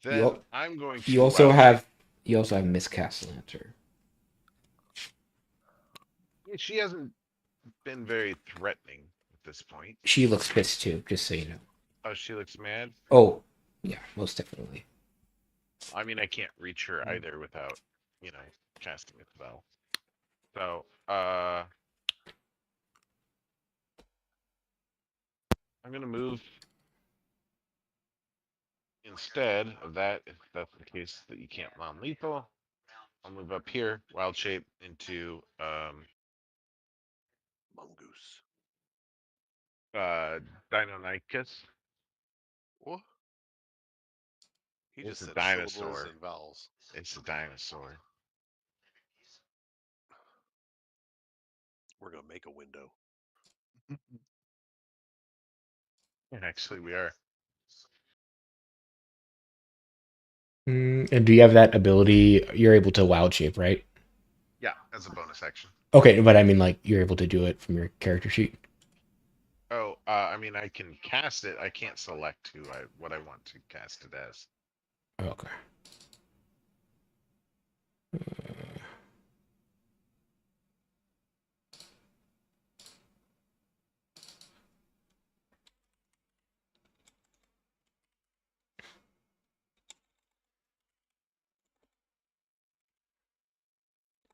Then I'm going to. You also have Miss Cassalanter. She hasn't been very threatening at this point. She looks pissed too, just so you know. Oh, she looks mad. Oh, yeah, most definitely. I mean, I can't reach her either without, casting a spell. So, I'm gonna move instead of that. If that's the case that you can't non-lethal, I'll move up here, wild shape into Mongoose. Deinonychus. What? He It's just a said dinosaur. syllables and vowels. It's a dinosaur. We're gonna make a window. Actually, we are. And do you have that ability? You're able to wild shape, right? Yeah, as a bonus action. Okay, but I mean, like, you're able to do it from your character sheet. Oh, I mean, I can cast it. I can't select what I want to cast it as. Okay.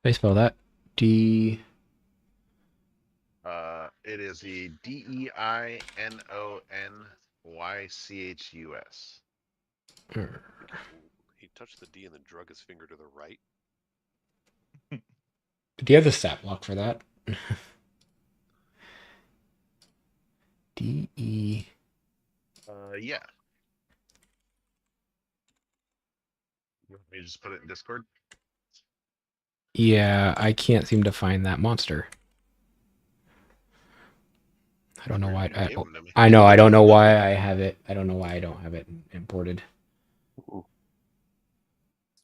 How do I spell that? D. It is the DEINONYCHUS. He touched the D and then drug his finger to the right. Do you have the stat block for that? D-E. Yeah. You want me to just put it in Discord? Yeah, I can't seem to find that monster. I don't know why. I know. I don't know why I have it. I don't know why I don't have it imported. Ooh.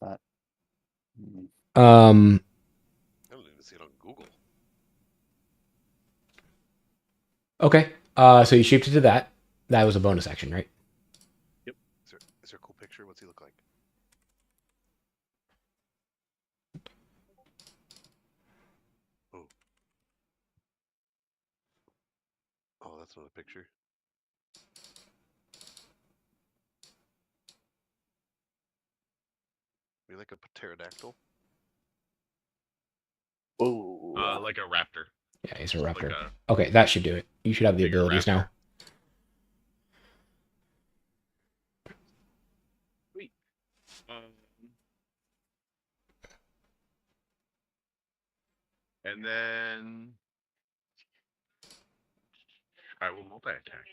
That. I don't even see it on Google. Okay. So you shaped it to that. That was a bonus action, right? Yep. Is there a cool picture? What's he look like? Oh, that's not a picture. Be like a pterodactyl. Oh. Like a raptor. Yeah, he's a raptor. Okay, that should do it. You should have the abilities raptor. now. Sweet. And then I will multi-attack.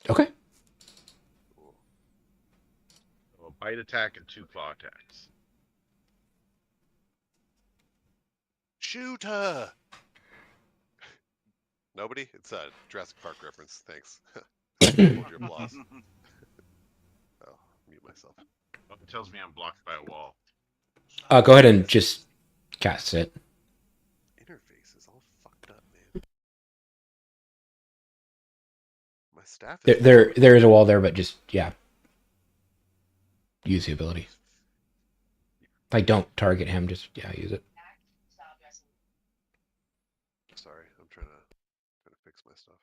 Okay. So a bite attack and 2 claw attacks. Shoot her! Nobody? It's a Jurassic Park reference. Thanks. Hold your applause. Oh, mute myself. Oh, it tells me I'm blocked by a wall. Go ahead and just cast it. Interface is all fucked up, man. My staff is There is a wall there, but just use the ability. Like, don't target him. Just use it. Sorry, I'm trying to fix my stuff.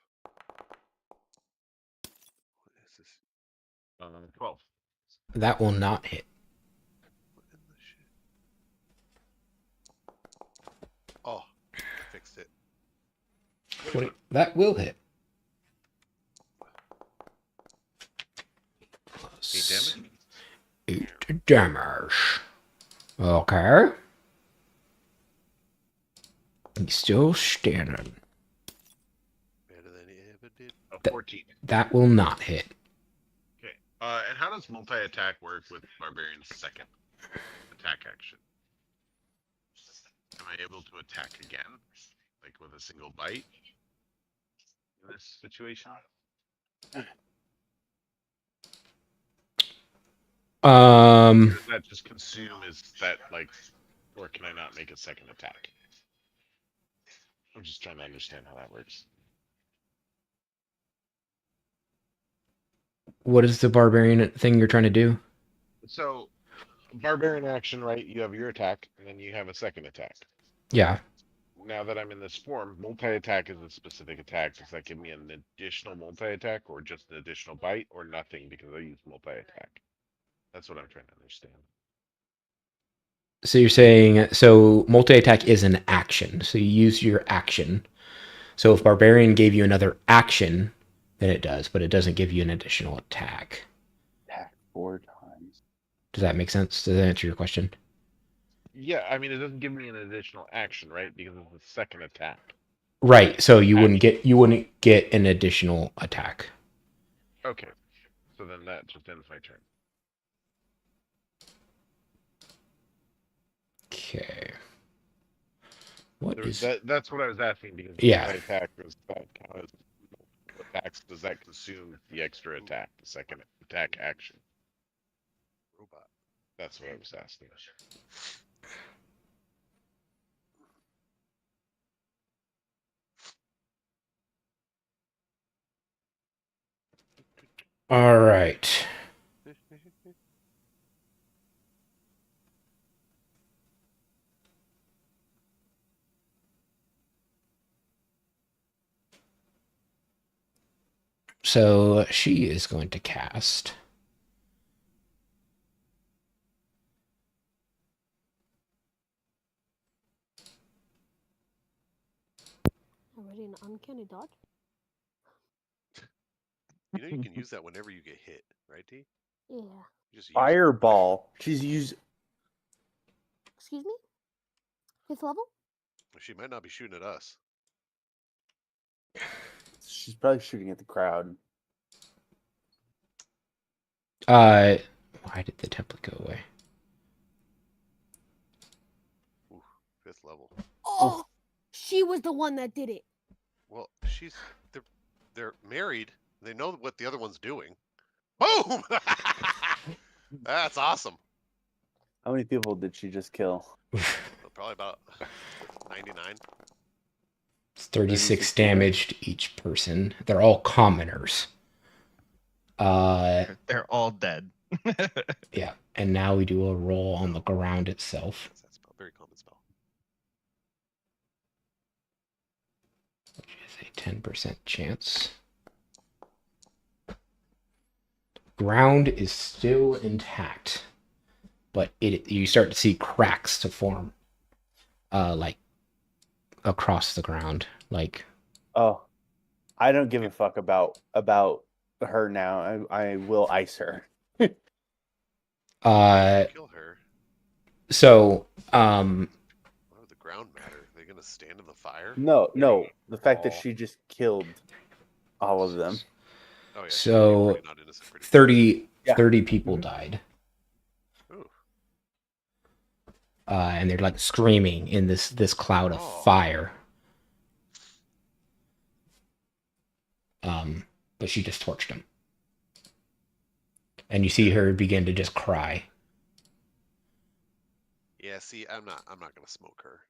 What is this? 12. That will not hit. What in the shit? Oh, I fixed it. 20. That will hit. 8 damage. 8 damage. Okay. He's still standing. Better than he ever did. A That- 14. That will not hit. Okay. And how does multi-attack work with Barbarian's second attack action? Am I able to attack again, like with a single bite? In this situation, or does that just consume? Is that like, or can I not make a second attack? I'm just trying to understand how that works. What is the barbarian thing you're trying to do? So, Barbarian action, right? You have your attack, and then you have a second attack. Yeah. Now that I'm in this form, multi-attack is a specific attack. Does that give me an additional multi-attack, or just an additional bite, or nothing because I use multi-attack? That's what I'm trying to understand. So you're saying, so multi-attack is an action. So you use your action. So if Barbarian gave you another action, then it does, but it doesn't give you an additional attack. Attack 4 times. Does that make sense? Does that answer your question? Yeah, I mean, it doesn't give me an additional action, right? Because it's the second attack. Right. So you wouldn't get an additional attack. Okay, so then that just ends my turn. Okay. What There- is That's what I was asking because Yeah. multi-attack does that count as attacks? Does that consume the extra attack, the second attack action? Robot. That's what I was asking. all right? So she is going to cast. Already an uncanny dodge? You know you can use that whenever you get hit, right, T? Yeah. You just use it. Fireball. She's used. Excuse me? 5th level? She might not be shooting at us. She's probably shooting at the crowd. Why did the template go away? Ooh, 5th level. Oh! She was the one that did it. Well, they're married. They know what the other one's doing. Boom! That's awesome. How many people did she just kill? Probably about 99. It's 36 36 damage to each person. They're all commoners. They're all dead. Yeah. And now we do a roll on the ground itself. That's that spell. Very common spell. Which is a 10% chance. Ground is still intact, but you start to see cracks to form, like across the ground. Like, Oh, I don't give a fuck about her now. I will ice her. Kill her. So, Why would the ground matter? Are they gonna stand in the fire? No, the fact that Oh. she just killed all of them. Oh yeah. So, pretty not innocent, pretty 30 Yeah. people died. Ooh. And they're like screaming in this cloud of Oh. fire. But she just torched him. And you see her begin to just cry. Yeah. See, I'm not gonna smoke her.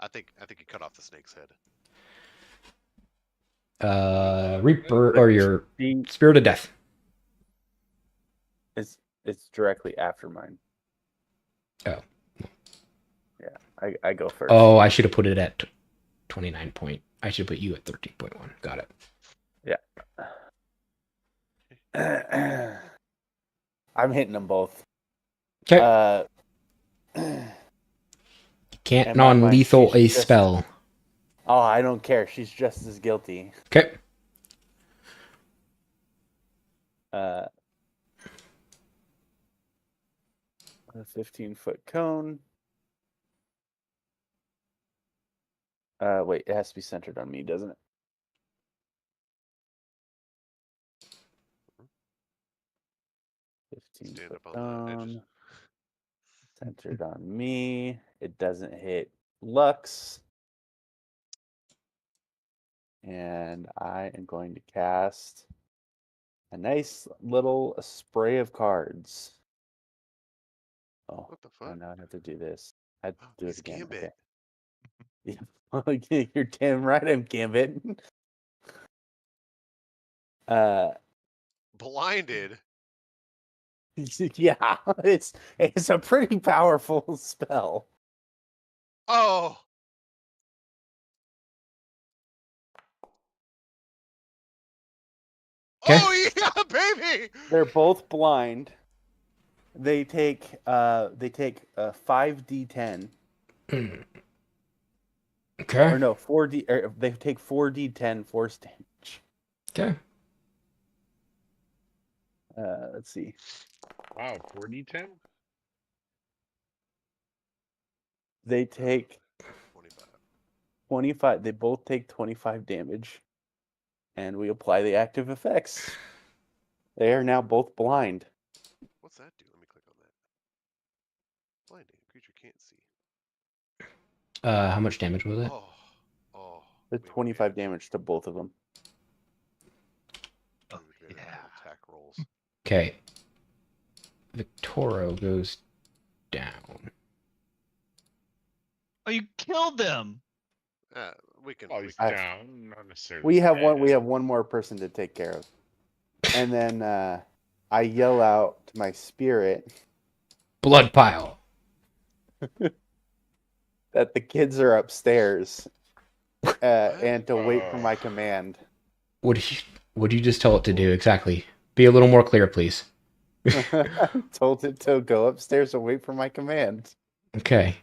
I think you cut off the snake's head. Reaper, or your She, Spirit of Death. it's directly after mine. Oh. Yeah, I go first. Oh, I should have put it at 29 point. I should put you at 13.1. Got it. I'm hitting them both. Okay. Can't and my- non-lethal she's a just- spell. Oh, I don't care. She's just as guilty. Okay. A 15-foot cone. Wait, it has to be centered on me, doesn't it? Stand 15 foot up on the edges. down. Centered on me. It doesn't hit Lux. And I am going to cast a nice little spray of cards. Oh, What the fuck? now I have to do this. I have to do He's it again. Gambit. Okay. Yeah, you're damn right I'm Gambit. Blinded. Yeah, it's a pretty powerful spell. Oh. Okay. Oh yeah, baby. They're both blind. They take 5d10. Okay. Or no, 4d. Or they take 4d10 force damage. Okay. Let's see. Wow, 4d10? They take 25. 25. They both take 25 damage, and we apply the active effects. They are now both blind. What's that do? Let me click on that. Blinding. Creature can't see. How much damage was it? Oh. The 25 damage to both of them. Oh, Yeah. yeah. Attack rolls. Okay. Victoro goes down. Oh, you killed them. We can. Oh, we he's can- down, not necessarily. We have dead. one more person to take care of, and then I yell out to my spirit Blood pile. that the kids are upstairs, and to wait for my command. Would you just tell it to do exactly? Be a little more clear, please. Told it to go upstairs and wait for my command. Okay.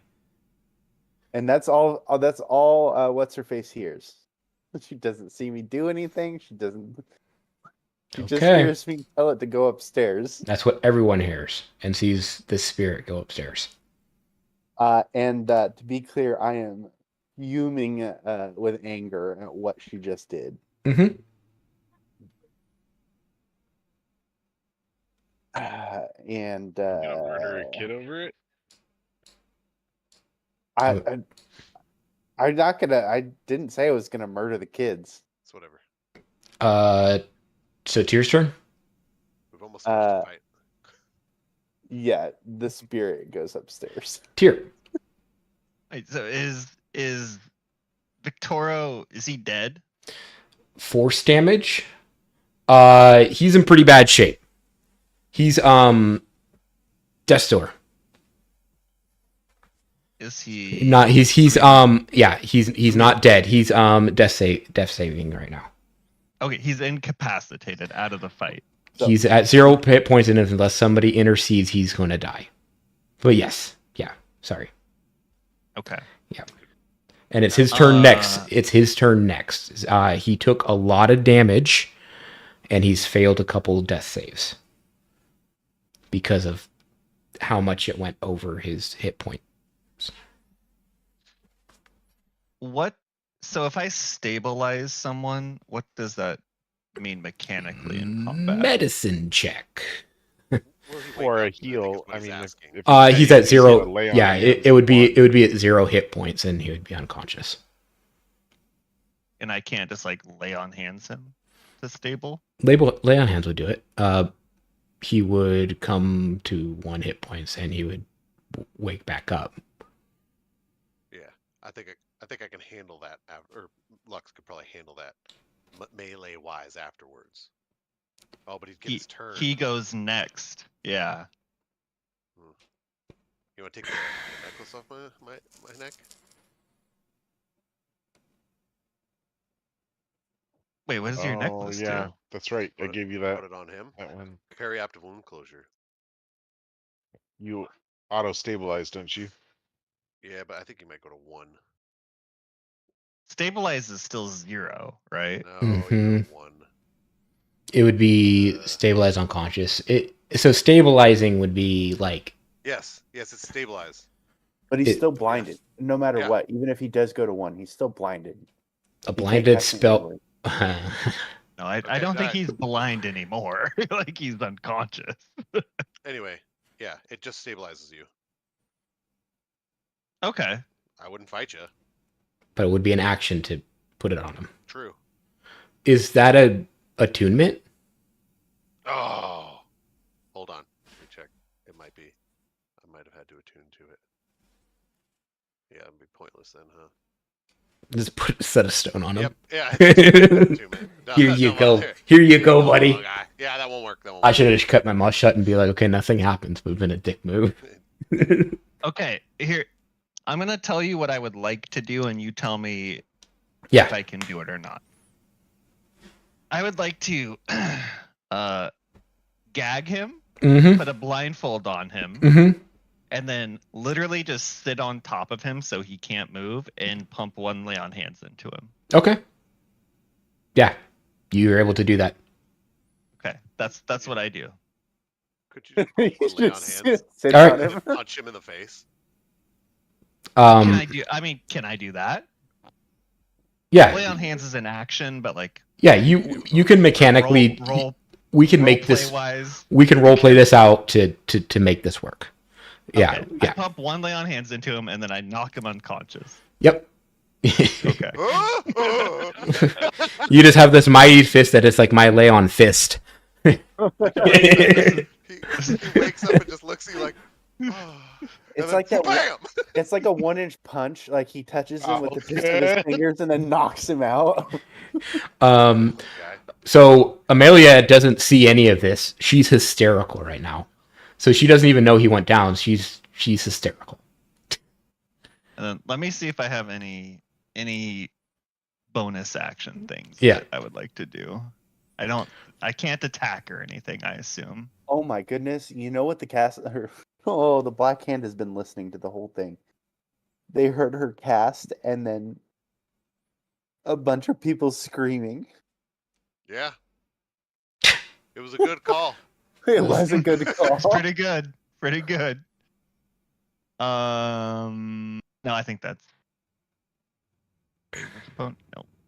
And that's all. That's all. What's her face hears. She doesn't see me do anything. She doesn't. She just Okay. hears me tell it to go upstairs. That's what everyone hears and sees this spirit go upstairs. And to be clear, I am fuming with anger at what she just did. Mm-hmm. And You gonna murder a kid over it? I'm not gonna. I didn't say I was gonna murder the kids. It's whatever. So Tyr's turn? We've almost finished the fight. Yeah, the spirit goes upstairs. Tyr. Wait, so is Victoro, is he dead? Force damage? He's in pretty bad shape. He's Death's Door. Is he Not he's yeah, he's not dead. He's death saving right now. okay? He's incapacitated out of the fight. So- He's at 0 hit points, and unless somebody intercedes, he's going to die. But yes, yeah, sorry. Okay. And it's his turn next. It's his turn next. He took a lot of damage, and he's failed a couple death saves because of how much it went over his hit point. What? So if I stabilize someone, what does that mean mechanically in combat? Medicine check. Will he Or wake a up? I think heal. is what I he's mean, asking. if He's you at say 0. to lay on Yeah, hands it would be one, it would be at 0 hit points, and he would be unconscious. And I can't just like lay on hands him to stable. Lay on hands would do it. He would come to 1 hit points, and he would wake back up. Yeah, I think I can handle that. Or Lux could probably handle that melee wise afterwards. Oh, but he'd get his turn. He goes next. Yeah. You want to take the necklace off my neck? Wait, what does your necklace yeah, do? that's right. I Put gave you Put that. it on him. That one. Periaptive wound closure. You auto stabilize, don't you? Yeah, but I think you might go to 1. Stabilize is still 0, right? No, you go to 1. It would be stabilized unconscious. So stabilizing would be like Yes, it's stabilize. But he's It- still blinded, no matter Yeah. what. Even if he does go to 1, he's still blinded. A He can't blinded cast it spell. anyway. No, I Okay, don't think that- he's blind anymore. Like he's unconscious. Anyway, yeah, it just stabilizes you. Okay. I wouldn't fight you. But it would be an action to put it on him. True. Is that a attunement? Oh, hold on. Let me check. It might be. I might have had to attune to it. Yeah, it'd be pointless then, huh? Just put a set of stone on him. Yep. Yeah. it's attunement. No, Here you no, go. here- Here you go, no, buddy. guy. Yeah, that won't work. That won't I work. should have just cut my mouth shut and be like, okay, nothing happens. But it's been a dick move. Okay. Here, I'm gonna tell you what I would like to do, and you tell me if Yeah. I can do it or not. I would like to gag him, Mm-hmm. put a blindfold on him, Mm-hmm. and then literally just sit on top of him so he can't move and pump one lay on hands into him. Okay. Yeah. You were able to do that. Okay, that's what I do. Could you just He put one lay on just hands sits All right. on and him. then punch him in the face? Can I do? I mean, can I do that? Yeah. Lay on hands is an action, but like Yeah, you can mechanically roll we can make this wise. we can role play this out to make this work. Yeah. Okay. I Yeah. pump one lay on hands into him, and then I knock him unconscious. Yep. Okay. You just have this mighty fist that is like my lay on fist. He wakes up and just looks at you like, oh. It's And like then, that. bam! It's like a 1-inch punch. Like he touches him with the tips of Okay. his fingers and then knocks him out. Um Guy. so Amelia doesn't see any of this. She's hysterical right now. So she doesn't even know he went down. She's hysterical. And then let me see if I have any bonus action things Yeah. that I would like to do. I can't attack or anything, I assume. Oh my goodness! You know what the Black Hand has been listening to the whole thing. They heard her cast, and then a bunch of people screaming. Yeah. It was a good call. It was a good call. It's pretty good. Pretty good. No, I think that's no.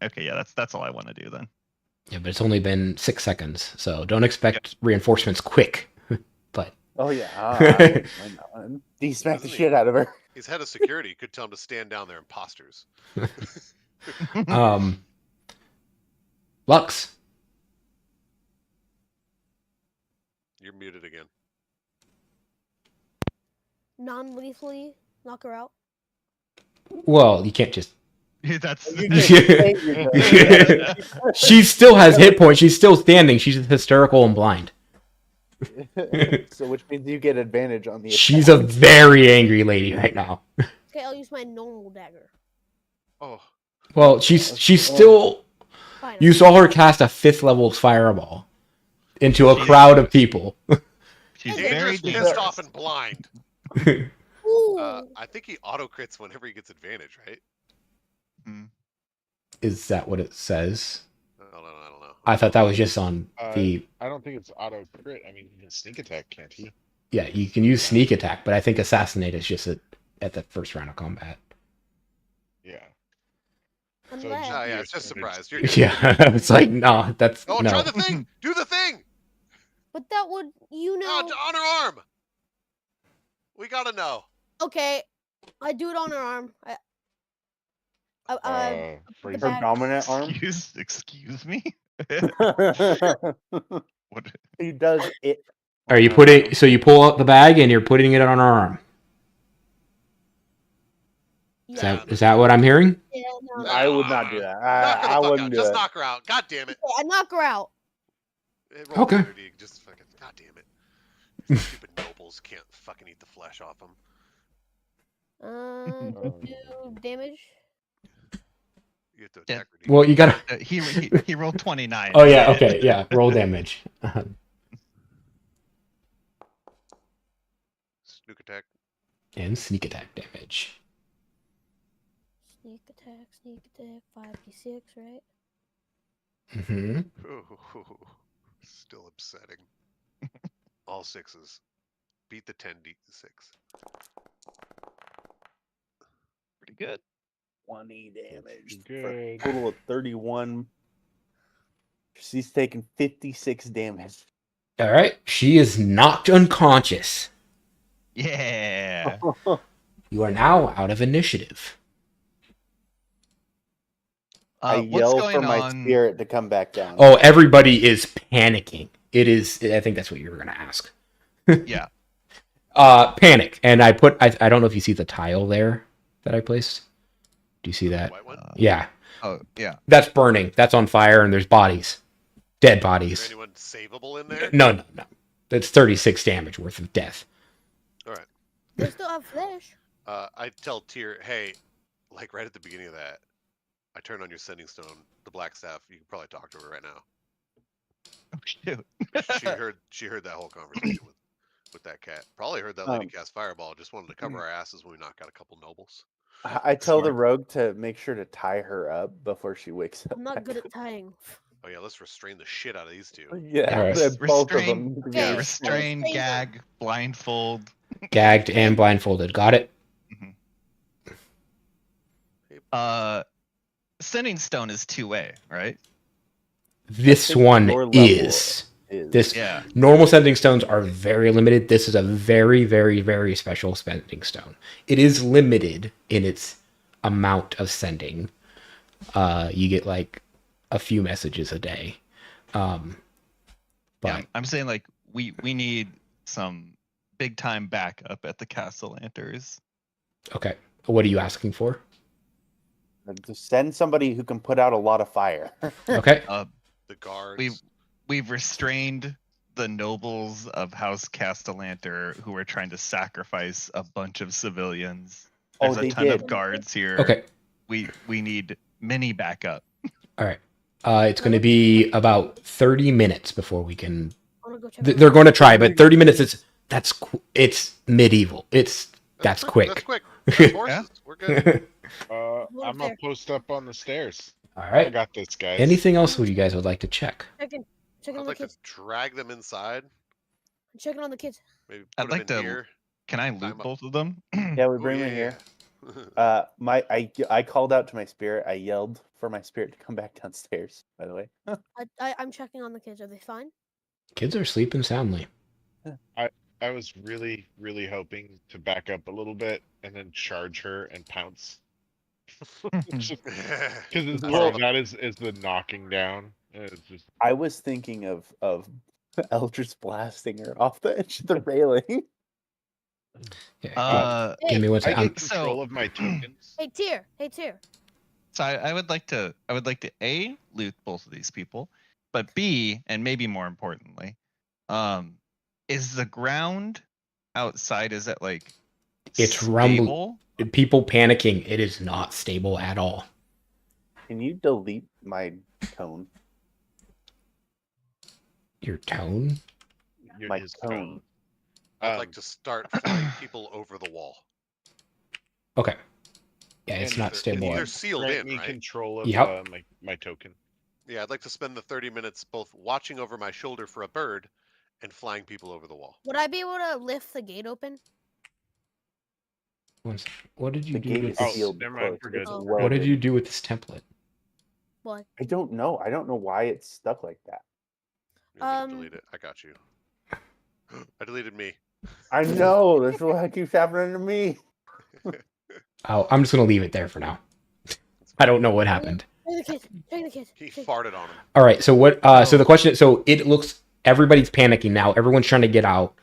Okay, yeah, that's all I want to do then. Yeah, but it's only been 6 seconds, so don't expect reinforcements quick. But Oh yeah, I know. He smacked the Doesn't he? shit out of her. He's head of security. You could tell him to stand down there, imposters. Lux. You're muted again. Non-lethally knock her out. Well, you can't just That's You can say you're done. she still has hit points. She's still standing. She's hysterical and blind. So which means you get advantage on the attack. She's a very angry lady right now. Okay, I'll use my normal dagger. Oh, Well, she's still. Fine. You saw her cast a 5th level fireball into a She's- crowd of people. she's Hey, very dangerous, pissed dangerous. off, and blind. Ooh. I think he auto crits whenever he gets advantage, right? Is that what it says? I don't know. I thought that was just on Uh, the. I don't think it's auto crit. I mean, he can sneak attack, can't he? Yeah, you can use sneak attack, but I think assassinate is just at the first round of combat. Yeah. I'm so glad. Oh, yeah, Yes, just it is. surprised. You're good. Yeah, it's like no, that's Oh, no. try the thing. Do the thing. But that would, you know. On her arm. We gotta know. Okay, I do it on her arm. Phrase the Her back- dominant arm. Excuse me. What? He does it. Are you on her putting? arm. So you pull out the bag and you're putting it on her arm. Yeah, Is that what I'm hearing? yeah, no. I would not do that. Knock her the I fuck wouldn't out. do Just it. knock her out. God damn it. Okay, I knock her out. Roll Okay. clarity, just fucking. God damn it. These stupid nobles can't fucking eat the flesh off them. Do damage. You have to Yeah. attack. Well, you gotta. He rolled 29. Oh yeah, okay, yeah. Roll damage. Snook attack. And sneak attack damage. Sneak attack, 5d6, right? Mm-hmm. Ooh, still upsetting. All 6s. Beat the 10d6. good. 20 damage for a Good. total of 31. She's taking 56 damage. All right. She is knocked unconscious. Yeah. You are now out of initiative. I What's yell going for my on? spirit to come back down. Oh, everybody is panicking. It is. I think that's what you were going to ask. Yeah. Panic. And I don't know if you see the tile there that I placed. Do you see that? White one? Yeah. Oh, yeah. That's burning. That's on fire, and there's bodies. Dead Is bodies. there anyone savable in there? No. That's 36 damage worth of death. All right. They still have flesh. I tell Tyr, hey, like right at the beginning of that, I turn on your sending stone, the black staff. You can probably talk to her right now. Oh, shoot. She heard that whole conversation with that cat. Probably heard that lady cast fireball. Just wanted to cover our asses when we knock out a couple nobles. I tell the rogue to make sure to tie her up before she wakes up. I'm not good at tying. Oh yeah, let's restrain the shit out of these two. Yeah, All right. both of Restrain- them. Yeah, Restrain, Restrain them. gag, blindfold. Gagged and blindfolded. Got it? Sending stone is 2-way, right? This think one your level is. This Yeah. normal sending stones are very limited. This is a very, very, very special sending stone. It is limited in its amount of sending. You get like a few messages a day. But Yeah, I'm saying like we need some big time backup at the Cassalanters. okay, what are you asking for? To send somebody who can put out a lot of fire. Okay, The guards. We've restrained the nobles of House Cassalanter who are trying to sacrifice a bunch of civilians. There's a they ton did. of guards here. okay, We need mini backup. all right. It's going to be about 30 minutes before we can. I wanna go check They're on going to try, but 30 minutes is it's medieval. That's That's quick. That's quick. That's horses. We're good. Look I'm gonna there. post up on the stairs. All I right. got this, guys. Anything else would you guys would like to check? Checking I'd on the like to kids. drag them inside. Checking on the kids. Maybe I'd put them like in to- here. Can I Time loot up. both of them? Yeah, we Oh, bring them yeah, here. yeah. I called out to my spirit. I yelled for my spirit to come back downstairs. By the way, I'm checking on the kids. Are they fine? Kids are sleeping soundly. I was really, really hoping to back up a little bit and then charge her and pounce. Because That's part of all that is the knocking down. It's just I was thinking of Eldritch blasting her off the edge of the railing. Yeah, give me one I second. get control of my tokens. Hey, Tyr. Hey, Tyr. So I would like to A, loot both of these people, but B, and maybe more importantly, is the ground outside, is it like It's rumbling. stable? People panicking. It is not stable at all. Can you delete my tone? Your tone? My His tone. I'd like to start flying people over the wall. Okay. Yeah, it's And not They're- stable. They're sealed grant in, me right? control of Yep. my token. Yeah, I'd like to spend the 30 minutes both watching over my shoulder for a bird and flying people over the wall. Would I be able to lift the gate open? What did you The do gate with is Oh, this? sealed. never mind, closed. we're It's good. What did welded. you do with this template? What? I don't know. I don't know why it's stuck like that. You want me to Um, delete it. I got you. I deleted me. I know. That's what keeps happening to me. Oh, I'm just gonna leave it there for now. I don't know what happened. Check the kids. Check the kids. He check- farted on him. All right. So what? So the question. So it looks. Everybody's panicking now. Everyone's trying to get out.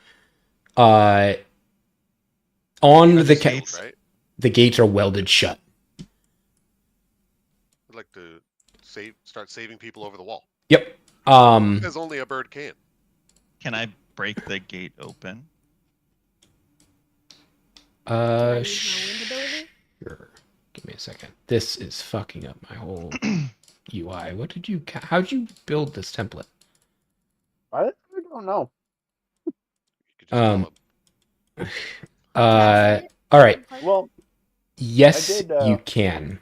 On Are the they ca- sealed, right? the gates are welded shut. I'd like to start saving people over the wall. Yep. As only a bird can. Can I break the gate open? Can I use my wind ability? Sure. Give me a second. This is fucking up my whole UI. What did you? How'd you build this template? I don't know. You could just call Um, him. All right. Well, Yes, I did, you can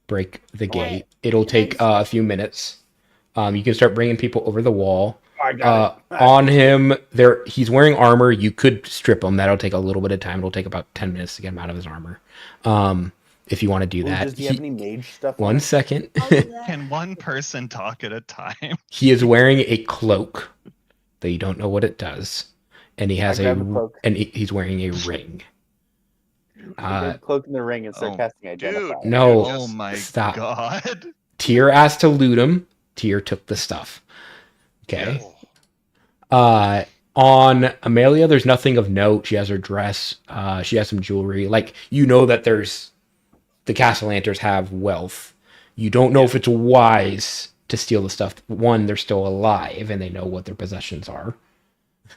break the Alright. gate. It'll take a few minutes. You can start bringing people over the wall. I got it. On him, he's wearing armor. You could strip him. That'll take a little bit of time. It'll take about 10 minutes to get him out of his armor. If you want to do that. Does he have any mage stuff? One second. Can one person talk at a time? He is wearing a cloak that you don't know what it does, and he has he's wearing a ring. Cloak in the ring and start casting identify. No, oh my stop. god. Tyr asked to loot him. Tyr took the stuff. Okay. On Amelia, there's nothing of note. She has her dress. She has some jewelry. Like, you know that the Cassalanters have wealth. You don't know if it's wise to steal the stuff. One, they're still alive and they know what their possessions are.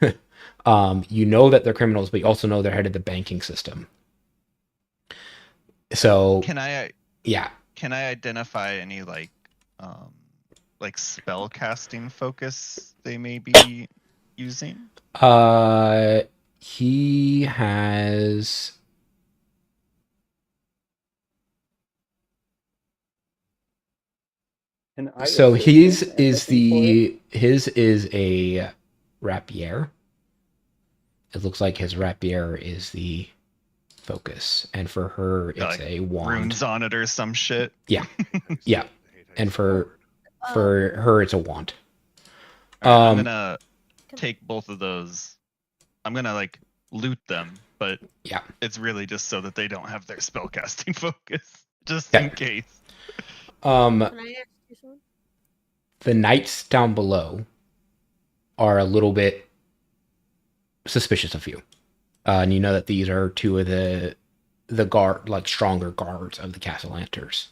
You know that they're criminals, but you also know they're head of the banking system. So can I identify any like spell casting focus they may be using? He has so his is a rapier. It looks like his rapier is the focus, and for her it's like a wand. Runes on it or some shit. Yeah. And for her it's a wand. I'm gonna take both of those. I'm gonna like loot them, but yeah, it's really just so that they don't have their spellcasting focus, just in case. Can I ask you something? The knights down below are a little bit suspicious of you. And you know that these are two of the guard, like stronger guards of the Cassalanters.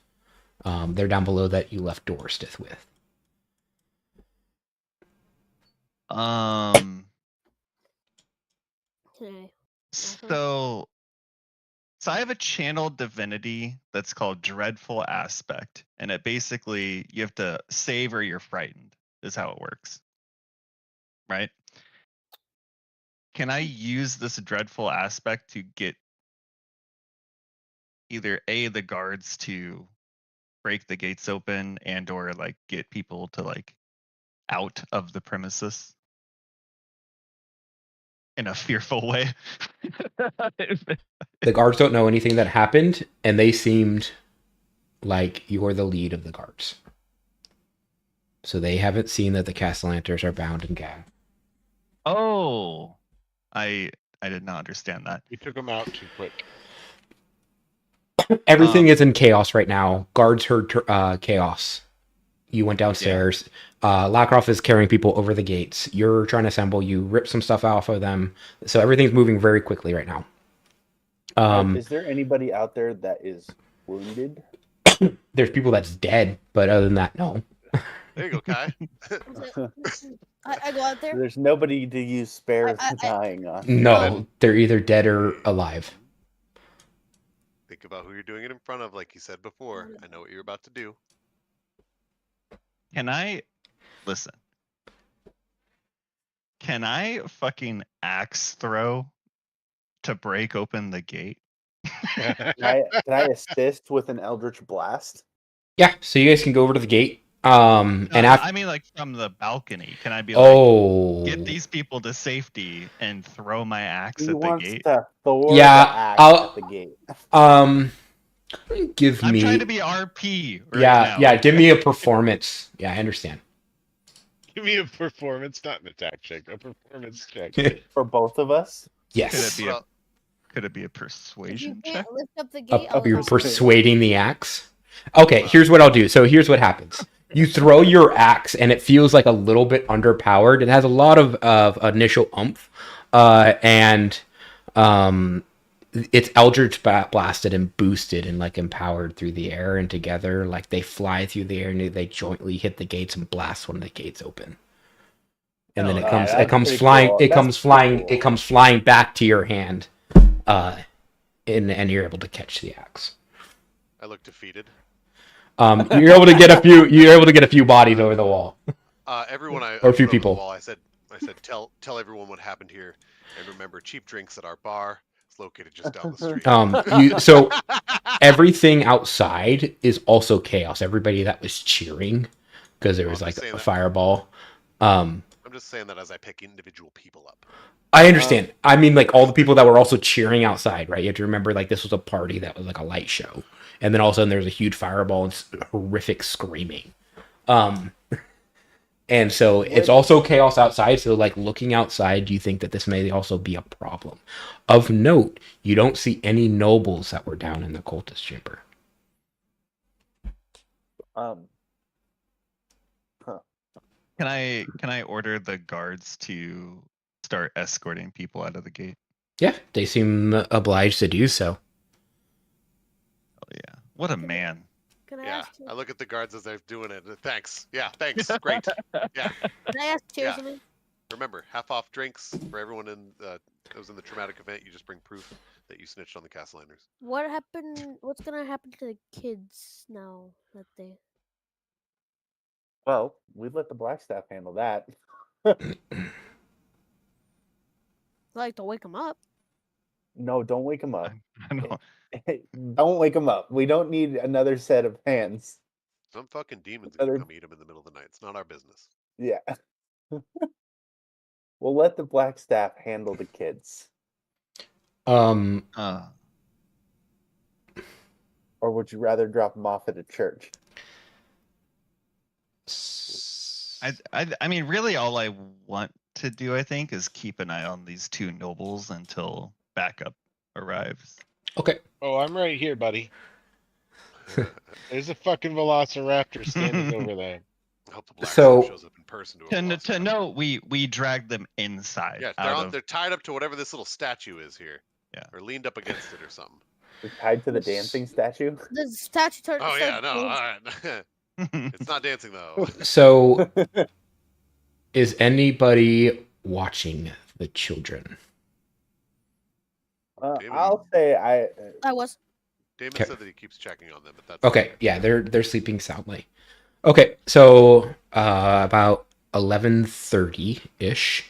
They're down below that you left Dorstith with. So I have a channeled divinity that's called Dreadful Aspect, and it basically you have to save or you're frightened is how it works. Right? Can I use this Dreadful Aspect to get either the guards to break the gates open and or like get people to like out of the premises in a fearful way? The guards don't know anything that happened, and they seemed like you're the lead of the guards. So they haven't seen that the Cassalanters are bound and gagged. Oh, I did not understand that. You took them out too quick. Everything is in chaos right now. Guards heard chaos. You went downstairs. Lrakrof is carrying people over the gates. You're trying to assemble. You rip some stuff off of them. So everything's moving very quickly right now. Is there anybody out there that is wounded? There's people that's dead, but other than that, no. There you go, Kai. I go out there. There's nobody to use spares dying on. No, they're either dead or alive. Think about who you're doing it in front of, like you said before. I know what you're about to do. Can I listen? Can I fucking axe throw to break open the gate? Can I assist with an Eldritch Blast? Yeah, so you guys can go over to the gate. I mean, like from the balcony. Can I be like, get these people to safety and throw my axe at the gate? To Thor yeah, at the gate. I'm trying to be RP. Now. Yeah. Give me a performance. Yeah, I understand. Give me a performance, not an attack check. A performance check for both of us. Yes. Could it be a persuasion check? check? Lift up the gate. You're persuading the axe. Okay, here's what I'll do. So here's what happens. You throw your axe, and it feels like a little bit underpowered. It has a lot of initial oomph, and it's Eldritch blasted and boosted and like empowered through the air, and together like they fly through the air and they jointly hit the gates and blast one of the gates open. And then it comes flying back to your hand, and you're able to catch the axe. I look defeated. You're able to get a few bodies over the wall. Everyone or a few people. I said, tell everyone what happened here, and remember, cheap drinks at our bar. It's located just down the street. So everything outside is also chaos. Everybody that was cheering because there was like a fireball. I'm just saying that as I pick individual people up. I understand. I mean, like, all the people that were also cheering outside, right? You have to remember, like, this was a party that was like a light show, and then all of a sudden there's a huge fireball and horrific screaming. And so it's also chaos outside. So, like, looking outside, do you think that this may also be a problem? Of note, you don't see any nobles that were down in the cultist chamber. Can I order the guards to start escorting people out of the gate? Yeah, they seem obliged to do so. Oh yeah, what a man! Can I Yeah, ask you? I look at the guards as they're doing it. Thanks. Yeah, thanks. Great. Yeah. Can I ask you Yeah. something? Remember, half off drinks for everyone that was in the traumatic event. You just bring proof that you snitched on the Cassalanters. What happened? What's gonna happen to the kids now that they? Well, we let the Blackstaff handle that. I like to wake them up. No, don't wake them up. I know. Don't wake them up. We don't need another set of hands. Some fucking demon's gonna Other- come eat them in the middle of the night. It's not our business. Yeah. We'll let the Blackstaff handle the kids. Um, Or would you rather drop them off at a church? I mean, really, all I want to do, I think, is keep an eye on these two nobles until backup arrives. okay. Oh, I'm right here, buddy. There's a fucking velociraptor standing over there. I hope the black So- shows up in person to a To velociraptor. know, we dragged them inside. Yeah, they're tied up to whatever this little statue is here. Yeah. Or leaned up against it or something. They're tied to the dancing statue? The statue turned. Oh yeah, no, all started right. It's not dancing though. So, is anybody watching the children? I'll say I was. Damon Okay. said that he keeps checking on them, but that's Okay, yeah, they're sleeping soundly. Okay, so about 11:30 ish,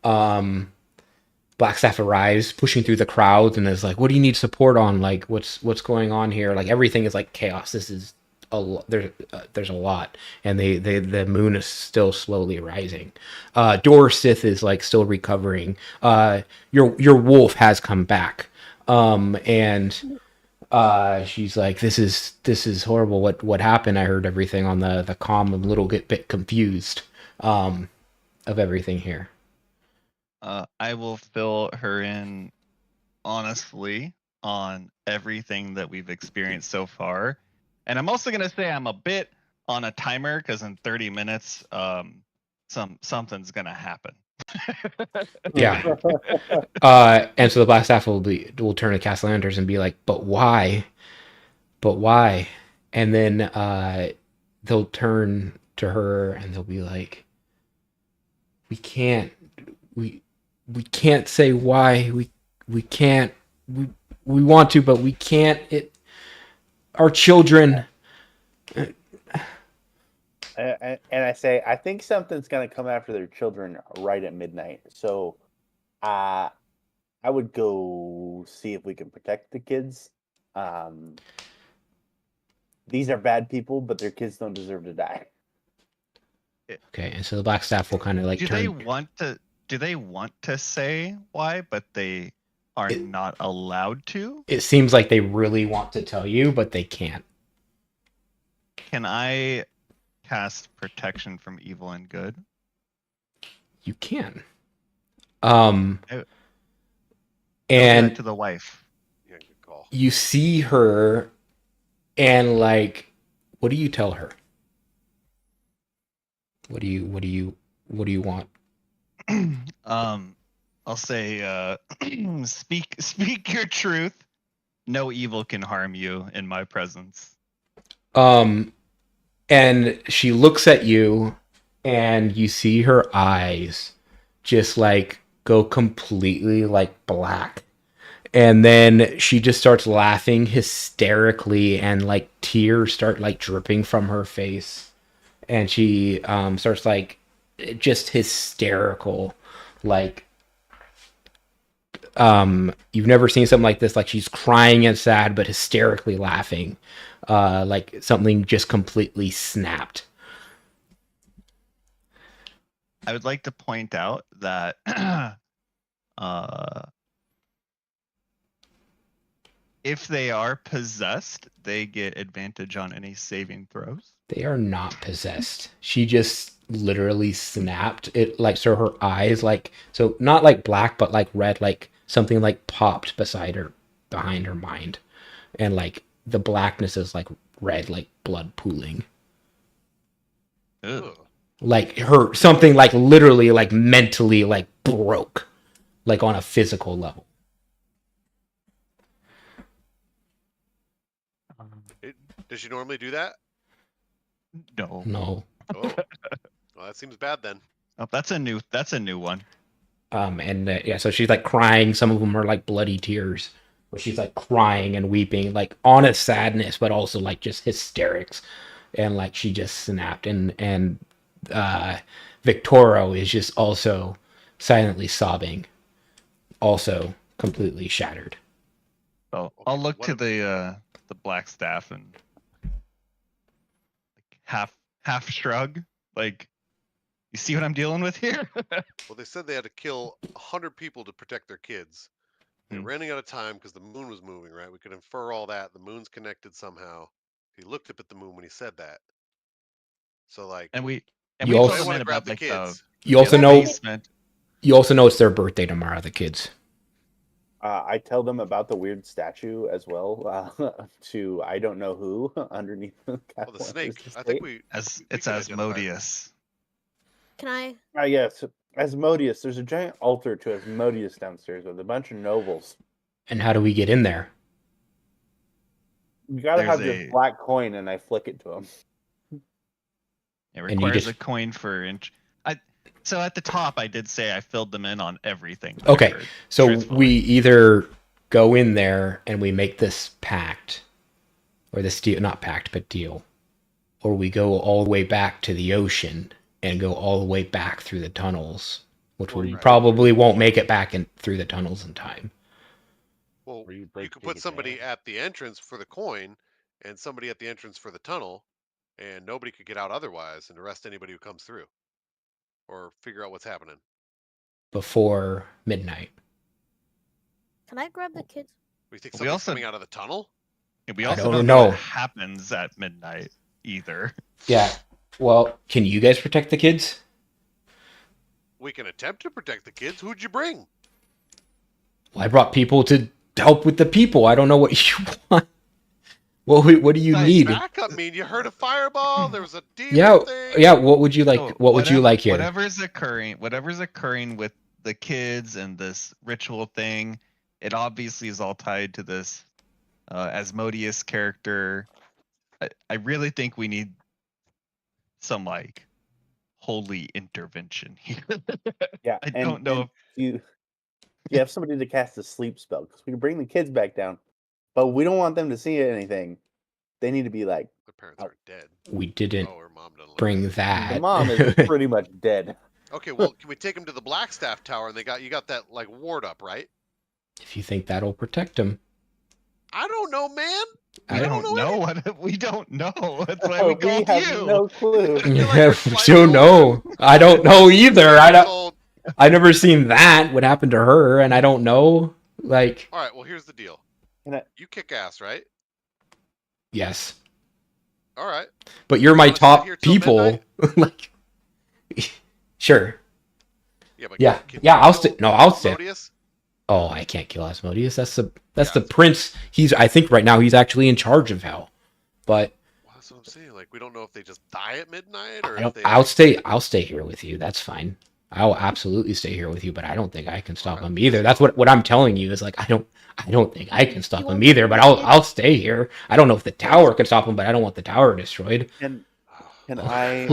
Blackstaff arrives, pushing through the crowds, and is like, "What do you need support on? Like, what's going on here? Like, everything is like chaos. This is there's a lot, and the moon is still slowly rising. Dorsith is like still recovering. Your wolf has come back, and she's like, this is horrible. What happened? I heard everything on the comm. I'm a little bit confused of everything here. I will fill her in honestly on everything that we've experienced so far. And I'm also gonna say I'm a bit on a timer because in 30 minutes, something's gonna happen. Yeah. And so the Blackstaff will turn to Cassalanters and be like, but why? And then they'll turn to her and they'll be like, we can't say why. We can't. We want to, but we can't. Our children. and I say, I think something's going to come after their children right at midnight. So I would go see if we can protect the kids. These are bad people, but their kids don't deserve to die. Okay, and so the Blackstaff will kind of like Do turn. they want to say why, but they are not allowed to? It seems like they really want to tell you, but they can't. Can I cast protection from evil and good? You can. Tell And that to the wife. Yeah, good call. you see her, and like, what do you tell her? What do you want? I'll say, speak your truth. No evil can harm you in my presence. And she looks at you, and you see her eyes just like go completely like black. And then she just starts laughing hysterically, and like tears start like dripping from her face. And she starts like just hysterical, like you've never seen something like this. Like she's crying and sad, but hysterically laughing, like something just completely snapped. I would like to point out that if they are possessed, they get advantage on any saving throws. They are not possessed. She just literally snapped it, like, so her eyes, like, so not like black, but like red, like something like popped beside her, behind her mind. And like the blackness is like red, like blood pooling. Ugh. Ugh. Like her, something like literally, like mentally, like broke, like on a physical level. Does she normally do that? No. No. Oh, well, that seems bad then. Oh, that's a new one. Yeah, so she's like crying. Some of them are like bloody tears, but she's like crying and weeping, like honest sadness, but also like just hysterics. And like she just snapped, and Victoro is just also silently sobbing, also completely shattered. So Okay, I'll look what to ab- the black staff and like half shrug, like, you see what I'm dealing with here? Well, they said they had to kill 100 people to protect their kids. They're running out of time because the moon was moving, right? We could infer all that. The moon's connected somehow. He looked up at the moon when he said that. So like, and we You told also- them want in to grab about the like kids. You also the know, basement. you also know it's their birthday tomorrow, the kids. I tell them about the weird statue as well. To I don't know who underneath the Well, the Cassalanter's snake. I estate. think we. As we it's can identify it. Asmodeus. Can I? Yes, Asmodeus. There's a giant altar to Asmodeus downstairs with a bunch of nobles. And how do we get in there? You gotta There's have this a- black coin, and I flick it to him. It And you requires just- a coin for inch. So at the top, I did say I filled them in on everything. that I Okay, heard, so truthfully. we either go in there and we make this pact, or this deal, not pact, but deal, or we go all the way back to the ocean and go all the way back through the tunnels, which Or we you- probably won't make it back through the tunnels in time. Well, Or you you break could put tickets somebody out. at the entrance for the coin, and somebody at the entrance for the tunnel, and nobody could get out otherwise, and arrest anybody who comes through, or figure out what's happening. Before midnight. Can I grab the kids? We think We somebody's also- coming out of the tunnel. And we I also don't don't know. know what happens at midnight either. Yeah. Well, can you guys protect the kids? We can attempt to protect the kids. Who'd you bring? Well, I brought people to help with the people. I don't know what you want. Well, what do you Nice need? Backup mean you heard a fireball. There was a demon Yeah, thing. yeah. What would you like? So What would you like here? Whatever's occurring with the kids and this ritual thing, it obviously is all tied to this Asmodeus character. I really think we need some like holy intervention here. Yeah, I don't know and you have somebody to cast a sleep spell because we can bring the kids back down, but we don't want them to see anything. They need to be like The parents are dead. We didn't Oh, her mom doesn't. bring Like that. the mom is pretty much dead. okay, well, can we take them to the Blackstaff Tower? And you got that like ward up, right? If you think that'll protect them. I don't know, man. We I don't know know what we don't know. That's why we called have you. no clue. feel like Yeah, we're we slightly don't know. I don't know either. I don't. Old. I never seen that. What happened to her? And I don't know. Like, All right, well, here's the deal. Can I- You kick ass, right? yes, All right. but you're my Wanna sit top here till people. midnight? Like, sure. Yeah, but Yeah, can yeah. you I'll kill stay. No, I'll stay. Asmodeus? Oh, I can't kill Asmodeus. That's the Yeah. prince. I think right now he's actually in charge of hell. But Well, that's what I'm saying. Like, we don't know if they just die at midnight or if they. I'll stay here with you. That's fine. I'll absolutely stay here with you, but I don't think I can stop him either. That's what I'm telling you is like I don't think I can stop him either, but I'll stay here. I don't know if the tower can stop him, but I don't want the tower destroyed. Can I?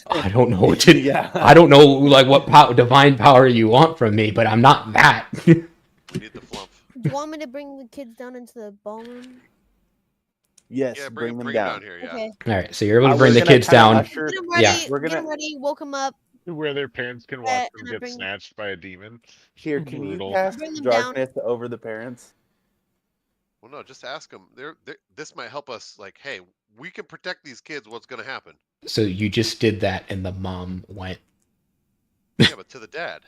I don't know what to. Yeah. I don't know like what divine power you want from me, but I'm not that. We need the flump. Do you want me to bring the kids down into the ballroom? Yes, Yeah, bring them bring down. down here. Yeah. Okay. All right, so you're able to We're bring the gonna kids kinda down. usher- Get them ready. Yeah. We're Get gonna- them ready. Woke them up. Where their parents can watch and them I get bring- snatched by a demon. Here, can Brutal. you cast Bring them down. darkness over the parents? Well, no, just ask them. This might help us. Like, hey, we can protect these kids. What's going to happen? So you just did that, and the mom went Yeah, but to the dead.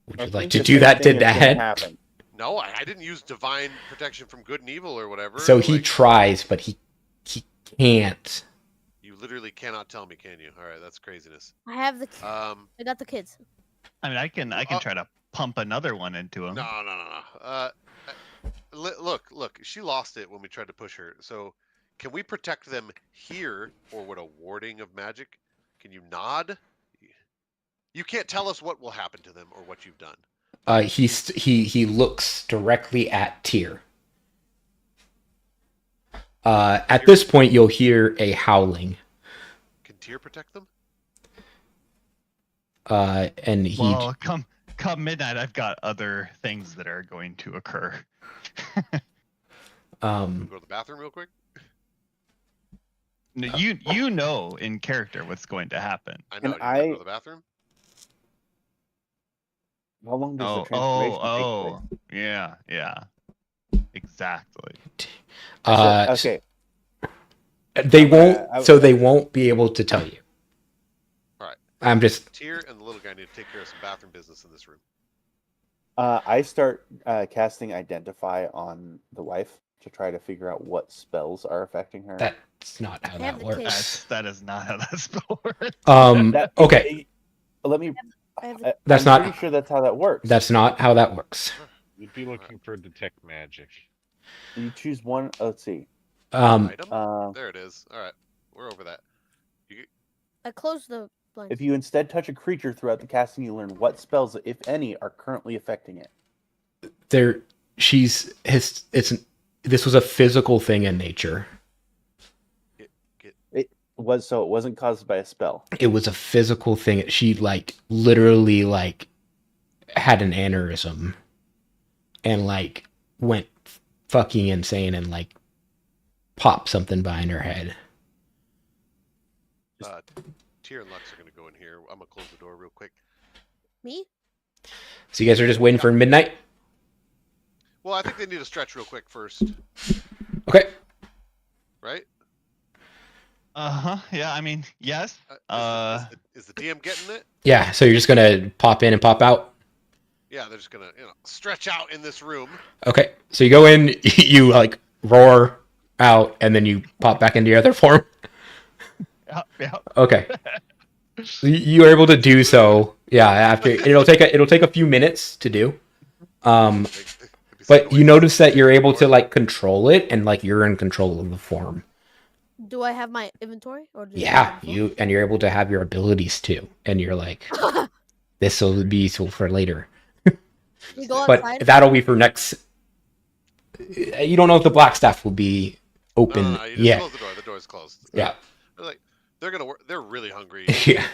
Would I you like think to the do same that to thing is gonna Dad? happen. No, I didn't use divine protection from good and evil or whatever. So he like, tries, but he can't. You literally cannot tell me, can you? All right, that's craziness. I have the. I got the kids. I mean, I can try to pump another one into him. No. Look, she lost it when we tried to push her. So, can we protect them here, or with a warding of magic? Can you nod? You can't tell us what will happen to them or what you've done. He looks directly at Tyr. At this point, you'll hear a howling. Can Tyr protect them? And he. Well, come midnight, I've got other things that are going to occur. Go to the bathroom real quick. No, you know in character what's going to happen. I know. And You go to the bathroom. How long does the transformation take place? Yeah. Exactly. Okay. They won't. So they won't be able to tell you. All right. I'm just. Tyr and the little guy need to take care of some bathroom business in this room. I start casting Identify on the wife to try to figure out what spells are affecting her. That's not how I have that the works. That is not how that spell works. Okay. Let me. That's I'm not. pretty sure that's how that works. That's not how that works. You'd be looking for detect magic. You choose one. Let's see. Item? There it is. All right, we're over that. I closed the blind. If you instead touch a creature throughout the casting, you learn what spells, if any, are currently affecting it. This was a physical thing in nature. It wasn't caused by a spell. It was a physical thing. She literally had an aneurysm and went fucking insane and popped something behind her head. Tyr and Lux are gonna go in here. I'm gonna close the door real quick. Me? So you guys are just waiting for midnight? Well, I think they need to stretch real quick first. Okay. Right? Yeah, I mean, yes. Is the DM getting it? Yeah, so you're just gonna pop in and pop out? Yeah, they're just gonna stretch out in this room. Okay. So you go in, you roar out, and then you pop back into your other form? Yeah. Okay. You are able to do so. Yeah, after it'll take a few minutes to do. But you notice that you're able to control it, and you're in control of the form. Do I have my inventory? Or Yeah, you're able to have your abilities too, and you're this will be useful for later. We go But outside? that'll be for next. You don't know if the black staff will be open No, you just yet. close the door. The door's closed. Yeah. They're really hungry. Yeah.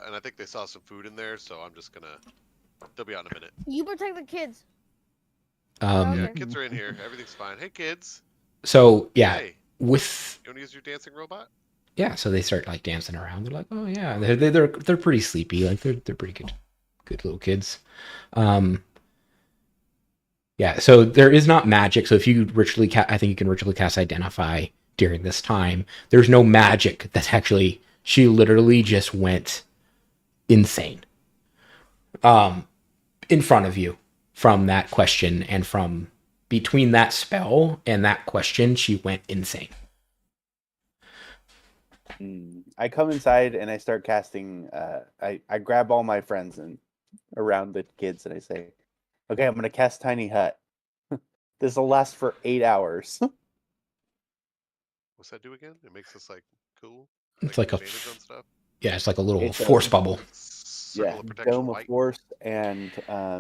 And I think they saw some food in there, so I'm just gonna. They'll be out in a minute. You protect the kids. Yeah, kids are in here. Everything's fine. Hey, kids. So yeah, Hey, with you want to use your dancing robot? yeah, so they start dancing around. They're like, oh yeah, they're pretty sleepy. They're pretty good little kids. Yeah, so there is not magic. So if you ritually I think you can ritually cast Identify during this time. There's no magic. That's actually, she literally just went insane. In front of you from that question, and from between that spell and that question, she went insane. I come inside and I start casting. I grab all my friends and around the kids and I say, "Okay, I'm going to cast Tiny Hut. This will last for 8 hours." What's that do again? It makes us cool. It's like a advantage on stuff. Yeah, it's like a little It's force bubble. Circle of protection Dome of white. Force and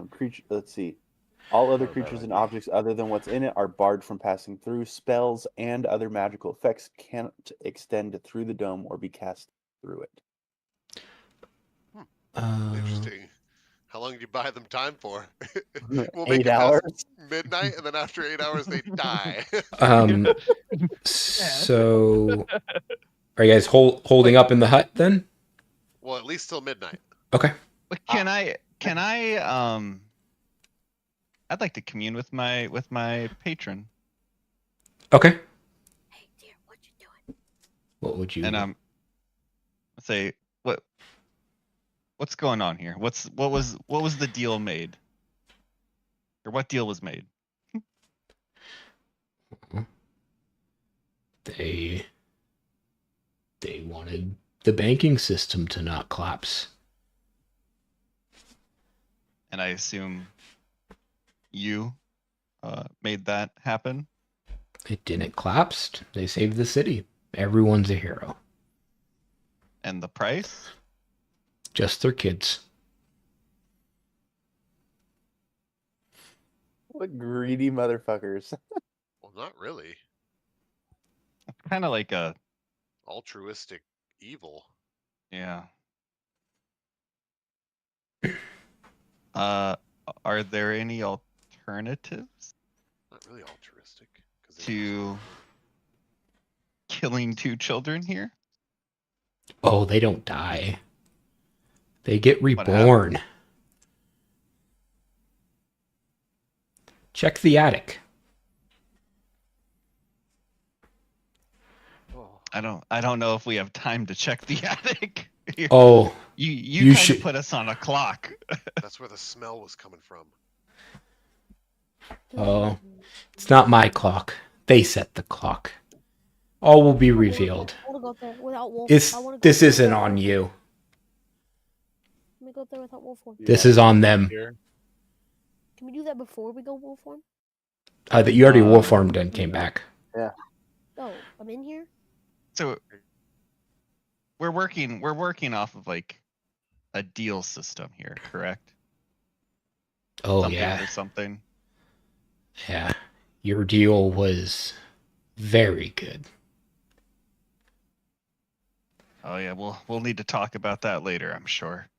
creature. Let's see. All other creatures and objects other than what's in it are barred from passing through. Spells and other magical effects can't extend through the dome or be cast through it. Interesting. How long did you buy them time for? We'll 8 it hours. past midnight, and then after 8 hours they die. So are you guys holding up in the hut then? Well, at least till midnight. Okay. Can I I'd like to commune with my patron. Okay. Hey, dear, what you doing? What would you? And say what? What's going on here? What was the deal made? Or what deal was made? They wanted the banking system to not collapse. And I assume you made that happen? It didn't collapse. They saved the city. Everyone's a hero. And the price? Just their kids. What greedy motherfuckers. Well, not really. Kind of like a... Altruistic evil. Yeah. Are there any alternatives Not really altruistic. to killing 2 children here? Oh, they don't die. They get reborn. Check the attic. I don't know if we have time to check the attic. Oh, you kind of put us on a clock. That's where the smell was coming from. Oh, it's not my clock. They set the clock. All will be revealed. I want to go up there without wolf. This isn't on you. Let me go up there without wolf form. This is on them. Can we do that before we go wolf form? That you already wolf formed and came back. Yeah. Oh, I'm in here. So we're working off of like a deal system here, correct? Oh, something yeah. Or something. Yeah. Your deal was very good. Oh yeah, we'll need to talk about that later, I'm sure.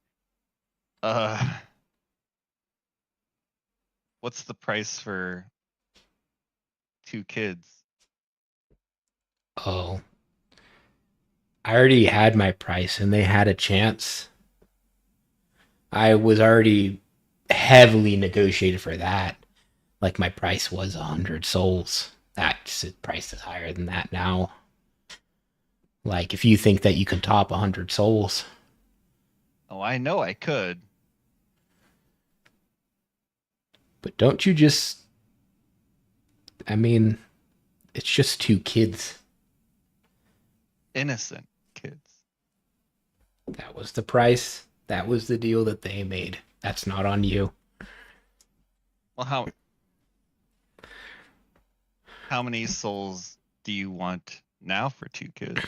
What's the price for 2 kids? Oh. I already had my price and they had a chance. I was already heavily negotiated for that. Like my price was 100 souls. That price is higher than that now. Like if you think that you can top 100 souls. Oh, I know I could. But don't you just... I mean, it's just 2 kids. Innocent kids. That was the price. That was the deal that they made. That's not on you. Well, how many souls do you want now for 2 kids?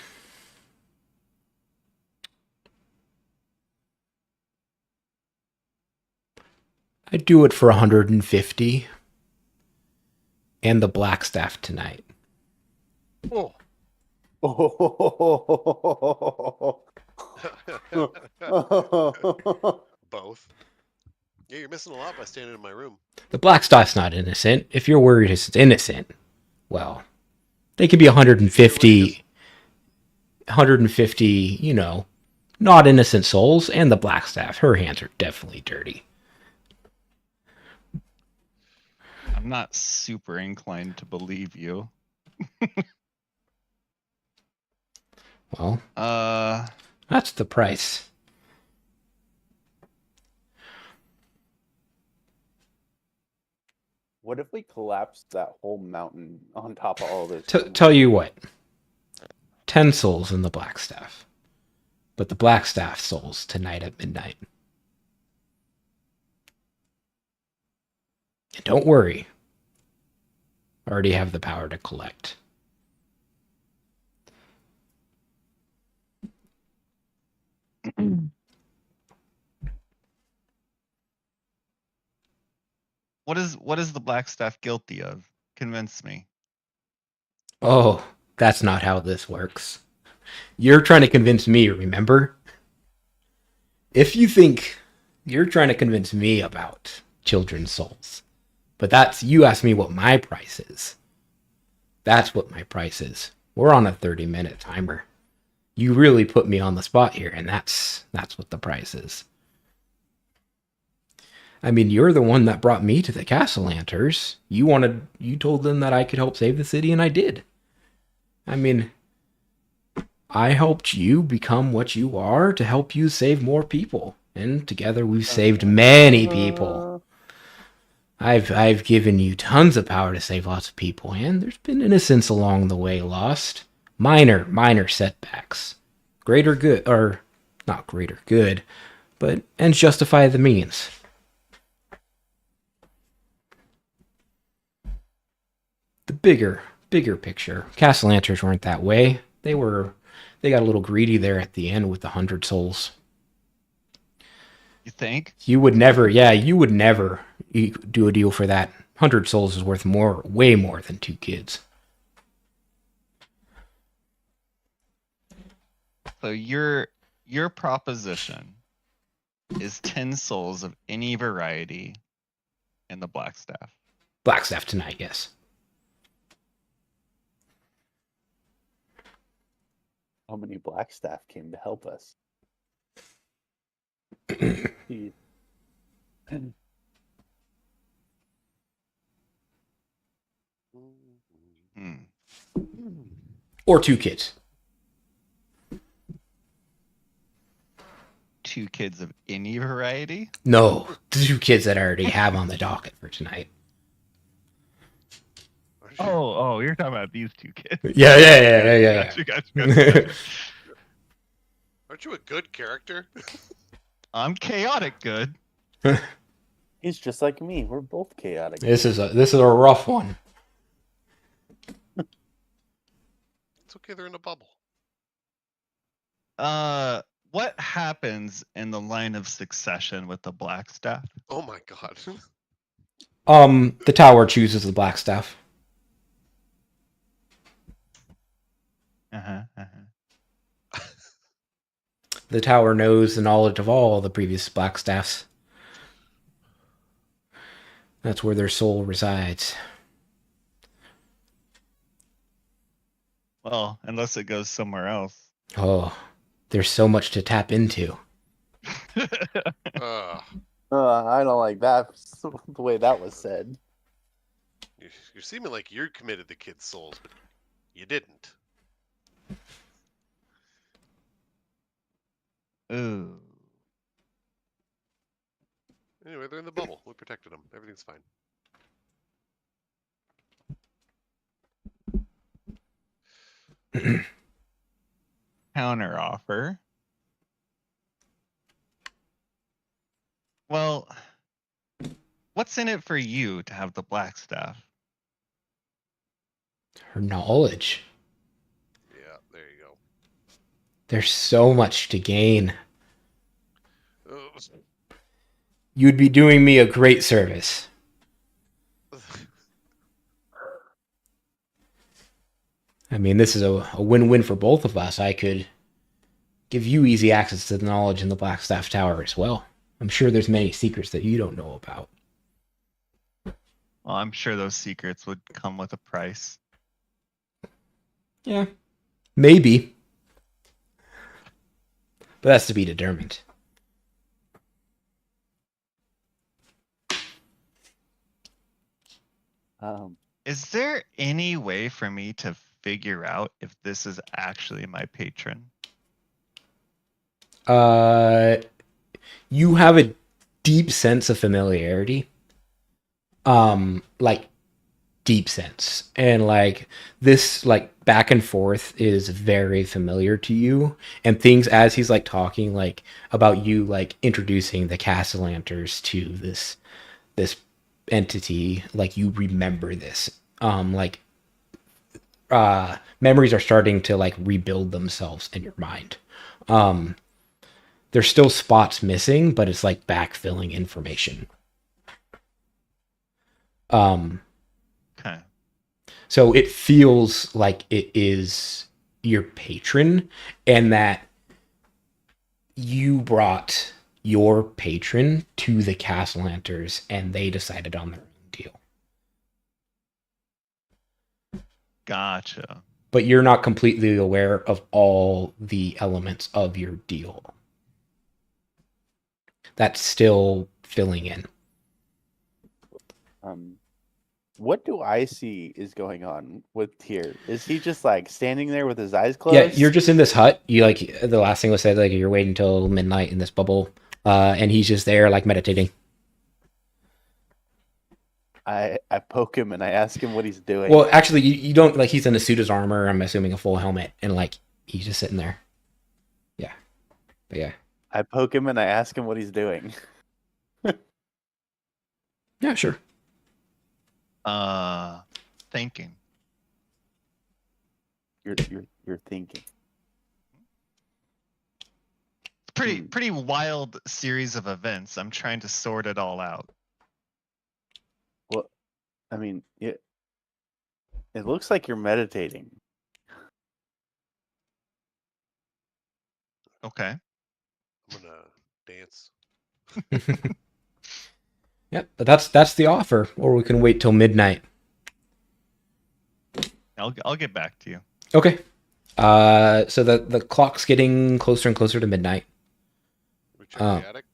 I'd do it for 150. And the black staff tonight. Oh. Both. Yeah, you're missing a lot by standing in my room. The black staff's not innocent. If you're worried it's innocent, well, they could be 150, you know, not innocent souls. And the black staff, her hands are definitely dirty. I'm not super inclined to believe you. Well, that's the price. What if we collapsed that whole mountain on top of all this? Tell you what, 10 souls in the black staff, but the black staff souls tonight at midnight. And don't worry, I already have the power to collect. What is the black staff guilty of? Convince me. Oh, that's not how this works. You're trying to convince me, remember? If you think you're trying to convince me about children's souls, but that's, you asked me what my price is. That's what my price is. We're on a 30-minute timer. You really put me on the spot here, and that's what the price is. I mean, you're the one that brought me to the Cassalanters. You told them that I could help save the city, and I did. I mean, I helped you become what you are to help you save more people. And together we've saved many people. I've given you tons of power to save lots of people, and there's been innocents along the way lost. Minor setbacks. Greater good, or not greater good, but ends justify the means. The bigger picture. Cassalanters weren't that way. They got a little greedy there at the end with the 100 souls. You think? You would never do a deal for that. 100 souls is worth way more than 2 kids. So your proposition is 10 souls of any variety in the Blackstaff. Blackstaff tonight, yes. How many Blackstaff came to help us? Or 2 kids. 2 kids of any variety? No, the 2 kids that I already have on the docket for tonight. Oh, you're talking about these 2 kids. Yeah. Gotcha. Aren't you a good character? I'm chaotic good. He's just like me. We're both chaotic. This is a rough one. It's okay, they're in a bubble. What happens in the line of succession with the Blackstaff? Oh my god. The tower chooses the Blackstaff. The tower knows the knowledge of all the previous Blackstaffs. That's where their soul resides. Well, unless it goes somewhere else. Oh, there's so much to tap into. Uh, I don't like that, the way that was said. you're seeming like you're committed to kids' souls, but you didn't. Ooh. Anyway, they're in the bubble. We protected them. Everything's fine. Counter offer. Well, what's in it for you to have the Blackstaff? Her knowledge. Yeah, there you go. There's so much to gain. Oh. You'd be doing me a great service. I mean, this is a win-win for both of us. I could give you easy access to the knowledge in the Blackstaff Tower as well. I'm sure there's many secrets that you don't know about. Well, I'm sure those secrets would come with a price. Yeah. Maybe. But that's to be determined. Is there any way for me to figure out if this is actually my patron? You have a deep sense of familiarity. Like deep sense. And like this like back and forth is very familiar to you. And things as he's like talking like about you like introducing the Cassalanters to this entity, like you remember this. Memories are starting to like rebuild themselves in your mind. There's still spots missing, but it's like backfilling information. Okay. So it feels like it is your patron, and that you brought your patron to the Cassalanters and they decided on their own deal. Gotcha. But you're not completely aware of all the elements of your deal. That's still filling in. What do I see is going on with Tyr? Is he just like standing there with his eyes closed? Yeah, you're just in this hut. You like the last thing was said, like you're waiting until midnight in this bubble. and he's just there like meditating. I poke him and I ask him what he's doing. Well, actually, you don't like. He's in a suit of armor. I'm assuming a full helmet, and like he's just sitting there. Yeah, but yeah. I poke him and I ask him what he's doing. Yeah, sure. Thinking. You're thinking. Pretty wild series of events. I'm trying to sort it all out. Well, I mean, it looks like you're meditating. Okay. I'm gonna dance. Yep, but that's the offer, or we can wait till midnight. I'll get back to you. Okay. So the clock's getting closer and closer to midnight. We check the attic.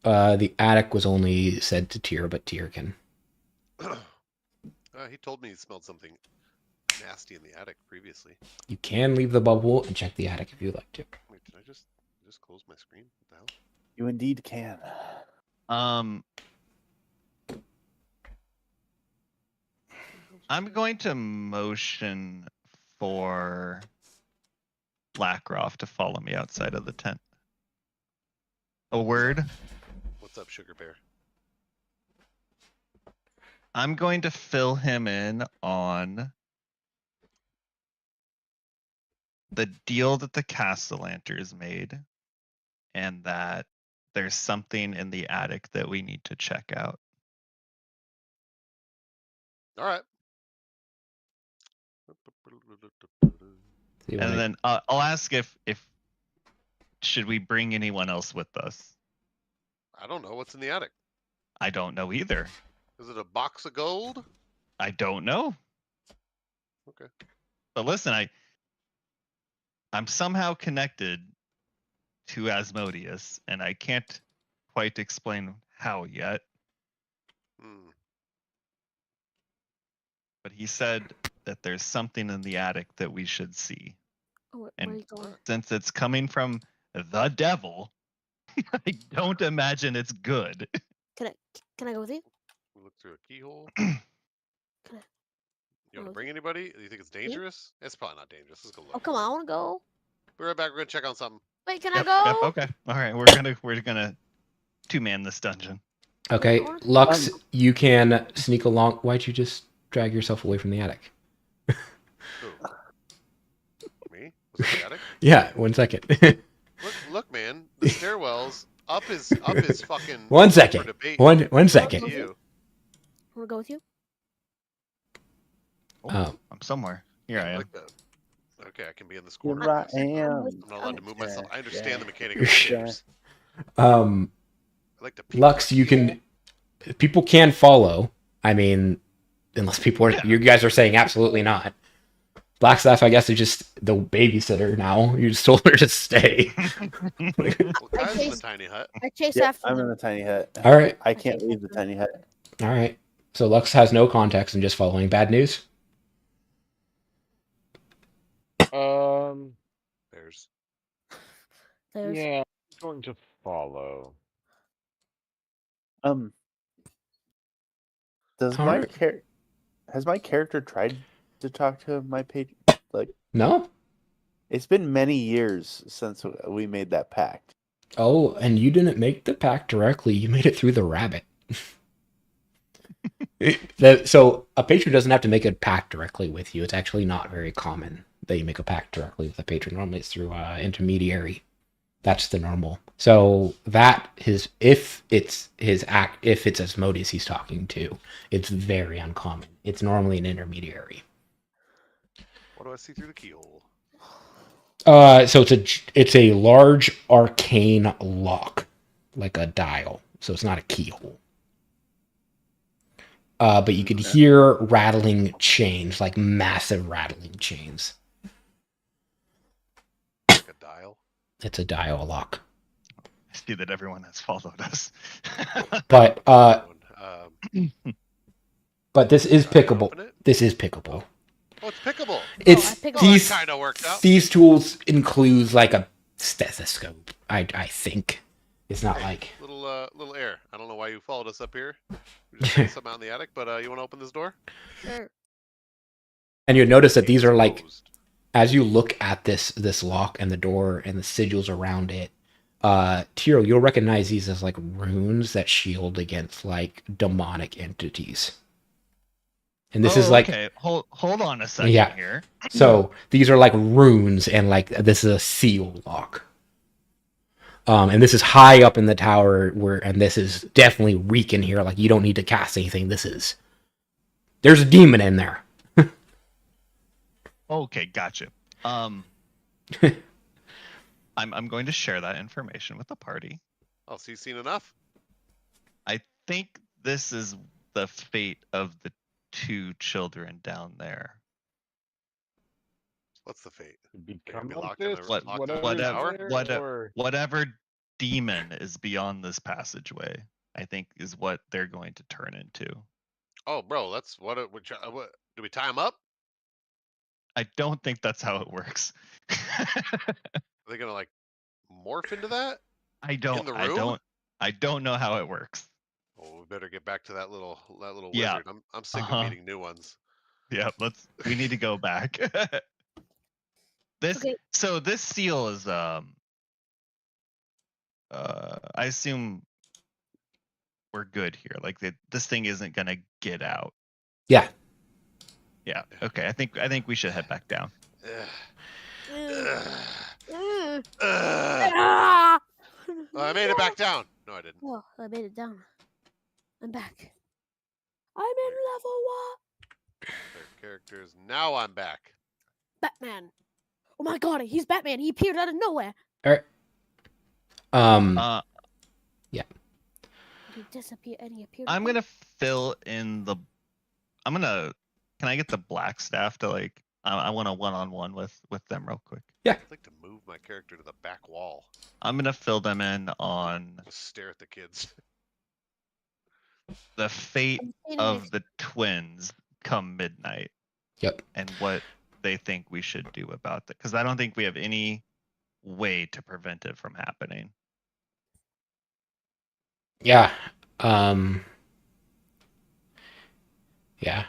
The attic was only said to Tyr, but Tyr can. He told me he smelled something nasty in the attic previously. You can leave the bubble and check the attic if you'd like to. Wait, did I just close my screen? What the hell? You indeed can. I'm going to motion for Lrakrof to follow me outside of the tent. A word. What's up, Sugar Bear? I'm going to fill him in on the deal that the Cassalanters made, and that there's something in the attic that we need to check out. All right. And then I'll ask if should we bring anyone else with us? I don't know what's in the attic. I don't know either. Is it a box of gold? I don't know. Okay. But listen, I'm somehow connected to Asmodeus, and I can't quite explain how yet. But he said that there's something in the attic that we should see. Where are And you going? since it's coming from the devil, I don't imagine it's good. Can I go with you? We look through a keyhole. Can I? You want to bring anybody? Do you think it's dangerous? It's probably not dangerous. Let's go look. Oh come on, I want to go. Be right back. We're gonna check on something. Wait, can I go? Okay. All right. We're gonna two-man this dungeon. Okay, Lux, you can sneak along. Why'd you just drag yourself away from the attic? Who? Me? Was it the attic? Yeah, 1 second. Look, man. The stairwells up is fucking. 1 second. One second. You. I want to go with you. Oh, I'm somewhere. Here I am. Like that. Okay, I can be in this corner. Here I I'm am. not allowed to move myself. I understand Yeah. the mechanic of stairs. Um, I like to peek Lux, through you a keyhole. can. People can follow. I mean, unless people are. You guys are saying absolutely not. Blackstaff, I guess, is just the babysitter now. You just told her to stay. Well, Kai's in the tiny hut. I chase Yeah, after I'm them. in the tiny hut. All right. I can't leave the tiny hut. All right. So Lux has no context and just following. Bad news? There's. There's Yeah, I'm going to follow. Does All my right. has my character tried to talk to my page? Like, No? it's been many years since we made that pact. Oh, and you didn't make the pact directly. You made it through the rabbit. So a patron doesn't have to make a pact directly with you. It's actually not very common that you make a pact directly with a patron. Normally it's through intermediary. That's the normal. So that if it's Asmodeus he's talking to, it's very uncommon. It's normally an intermediary. What do I see through the keyhole? So it's a large arcane lock, like a dial. So it's not a keyhole. But you could hear rattling chains, like massive rattling chains. Like a dial. It's a dial lock. I see that everyone has followed us. But But this is Try to pickable. open it? This is pickable. Oh, it's pickable. It's picked these kind of worked out. these tools include like a stethoscope. I think It's not Hey, like little air. I don't know why you followed us up here. We just did something out in the attic, but you want to open this door? Sure. and you'll notice that Gate these is are like closed. as you look at this lock and the door and the sigils around it, Tiro, you'll recognize these as like runes that shield against like demonic entities. And this is like okay. Hold on a second Yeah. here. so these are like runes and like this is a seal lock. And this is high up in the tower and this is definitely weak in here. Like you don't need to cast anything. There's a demon in there. Okay, gotcha. I'm going to share that information with the party. Oh, so you've seen enough? I think this is the fate of the 2 children down there. What's the fate? Become be like locked in this, the- locked in the whatever's tower? there, or- Whatever demon is beyond this passageway, I think is what they're going to turn into. Oh, bro, that's what do we tie him up? I don't think that's how it works. Are they gonna like morph into that? I don't know how it works. Oh, we better get back to that little Yeah. wizard. I'm sick Uh-huh. of meeting new ones. Yeah, we need to go back. Okay. So this seal is I assume we're good here. Like this thing isn't gonna get out. Yeah. Yeah. Okay. I think we should head back down. Ugh. Mm. Ugh. Mm. Ugh. Ah! I made it back down. No, I didn't. Oh, I made it down. I'm back. I'm in level 1. Characters. Now I'm back. Batman. Oh my god, he's Batman. He appeared out of nowhere. All right. He disappeared and he appeared. I'm gonna fill in the. Can I get the black staff to like? I want a one-on-one with them real quick. I'd like to move my character to the back wall. I'm gonna fill them in on Just stare at the kids. the fate I'm standing of next- the twins come midnight. Yep. And what they think we should do about that, because I don't think we have any way to prevent it from happening. Yeah. Yeah.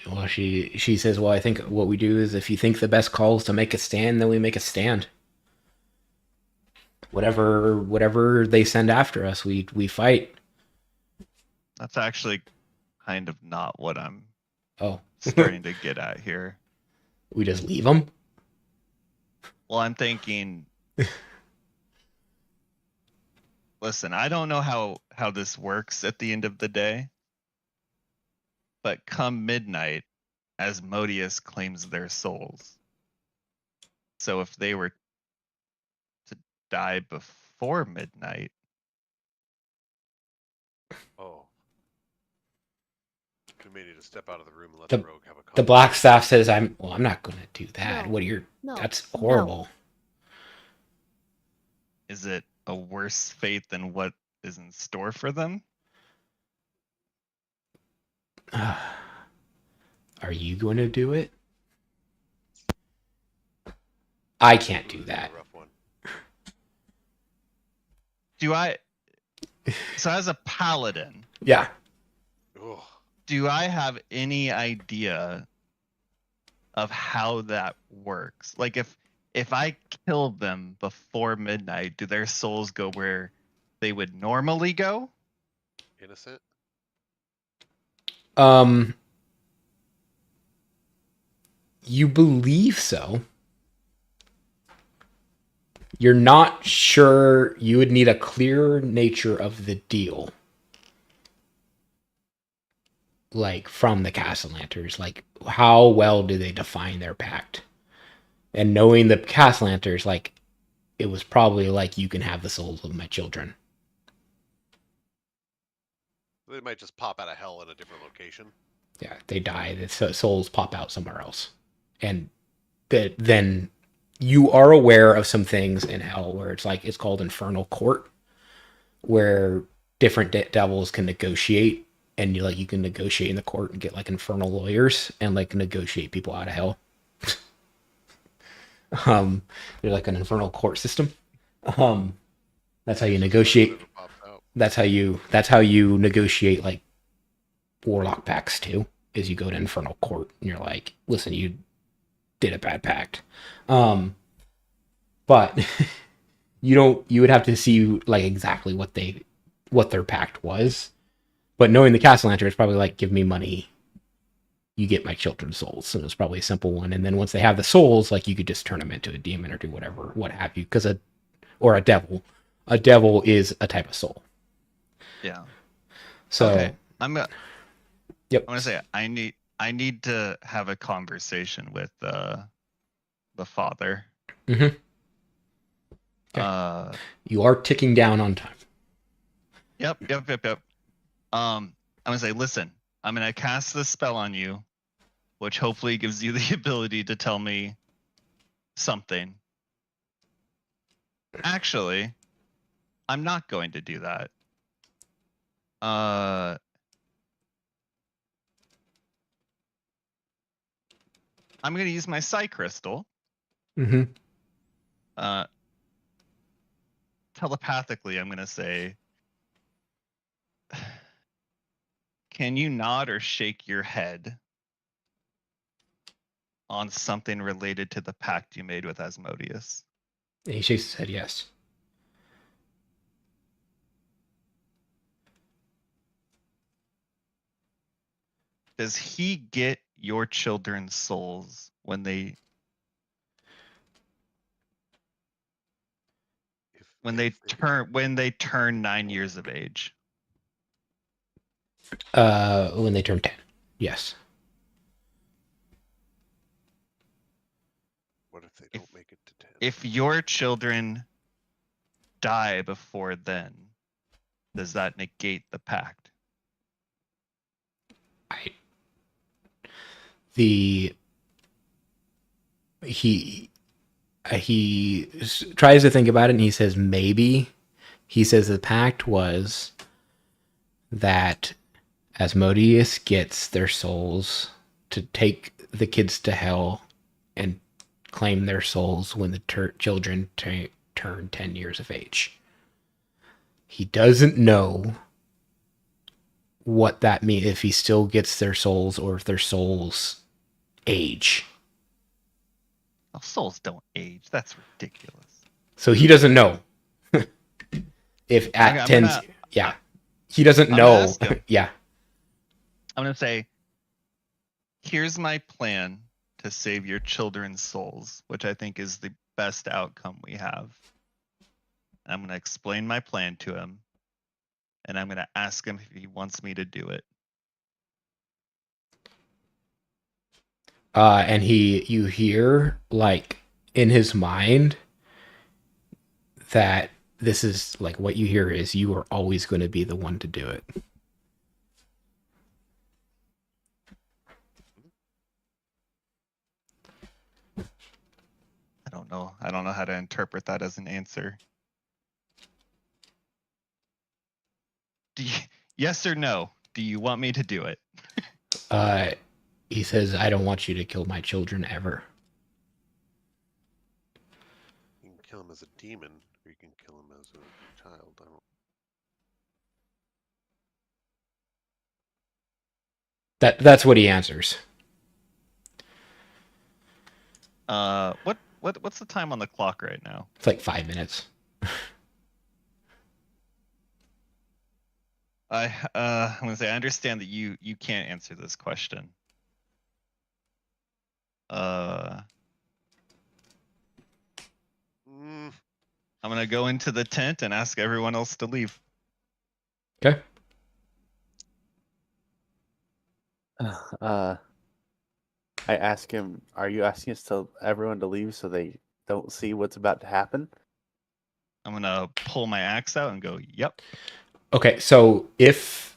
Well, she says, well, I think what we do is if you think the best call is to make a stand, then we make a stand. Whatever they send after us, we fight. That's actually kind of not what I'm Oh, starting to get at here. we just leave them? Well, I'm thinking. Listen, I don't know how this works at the end of the day, but come midnight, Asmodeus claims their souls. So if they were to die before midnight, Oh. We may need to step out of the room and let The- the rogue have a The black staff says, I'm not going to do that. No. What are your... No. That's no. horrible. is it a worse fate than what is in store for them? Are you going to do it? I can't do that. Rough one. So as a paladin, Yeah. Ugh. do I have any idea of how that works? Like if I kill them before midnight, do their souls go where they would normally go? Innocent? You believe so. You're not sure. You would need a clearer nature of the deal. Like, from the Cassallanters. Like, how well do they define their pact? And knowing the Cassallanters, like, it was probably like, you can have the souls of my children. They might just pop out of hell in a different location. Yeah, they die. The souls pop out somewhere else. And then you are aware of some things in hell where it's called Infernal Court, where different devils can negotiate, and you can negotiate in the court and get like infernal lawyers and like negotiate people out of hell. There's like an infernal court system. That's how you negotiate. Never popped out. That's how you negotiate like Warlock pacts too. Is you go to Infernal Court and you're like, listen, you did a bad pact. But you would have to see like exactly what their pact was. But knowing the Cassalanter, it's probably like, give me money, you get my children's souls. So it's probably a simple one. And then once they have the souls, like you could just turn them into a demon or do whatever, what have you. Or a devil. A devil is a type of soul. Yeah. So okay. I'm yep. gonna say I need to have a conversation with the father. Mm-hmm. Okay. You are ticking down on time. Yep. I'm gonna say, listen, I'm gonna cast this spell on you, which hopefully gives you the ability to tell me something. Actually, I'm not going to do that. I'm gonna use my Psi Crystal. Mm-hmm. Telepathically, I'm gonna say, can you nod or shake your head on something related to the pact you made with Asmodeus? And he shakes his head yes. Does he get your children's souls when they when they turn 9 years of age? When they turn 10. Yes. What if they don't make it to 10? If your children die before then, does that negate the pact? He tries to think about it and he says maybe. He says the pact was that Asmodeus gets their souls to take the kids to hell and claim their souls when the children turn 10 years of age. He doesn't know what that means, if he still gets their souls or if their souls age. Oh, souls don't age. That's ridiculous. So he doesn't know. If at 10, yeah. He doesn't know. Yeah. I'm going to say, here's my plan to save your children's souls, which I think is the best outcome we have. I'm going to explain my plan to him, and I'm going to ask him if he wants me to do it. And you hear, like, in his mind, that this is, like, what you hear is you are always going to be the one to do it. I don't know how to interpret that as an answer. Yes or no? Do you want me to do it? He says, I don't want you to kill my children ever. You can kill him as a demon, or you can kill him as a child. I don't. That's what he answers. What's the time on the clock right now? It's like 5 minutes. I'm gonna say I understand that you can't answer this question. I'm gonna go into the tent and ask everyone else to leave. Okay. I ask him, are you asking us to everyone to leave so they don't see what's about to happen? I'm gonna pull my axe out and go, yep. Okay, so if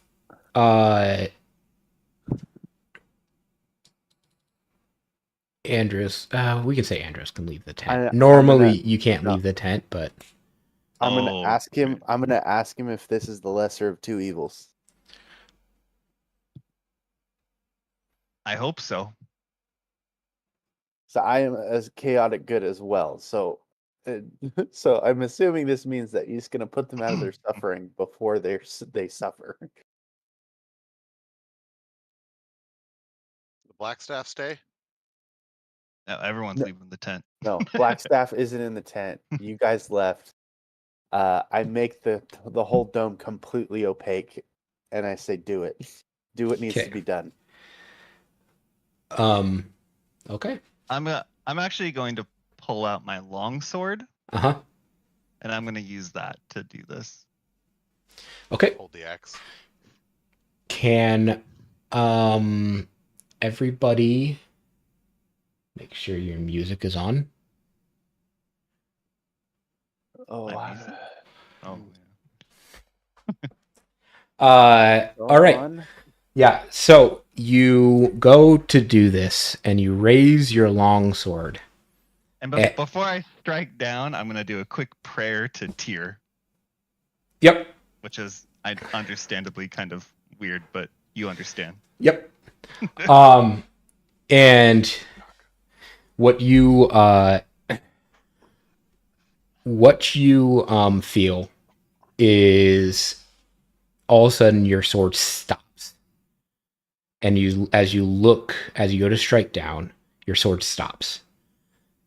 Andros, we can say Andros can leave the tent. Normally you can't leave the tent, but I'm gonna ask him. I'm gonna ask him if this is the lesser of two evils. I hope so. So I am as chaotic good as well. So So I'm assuming this means that he's going to put them out of their suffering before they suffer. The Blackstaff stay. No, everyone's No. leaving the tent. No, Blackstaff isn't in the tent. You guys left. I make the whole dome completely opaque, and I say, "Do it. Do what needs to Okay. be done." Okay. I'm actually going to pull out my longsword, Uh-huh. and I'm going to use that to do this. Okay. Hold the axe. Can everybody make sure your music is on? Oh, My music? Oh, All right. Yeah, so you go to do this and you raise your longsword. And before I strike down, I'm going to do a quick prayer to Tyr. Yep. Which is understandably kind of weird, but you understand. Yep. And what you feel is all of a sudden your sword stops. And as you go to strike down, your sword stops.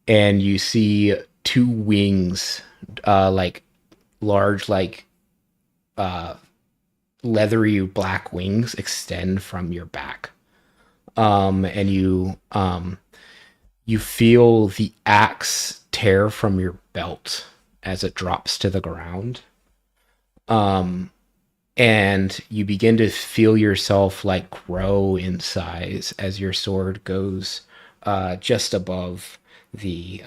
And you see two wings, like large, like leathery black wings extend from your back. And you feel the axe tear from your belt as it drops to the ground. And you begin to feel yourself like grow in size as your sword goes just above the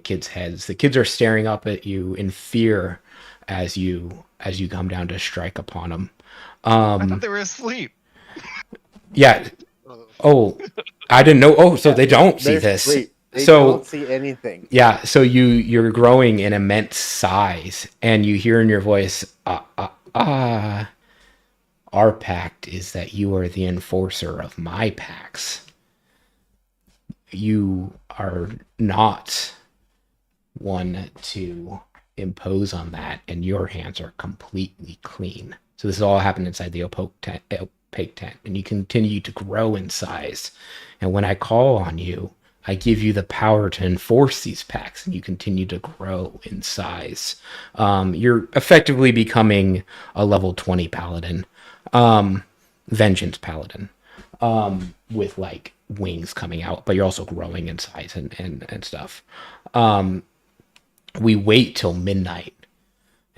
kids' heads. The kids are staring up at you in fear as you come down to strike upon them. I thought they were asleep. Yeah. Oh, I didn't know. Oh, so they don't see this. Asleep. They don't see anything. Yeah, so you're growing in immense size, and you hear in your voice, our pact is that you are the enforcer of my pacts. You are not one to impose on that, and your hands are completely clean. So this has all happened inside the opaque tent, and you continue to grow in size. And when I call on you, I give you the power to enforce these pacts, and you continue to grow in size. You're effectively becoming a level 20 paladin, vengeance paladin, with like wings coming out, but you're also growing in size and stuff. We wait till midnight,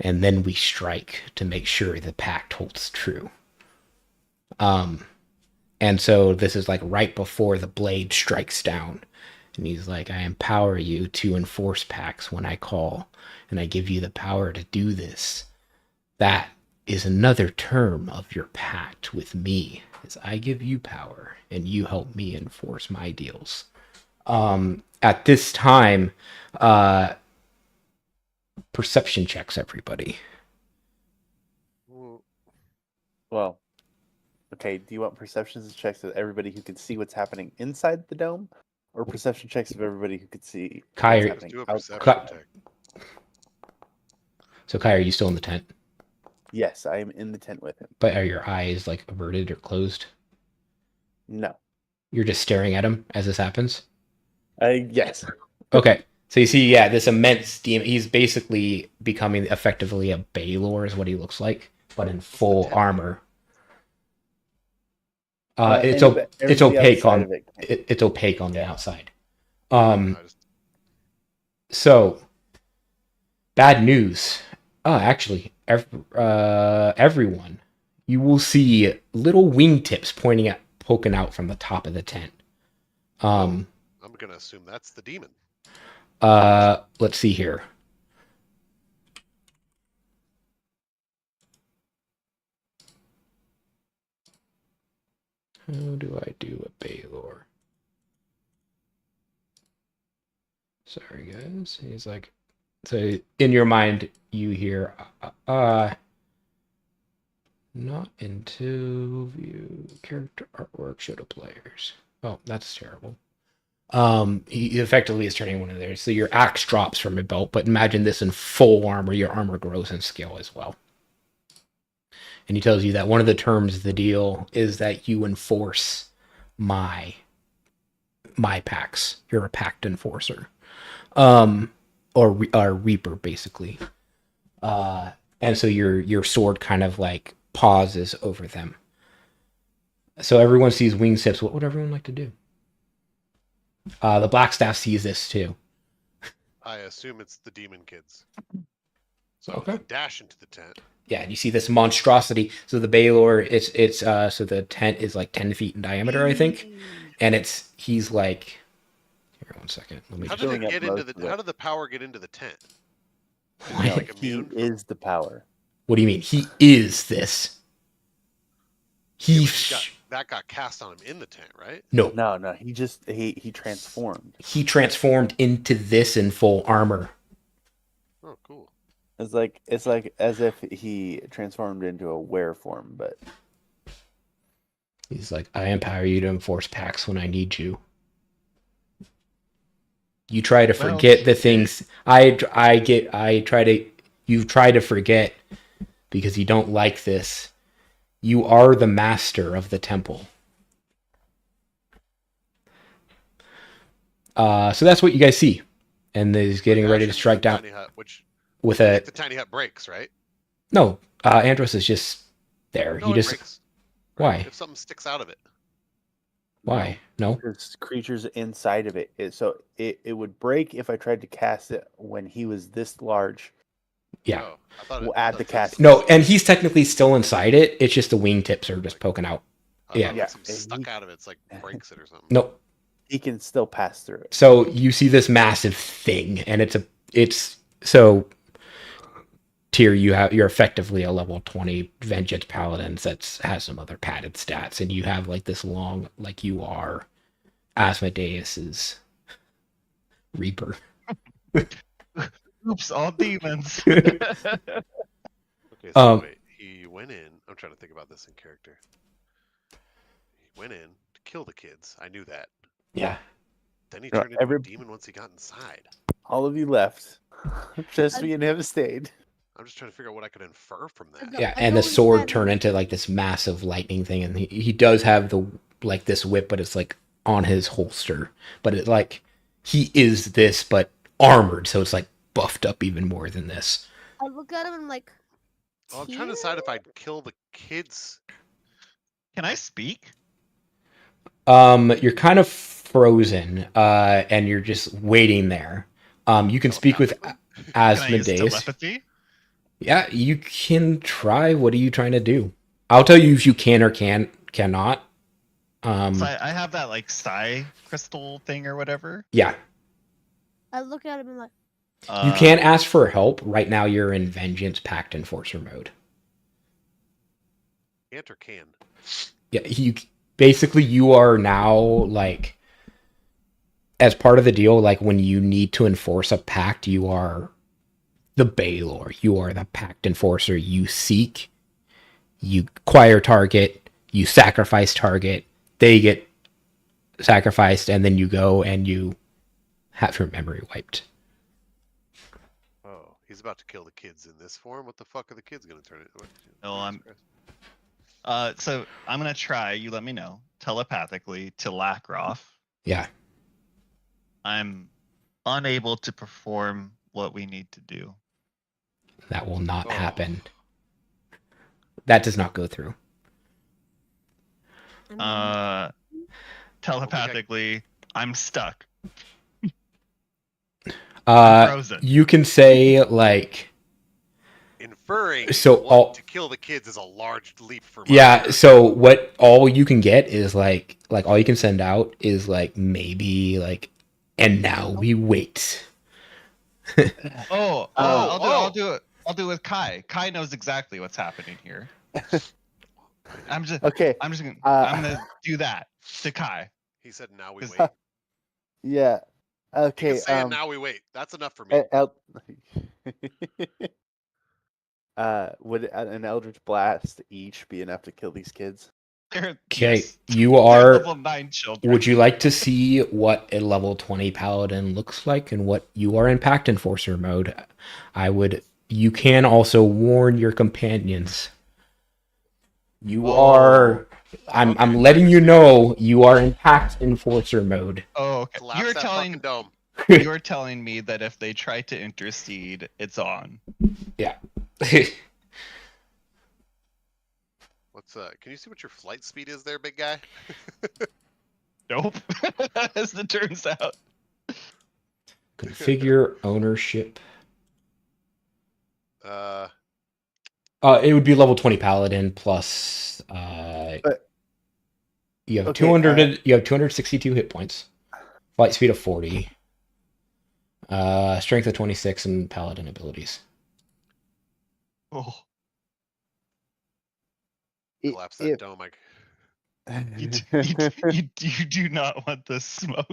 and then we strike to make sure the pact holds true. And so this is like right before the blade strikes down. And he's like, I empower you to enforce pacts when I call, and I give you the power to do this. That is another term of your pact with me, is I give you power, and you help me enforce my deals. At this time, perception checks, everybody. Well, okay, do you want perception checks of everybody who can see what's happening inside the dome? Or perception checks of everybody who could see Kai, what's happening Do a outside? perception check. So Kai, are you still in the tent? Yes, I am in the tent with him. But are your eyes like averted or closed? No. You're just staring at him as this happens? Yes. Okay. So you see, yeah, this immense demon. He's basically becoming effectively a Baylor is what he looks like, but in full armor. It's opaque on it's opaque on the outside. So bad news. Actually, everyone, you will see little wingtips poking out from the top of the tent. I'm gonna assume that's the demon. Let's see here. How do I do a Baylor? Sorry, guys. He's like, so in your mind, you hear, not into view character artwork, show to players. Oh, that's terrible. He effectively is turning one of theirs. So your axe drops from your belt, but imagine this in full armor. Your armor grows in scale as well. And he tells you that one of the terms of the deal is that you enforce my pacts. You're a pact enforcer, or reaper basically. And so your sword kind of like pauses over them. So everyone sees wingtips. What would everyone like to do? The Blackstaff sees this too. I assume it's the demon kids. So Okay. dash into the tent. Yeah, and you see this monstrosity. So the Baylor, it's so the tent is like 10 feet in diameter, I think, and he's like. Here, 1 second. Let me. How just- did it get into the? How did the power get into the tent? Is What? it like He immune? is the power. What do you mean? He is this. Yeah, that got cast on him in the tent, right? No. No. He transformed. He transformed into this in full armor. Oh, cool. It's like as if he transformed into a were form, but He's like, I empower you to enforce pacts when I need you. You try to forget the things you try to forget because you don't like this. You are the master of the temple. So that's what you guys see. And he's getting ready to strike down with a. The tiny hut breaks, right? No, Andros is just there. No, he it just. breaks. Why? If something sticks out of it. Why? No. there's creatures inside of it. So it would break if I tried to cast it when he was this large. Yeah. Oh, I thought We'll add the cast. No, and he's technically still inside it. It's just the wingtips are just poking out. Yeah. Yeah. Stuck out of it. It's like breaks it or something. Nope. He can still pass through it. So you see this massive thing, and it's so. Tyr, you're effectively a level 20 Vengeance Paladin that has some other padded stats, and you have like this long, like you are Asmodeus's Reaper. Oops, all demons. Okay, so wait. He went in. I'm trying to think about this in character. He went in to kill the kids. I knew that. Yeah. Then he turned into a demon once he got inside. All of you left. Just me and him stayed. I'm just trying to figure out what I could infer from that. Yeah, and the sword turned into like this massive lightning thing, and he does have this whip, but it's like on his holster. But it like he is this, but armored, so it's like buffed up even more than this. I look at him and I'm like. Well, I'm trying to decide if I'd kill the kids. Can I speak? You're kind of frozen, and you're just waiting there. You can speak with Asmodeus. Can I use telepathy? Yeah, you can try. What are you trying to do? I'll tell you if you can or cannot. So I have that like psi crystal thing or whatever. Yeah. I look at him and like. You can't ask for help. Right now you're in Vengeance Pact Enforcer mode. Can't or can? Yeah, you are now like as part of the deal, like when you need to enforce a pact, you are the Baylor. You are the pact enforcer. You seek, you acquire target, you sacrifice target, they get sacrificed, and then you go and you have your memory wiped. Oh, he's about to kill the kids in this form? What the fuck are the kids going to turn into? No, so I'm going to try, you let me know, telepathically to Lrakrof. Yeah. I'm unable to perform what we need to do. That will not happen. That does not go through. Telepathically, I'm stuck. Frozen. You can say like inferring so to kill the kids is a large leap for yeah, so what all you can get is like all you can send out is like maybe like and now we wait. I'll do it with Kai. Kai knows exactly what's happening here. I'm just gonna do that to Kai. He said now we wait. Yeah. Okay. Now we wait. That's enough for me. Would an Eldritch Blast each be enough to kill these kids? Okay, Yes, you they're are. level 9 children. Would you like to see what a level 20 paladin looks like and what you are in Pact Enforcer mode? I would. You can also warn your companions. You are. I'm Okay, letting I you understand. know you are in Pact Enforcer mode. Oh, okay. Collapse that fucking dome. You're telling me that if they try to intercede, it's on. Yeah. What's can you see what your flight speed is there, big guy? Nope. As it turns out. Configure ownership. Uh, It would be level 20 paladin plus. You have Okay, 200. You have 262 hit points. Flight speed of 40. Strength of 26 and paladin abilities. Oh, collapse that dome. you do not want the smoke.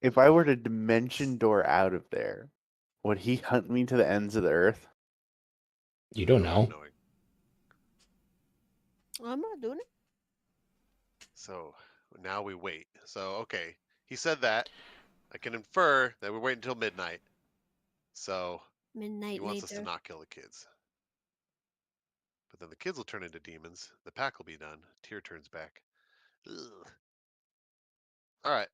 If I were to dimension door out of there, would he hunt me to the ends of the earth? You don't know. Knowing. I'm not doing it. So now we wait. So okay, he said that. I can infer that we're waiting until midnight. So Midnight he wants us to later. not kill the kids. But then the kids will turn into demons. The pack will be done. Tyr turns back. Ugh. All right.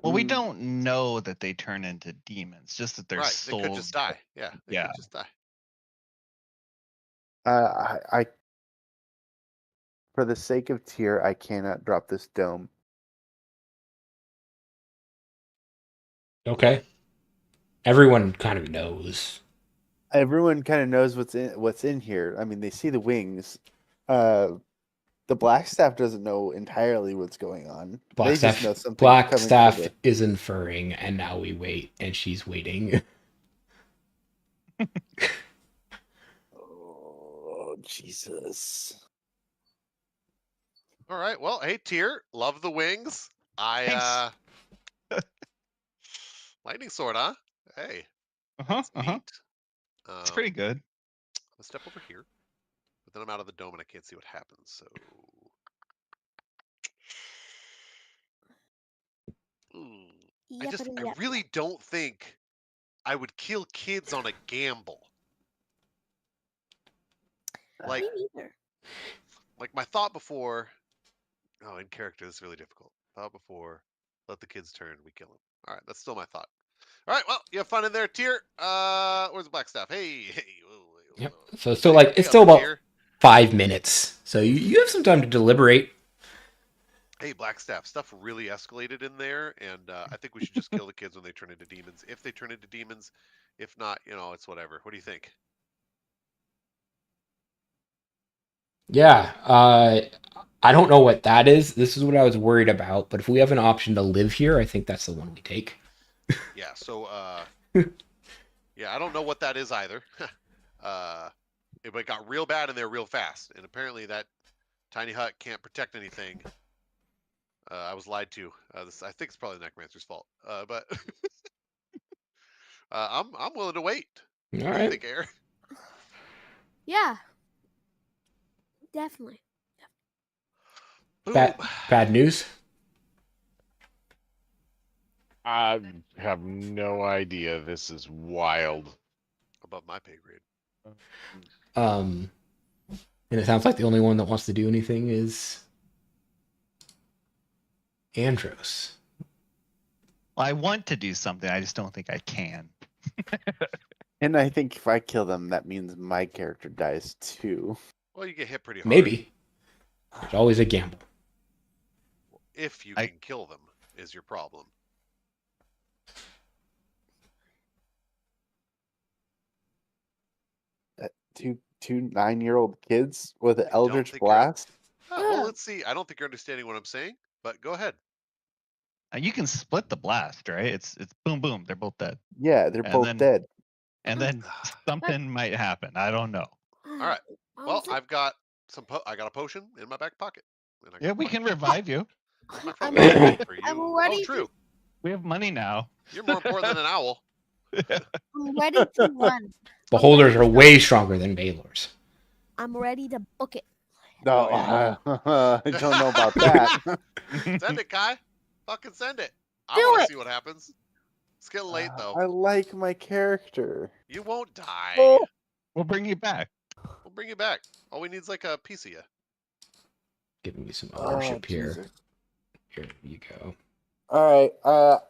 Well, we don't know that they turn into demons, just that their Right. souls. They could just die. Yeah. They Yeah. could just die. I for the sake of Tyr, I cannot drop this dome. Okay. Everyone kind of knows. Everyone kind of knows what's in here. I mean, they see the wings. The Blackstaff doesn't know entirely what's going on. They just know something coming for Blackstaff the... is inferring, and now we wait, and she's waiting. Oh, Jesus. All right. Well, hey, Tyr, love the wings. Thanks. Lightning sword, huh? Hey. Uh-huh. Neat. It's pretty good. I'll step over here, but then I'm out of the dome and I can't see what happens. So, I really don't think I would kill kids on a gamble. Like, Me neither. like my thought before. Oh, in character, this is really difficult. Thought before, let the kids turn, we kill them. All right, that's still my thought. All right, well, you have fun in there, Tyr. Where's the black staff? Hey. Yep. So it's still like it's still about 5 minutes. So you have some time to deliberate. Hey, Blackstaff, stuff really escalated in there, and I think we should just kill the kids when they turn into demons. If they turn into demons, if not, it's whatever. What do you think? Yeah. I don't know what that is. This is what I was worried about. But if we have an option to live here, I think that's the one we take. Yeah. So, yeah, I don't know what that is either. It got real bad in there real fast, and apparently that tiny hut can't protect anything. I was lied to. I think it's probably the necromancer's fault. But I'm willing to wait. All What do you think, Air? Yeah. Definitely. Bad news. I have no idea. This is wild. Above my pay grade. And it sounds like the only one that wants to do anything is Andros. Well, I want to do something. I just don't think I can. And I think if I kill them, that means my character dies too. Well, you get hit pretty hard. Maybe. It's always a gamble. If you can kill them, is your problem. Two 9-year-old kids with an Eldritch Blast? Well, let's see. I don't think you're understanding what I'm saying, but go ahead. You can split the blast, right? It's boom, boom. They're both dead. Yeah, they're both dead. And then something might happen. I don't know. All right. Well, I've got I got a potion in my back pocket. Yeah, we can revive you. I'm ready. We have money now. You're more important than an owl. I'm ready to run. Beholders are way stronger than Balors. I'm ready to book it. No, I don't know about that. Send it, Kai. Fucking send it. I Do want to it. see what happens. It's getting late though. I like my character. You won't die. Oh. We'll bring you back. We'll bring you back. All we need is like a piece of you. Giving me some Oh, ownership here. Jesus. Here you go. All right,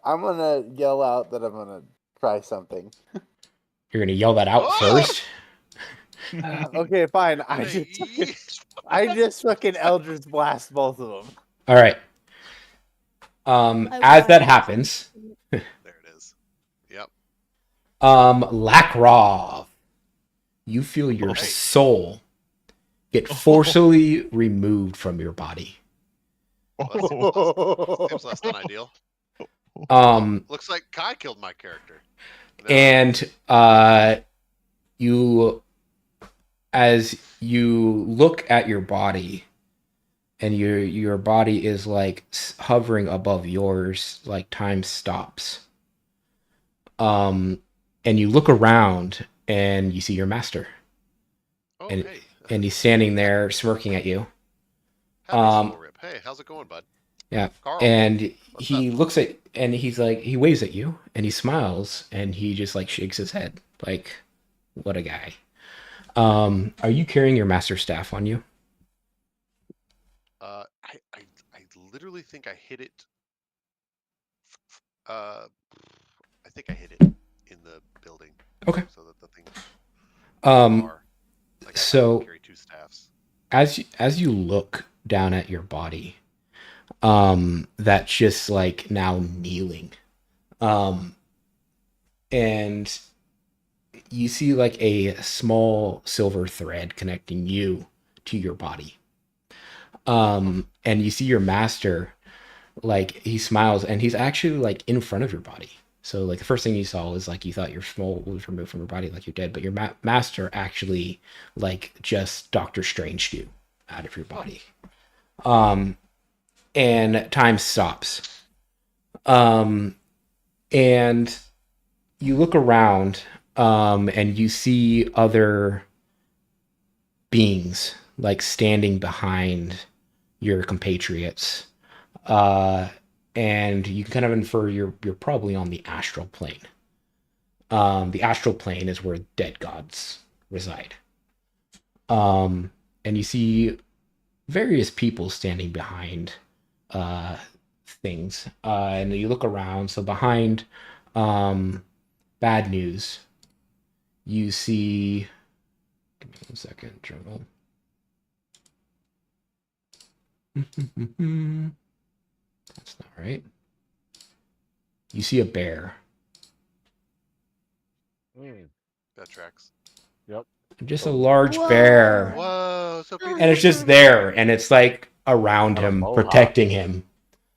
I'm gonna yell out that I'm gonna try something. You're gonna yell that out Oh! first. Okay, fine. I just fucking Eldritch Blast both of them. All right. As that happens, There it is. Yep. Lrakrof, you feel your Hey. soul get forcibly removed from your body. Seems less than ideal. Looks like Kai killed my character. No. And you, as you look at your body, and your body is like hovering above yours, like time stops. And you look around and you see your master, Oh, and hey. and he's standing there smirking at you. Happy Soul Rip. Hey, how's it going, bud? Yeah, Carl. and What's he up? looks at, and he's like, he waves at you, and he smiles, and he just like shakes his head, like, what a guy. Are you carrying your master staff on you? I literally think I hit it. I think I hit it in the building. Okay. So that the thing. Like so I carry 2 staffs. as you look down at your body, that's just like now kneeling, and you see like a small silver thread connecting you to your body, and you see your master, like he smiles, and he's actually like in front of your body. So like the first thing you saw was like you thought your soul was removed from your body, like you're dead, but your master actually like just Doctor Stranged you out of your body. And time stops. And you look around, and you see other beings like standing behind your compatriots. And you can kind of infer you're probably on the astral plane. The astral plane is where dead gods reside. And you see various people standing behind things. And you look around. So behind Bad News, you see... Give me 1 second, journal. That's not right. You see a bear. That tracks. Just a large bear. Whoa, so And it's just there, and it's like around him, protecting him.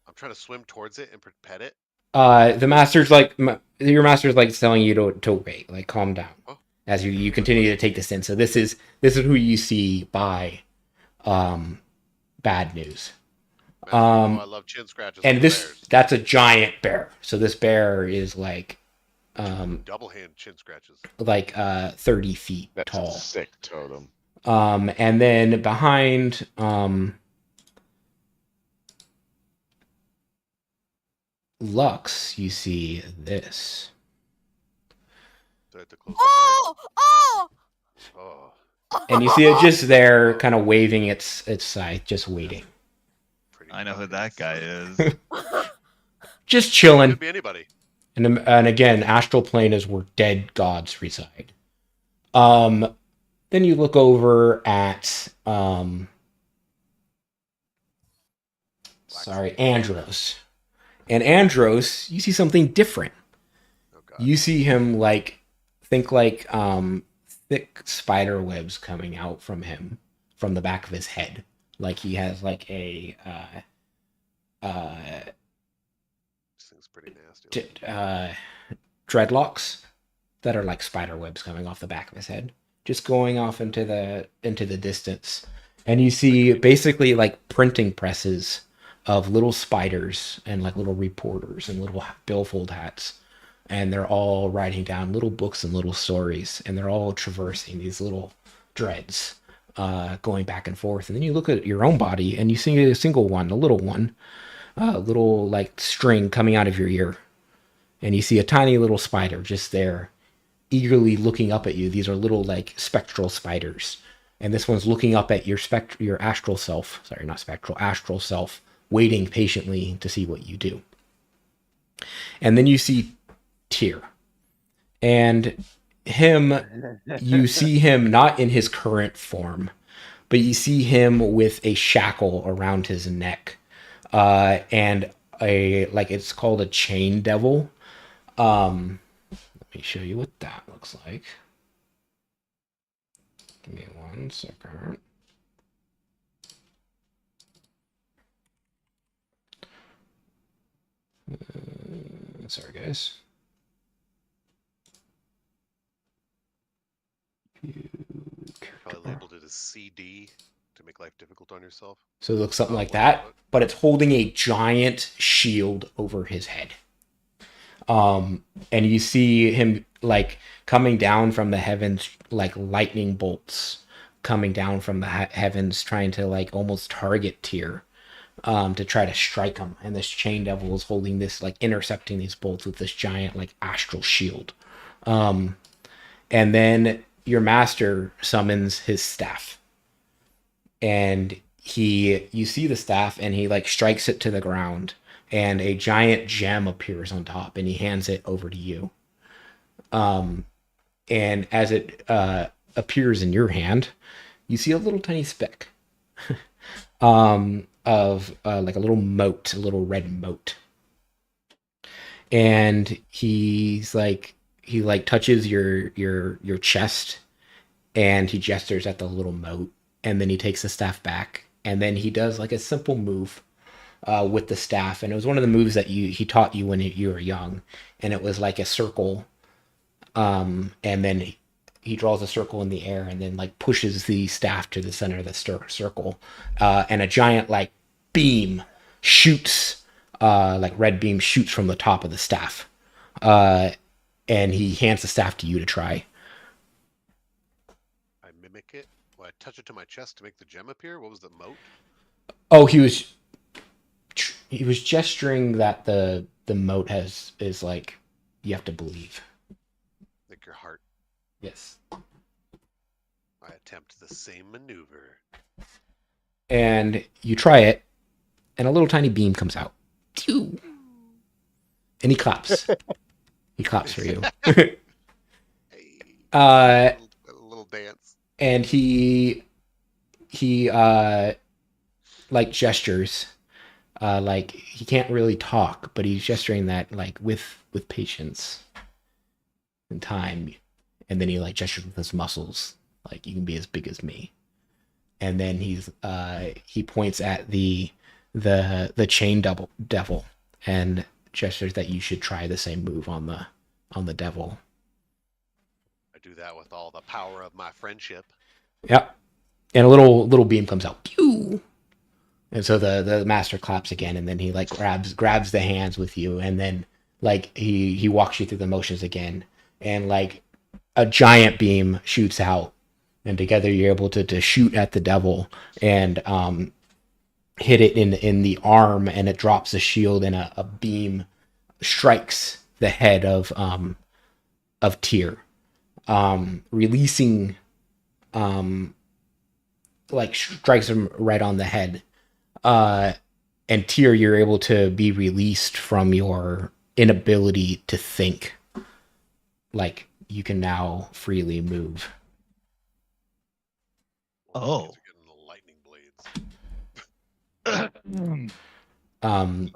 I'm trying to swim towards it and pet it. The master's like, your master's like telling you to wait, like calm down, as you continue to take this in. So this is who you see by Bad News. I love chin scratches. And that's a giant bear. So this bear is like double hand chin scratches, like 30 feet tall. That's a sick totem. And then behind Lux, you see this. Do I have to close Oh! And you see it just there, kind of waving its scythe, just waiting. I know who that guy is. Just chilling. Could be anybody. And again, astral plane is where dead gods reside. Then you look over at Andros. And Andros, you see something different. Oh, God. You see him like thick spider webs coming out from him from the back of his head. Like he has like a This thing's pretty nasty. Dreadlocks that are like spider webs coming off the back of his head, just going off into the distance. And you see basically like printing presses of little spiders and like little reporters and little billfold hats. and they're all writing down little books and little stories, and they're all traversing these little dreads, going back and forth. And then you look at your own body, and you see a single one, a little like string coming out of your ear, and you see a tiny little spider just there, eagerly looking up at you. These are little like spectral spiders, and this one's looking up at your astral self. Sorry, not spectral, astral self, waiting patiently to see what you do. And then you see Tyr, and him, you see him not in his current form, but you see him with a shackle around his neck, and it's called a chain devil. Let me show you what that looks like. Give me 1 second. Sorry, guys. Probably labeled it as CD to make life difficult on yourself. So it looks something like that, but it's holding a giant shield over his head. And you see him like coming down from the heavens, like lightning bolts coming down from the heavens, trying to like almost target Tyr, to try to strike him. And this chain devil is holding this, like intercepting these bolts with this giant like astral shield. And then your master summons his staff, and you see the staff, and he like strikes it to the ground, and a giant gem appears on top, and he hands it over to you. And as it appears in your hand, you see a little tiny speck of like a little mote, a little red mote. And he touches your chest, and he gestures at the little mote, and then he takes the staff back, and then he does like a simple move with the staff. And it was one of the moves that he taught you when you were young, and it was like a circle, and then he draws a circle in the air, and then like pushes the staff to the center of the circle, and a giant like beam shoots, like red beam shoots from the top of the staff, and he hands the staff to you to try. I mimic it. Well, I touch it to my chest to make the gem appear. What was the moat? Oh, he was gesturing that the moat is like, you have to believe. Like your heart. Yes. I attempt the same maneuver. And you try it, and a little tiny beam comes out. And he claps. He claps for you. Hey, a little dance. And he like gestures, like he can't really talk, but he's gesturing that like with patience and time. And then he like gestures with his muscles, like you can be as big as me. And then he points at the chain devil and gestures that you should try the same move on the devil. I do that with all the power of my friendship. Yep. And a little beam comes out. Pew! And so the master claps again, and then he like grabs the hands with you, and then like he walks you through the motions again, and like a giant beam shoots out, and together you're able to shoot at the devil and hit it in the arm, and it drops the shield, and a beam strikes the head of Tyr, releasing, like strikes him right on the head. And Tyr, you're able to be released from your inability to think. Like you can now freely move. Oh.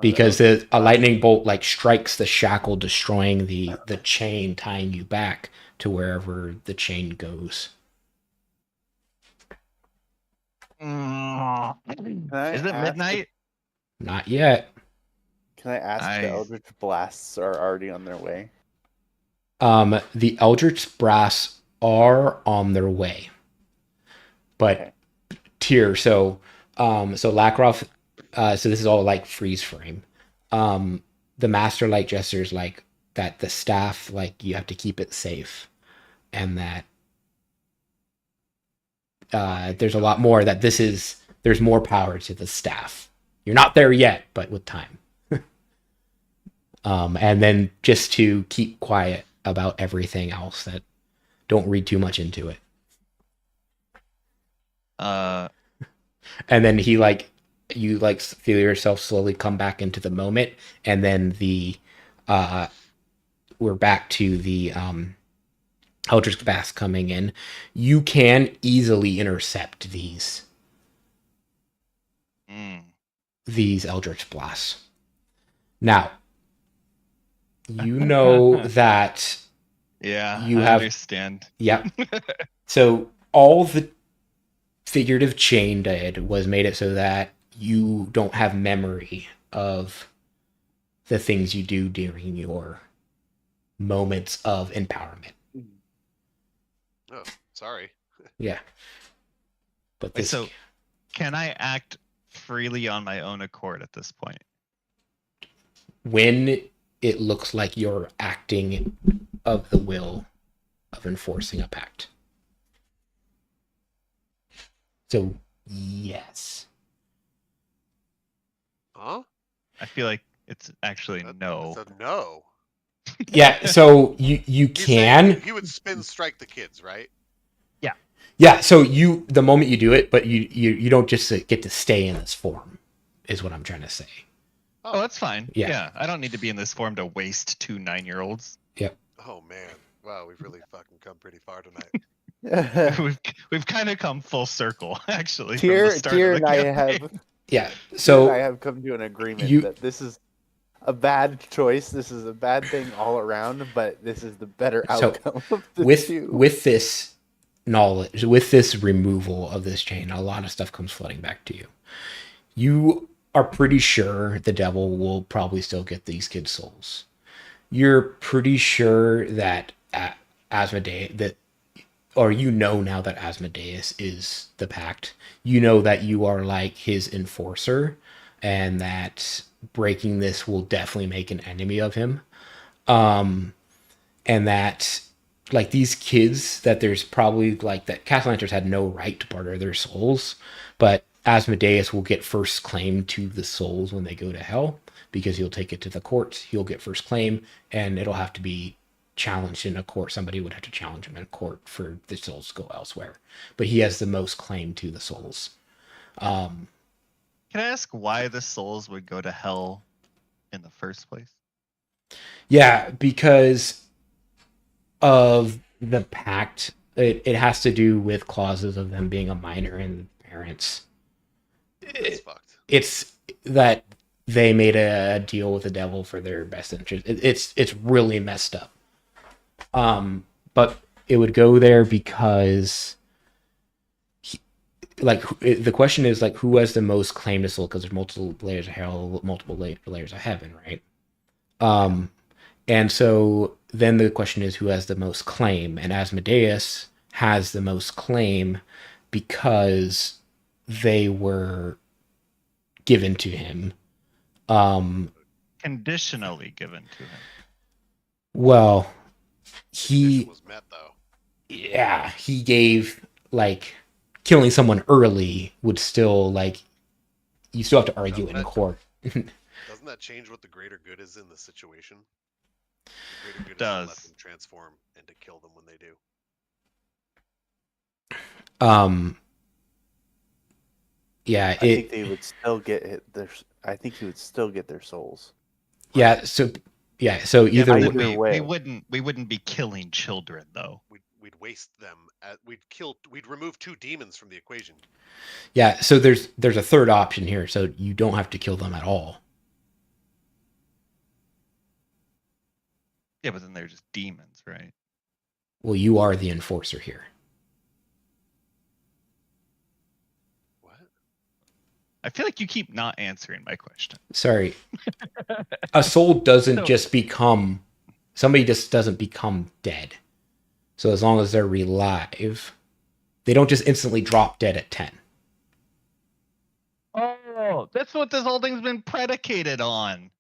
Because a lightning bolt like strikes the shackle, destroying the chain, tying you back to wherever the chain goes. Is it midnight? Not yet. Can I ask the Eldritch Blasts are already on their way? The Eldritch Blasts are on their way. But Okay. Tyr, so Lrakrof, so this is all like freeze frame. The Master Light gestures like, that the staff, like, you have to keep it safe, and that there's a lot more, that there's more power to the staff. You're not there yet, but with time. And then just to keep quiet about everything else, that don't read too much into it. And then he, like, you, like, feel yourself slowly come back into the moment, and then we're back to the Eldritch Blast coming in. You can easily intercept these Eldritch Blasts. Now, you know that Yeah, you I have, understand. yeah. So all the figurative chain did was made it so that you don't have memory of the things you do during your moments of empowerment. Oh, sorry. Yeah. But Wait, this, so can I act freely on my own accord at this point? when it looks like you're acting of the will of enforcing a pact. So, yes. Huh? I feel like it's actually no. It's a no. Yeah, so you He's saying can. he would spin strike the kids, right? Yeah, so the moment you do it, but you don't just get to stay in this form, is what I'm trying to say. Oh, that's fine. Yeah. Yeah, I don't need to be in this form to waste 2 9-year-olds. Oh man, wow, we've really fucking come pretty far tonight. we've kind of come full circle, actually. Tyr from the start of the and I campaign. have Yeah, Tyr and so I have come to an agreement you- that this is a bad choice. This is a bad thing all around, but this is the better So, outcome of the two. with this knowledge, with this removal of this chain, a lot of stuff comes flooding back to you. You are pretty sure the devil will probably still get these kids' souls. You're pretty sure that Asmodeus, or you know now that Asmodeus is the pact. You know that you are like his enforcer, and that breaking this will definitely make an enemy of him. And that, like, these kids, that there's probably, like, that Cassalanters had no right to barter their souls, but Asmodeus will get first claim to the souls when they go to hell, because he'll take it to the courts, he'll get first claim, and it'll have to be challenged in a court. Somebody would have to challenge him in court for the souls to go elsewhere. But he has the most claim to the souls. Can I ask why the souls would go to hell in the first place? Yeah, because of the pact. It has to do with clauses of them being a minor and parents. That's fucked. It's that they made a deal with the devil for their best interest. It's really messed up. But it would go there because, the question is, like, who has the most claim to soul? Because there's multiple layers of hell, multiple layers of heaven, right? And so then the question is, who has the most claim? And Asmodeus has the most claim because they were given to him. Conditionally given to him. Well, Condition was met though. yeah, he gave, like, killing someone early would still, like, you still have to argue Doesn't in that- court. Doesn't that change what the greater good is in the situation? The greater good is to let Does. them transform and to kill them when they do. Yeah, I think they would still get their. I think he would still get their souls. yeah, so Yeah, either but Either way. we wouldn't be killing children though. We'd waste them. We'd remove 2 demons from the equation. yeah, so there's a third option here, so you don't have to kill them at all. Yeah, but then they're just demons, right? Well, you are the enforcer here. What? I feel like you keep not answering my question. Sorry. A soul doesn't No. just become, somebody just doesn't become dead. So as long as they're alive, they don't just instantly drop dead at 10. Oh, that's what this whole thing's been predicated on.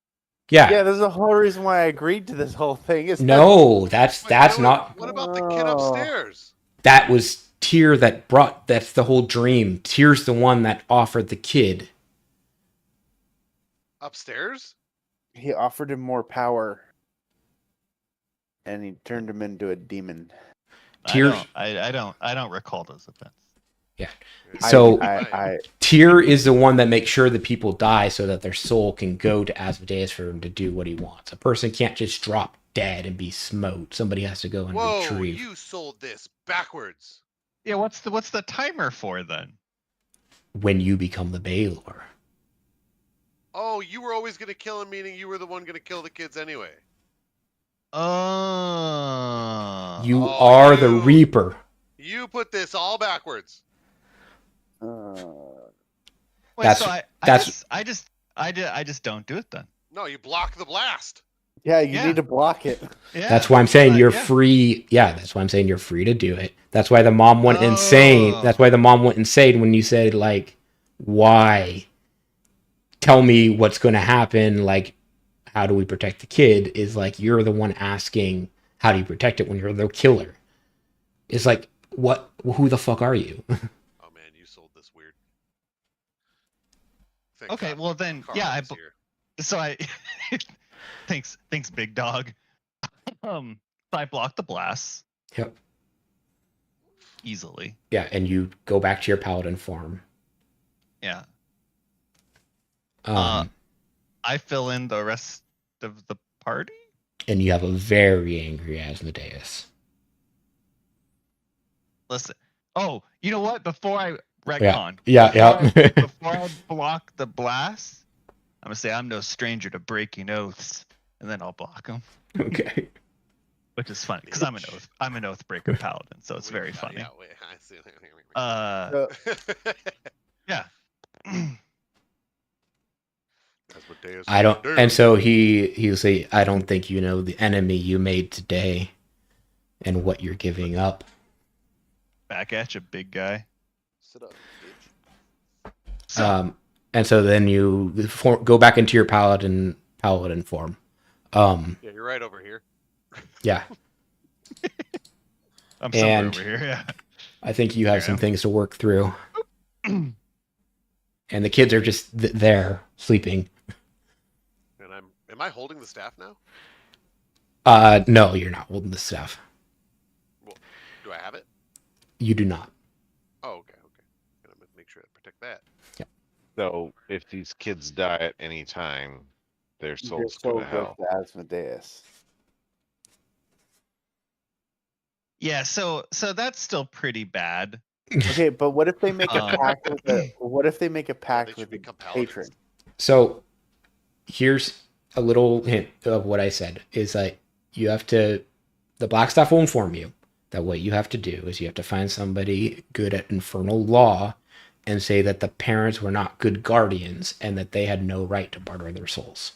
Yeah. Yeah, there's a whole reason why I agreed to this whole thing. Is No, that's Wait, that's you know not. What about the kid Oh. upstairs? That was Tyr that brought. That's the whole dream. Tyr's the one that offered the kid. Upstairs? He offered him more power, and he turned him into a demon. I don't recall those events. Yeah. So I Tyr is the one that makes sure that people die so that their soul can go to Asmodeus for him to do what he wants. A person can't just drop dead and be smote. Somebody has to go and Whoa, retrieve. you sold this backwards. Yeah, what's the timer for then? When you become the Baelor. Oh, you were always going to kill him, meaning you were the one going to kill the kids anyway. You Oh, are the Reaper. You put this all backwards. Wait, That's- so I just don't do it then. No, you block the blast. yeah, you Yeah. need to block it. Yeah. That's why I'm saying you're yeah. free. Yeah, that's why I'm saying you're free to do it. That's why the mom went insane. Oh. That's why the mom went insane when you said, like, why? Tell me what's going to happen. Like, how do we protect the kid? Is like, you're the one asking, how do you protect it when you're the killer? It's like, what? Who the fuck are you? Oh man, you sold this weird. Thank Okay, God well then, Carl yeah, is here. so I thanks, big dog. I blocked the blasts Yep. easily. Yeah, and you go back to your paladin farm. Yeah. Um, I fill in the rest of the party. and you have a very angry Asmodeus. Listen. Oh, you know what? Before I Yeah, retcon, yeah. before I block the blast, I'm gonna say I'm no stranger to breaking oaths, and then I'll block them, Okay. which is funny because I'm an Oathbreaker paladin, so it's very funny. Yeah, wait, I see. Yeah. Asmodeus I don't, Asmodeus. and so he'll say, I don't think you know the enemy you made today and what you're giving up. Back at you, big guy. Sit up, bitch. So, And so then you go back into your paladin form. Yeah, you're right over here. Yeah, I'm somewhere and- over here. Yeah. I think you have There I some am. things to work through. And the kids are just there sleeping. And am I holding the staff now? No, you're not holding the staff. Well, do I have it? You do not. Oh, okay. Gotta make sure to protect that. So if these kids die at any time, their Your souls soul go to goes hell. to Asmodeus. Yeah. So that's still pretty bad. Okay, but what if they make a Um, pact with a? What if they make a They pact should with a become paladins. patron? So here's a little hint of what I said is that you have to, the Blackstaff will inform you that what you have to do is you have to find somebody good at infernal law and say that the parents were not good guardians and that they had no right to barter their souls.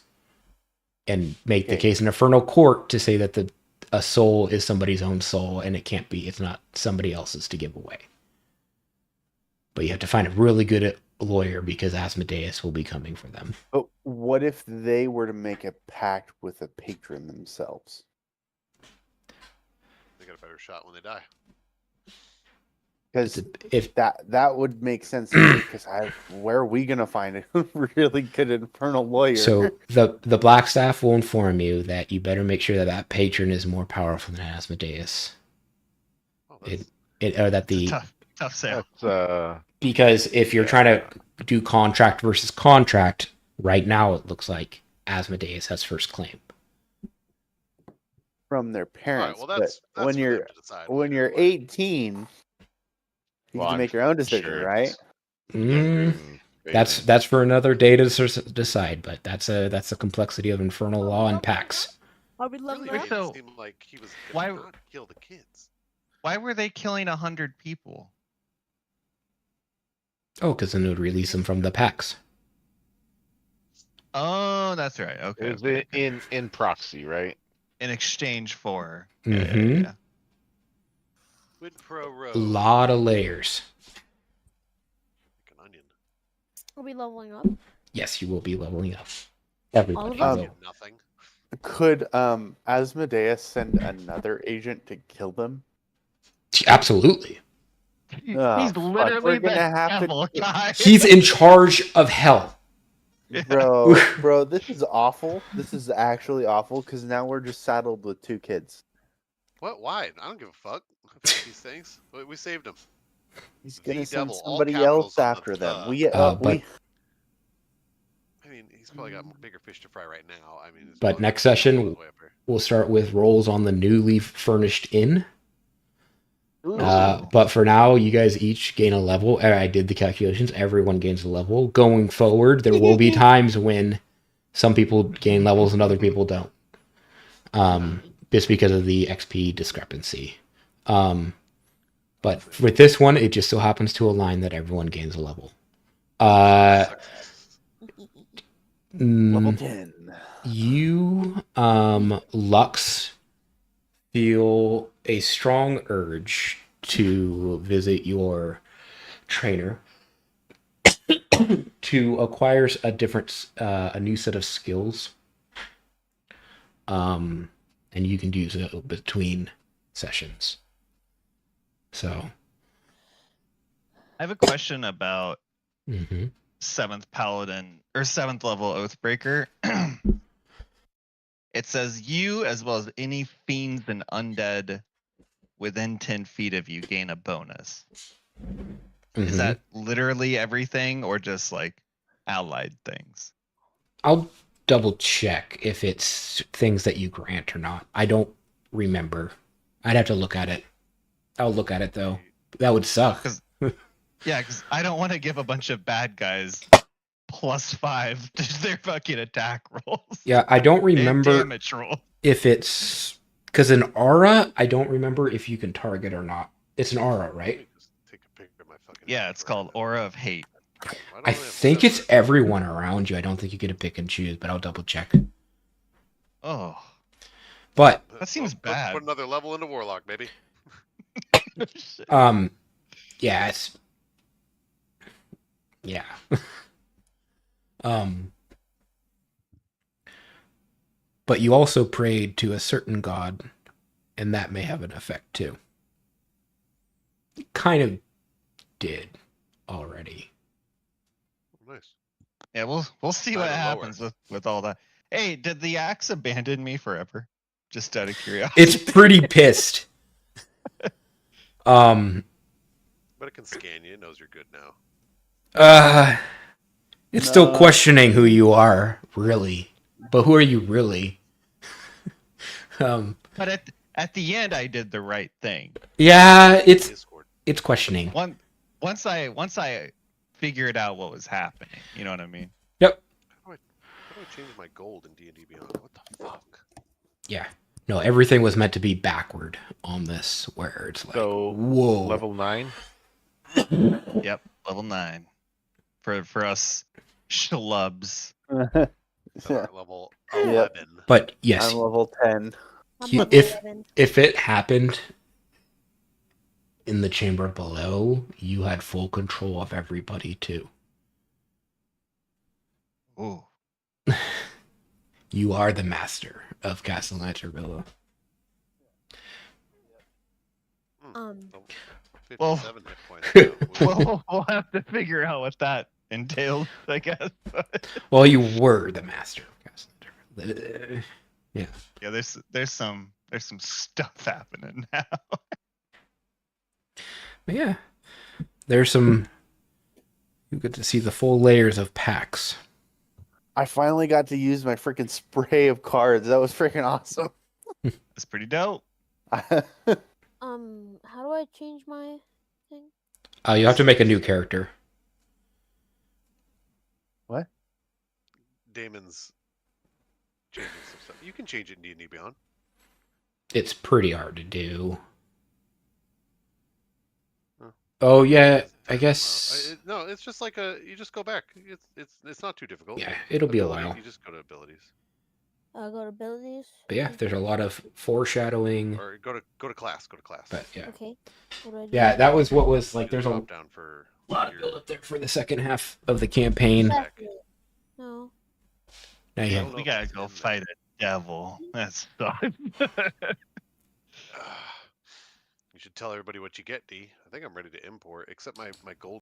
And make the Okay. case in infernal court to say that a soul is somebody's own soul and it's not somebody else's to give away. But you have to find a really good lawyer because Asmodeus will be coming for them. But what if they were to make a pact with a patron themselves? They got a better shot when they die. Because If that would make sense to me. Because where are we gonna find a really good infernal lawyer? so, the Blackstaff will inform you that you better make sure that that patron is more powerful than Asmodeus. Oh, that's, Or that the Tough sale. That's because if you're trying to do contract versus contract, right now it looks like Asmodeus has first claim. from their all right, parents. well, but that's when for them you're to decide when you're what- 18, you Well, can I'm make your own decision, sure right? it's Mm, younger that's for another day to decide, but that's the complexity of infernal law and pacts. Are we Really leveling made up? it So, seem like he was why- gonna not kill the kids. Why were they killing 100 people? Oh, because then it would release them from the packs. Oh, that's right. Okay. It was okay, okay. in proxy, right? In exchange for. Mhm. Yeah. Quid pro A row. lot of layers. Like an onion. Are we leveling up? Yes, you will be leveling up. Everybody of us? will. Get nothing. Could Asmodeus send another agent to kill them? Absolutely. Oh, He's fuck, literally we're gonna the have to- devil guy. He's in charge of hell. Bro, this is awful. This is actually awful because now we're just saddled with 2 kids. What? Why? I don't give a fuck. Fuck these things. We saved him. He's The gonna send devil, all somebody capitals else on the after them. the. We but- I mean, he's probably got bigger fish to fry right now. I mean, it's But probably next gonna session, go all the way up here. we'll start with rolls on the newly furnished inn. But for now, you guys each gain a level. I did the calculations. Everyone gains a level. Going forward, there will be times when some people gain levels and other people don't. Just because of the XP discrepancy. But with this one, it just so happens to align that everyone gains a level. Level 10. You, Lux, feel a strong urge to visit your trainer to acquire a new set of skills. And you can use it between sessions. So, I have a question about mm-hmm. 7th Paladin or 7th level Oathbreaker. It says you, as well as any fiends and undead within 10 feet of you, gain a bonus. Is that literally everything or just like allied things? I'll double check if it's things that you grant or not. I don't remember. I'd have to look at it. I'll look at it though. That would suck. Yeah, because I don't want to give a bunch of bad guys +5 to their fucking attack rolls. Yeah, I don't And remember damage roll. if it's because in aura, I don't remember if you can target or not. It's an aura, right? Just take a picture of my fucking Yeah, it's called Aura of Hate. Why don't I have think it's separate- everyone around you. I don't think you get to pick and choose, but I'll double check. Oh, But that seems Let's bad. Put another level into Warlock, baby. yeah, it's yeah. But you also prayed to a certain god, and that may have an effect too. Kind of did already. Nice. Yeah, we'll see what Either happens with all that. Hey, did the axe abandon me forever? Just out of curiosity. It's pretty pissed. But it can scan you. It knows you're good now. It's still questioning who you are, really. But who are you really? But at the end, I did the right thing. Yeah, Discord. it's questioning. Once I figured out what was happening, you know what I mean? Yep. How do I change my gold in D&D Beyond? What the fuck? Yeah. No, everything was meant to be backward on this, where it's like, So, whoa. level 9. Yep, level 9 for us schlubs. So we're at level 11. But yes, I'm level 10. I'm You- level 11. if it happened in the chamber below, you had full control of everybody too. Ooh. You are the master of Cassalanter Villa. So, Well- 57 hit points. now. We'll have to figure out what that entails, I guess. Well, you were the master of Cassalanter. Yeah. Yeah, there's some stuff happening now. But yeah. There's some. You get to see the full layers of packs. I finally got to use my freaking spray of cards. That was freaking awesome. It's pretty dope. How do I change my thing? You have to make a new character. What? Damon's changing some stuff. You can change it in D&D Beyond. It's pretty hard to do. Huh. Oh yeah, I guess. No, it's just like you just go back. It's not too difficult. Yeah, it'll be a Ability, while. You just go to abilities. Go to abilities. But yeah, there's a lot of foreshadowing. Or go to class. Go to class. But yeah, Okay. What do I do? yeah, that was what was like. There's There's a drop down for lot of your- build up there for the second half of the campaign. Exactly. No. Now you I have don't know We if gotta it's go in fight a devil. That's You should tell everybody what you get, D. I think I'm ready to import, except my gold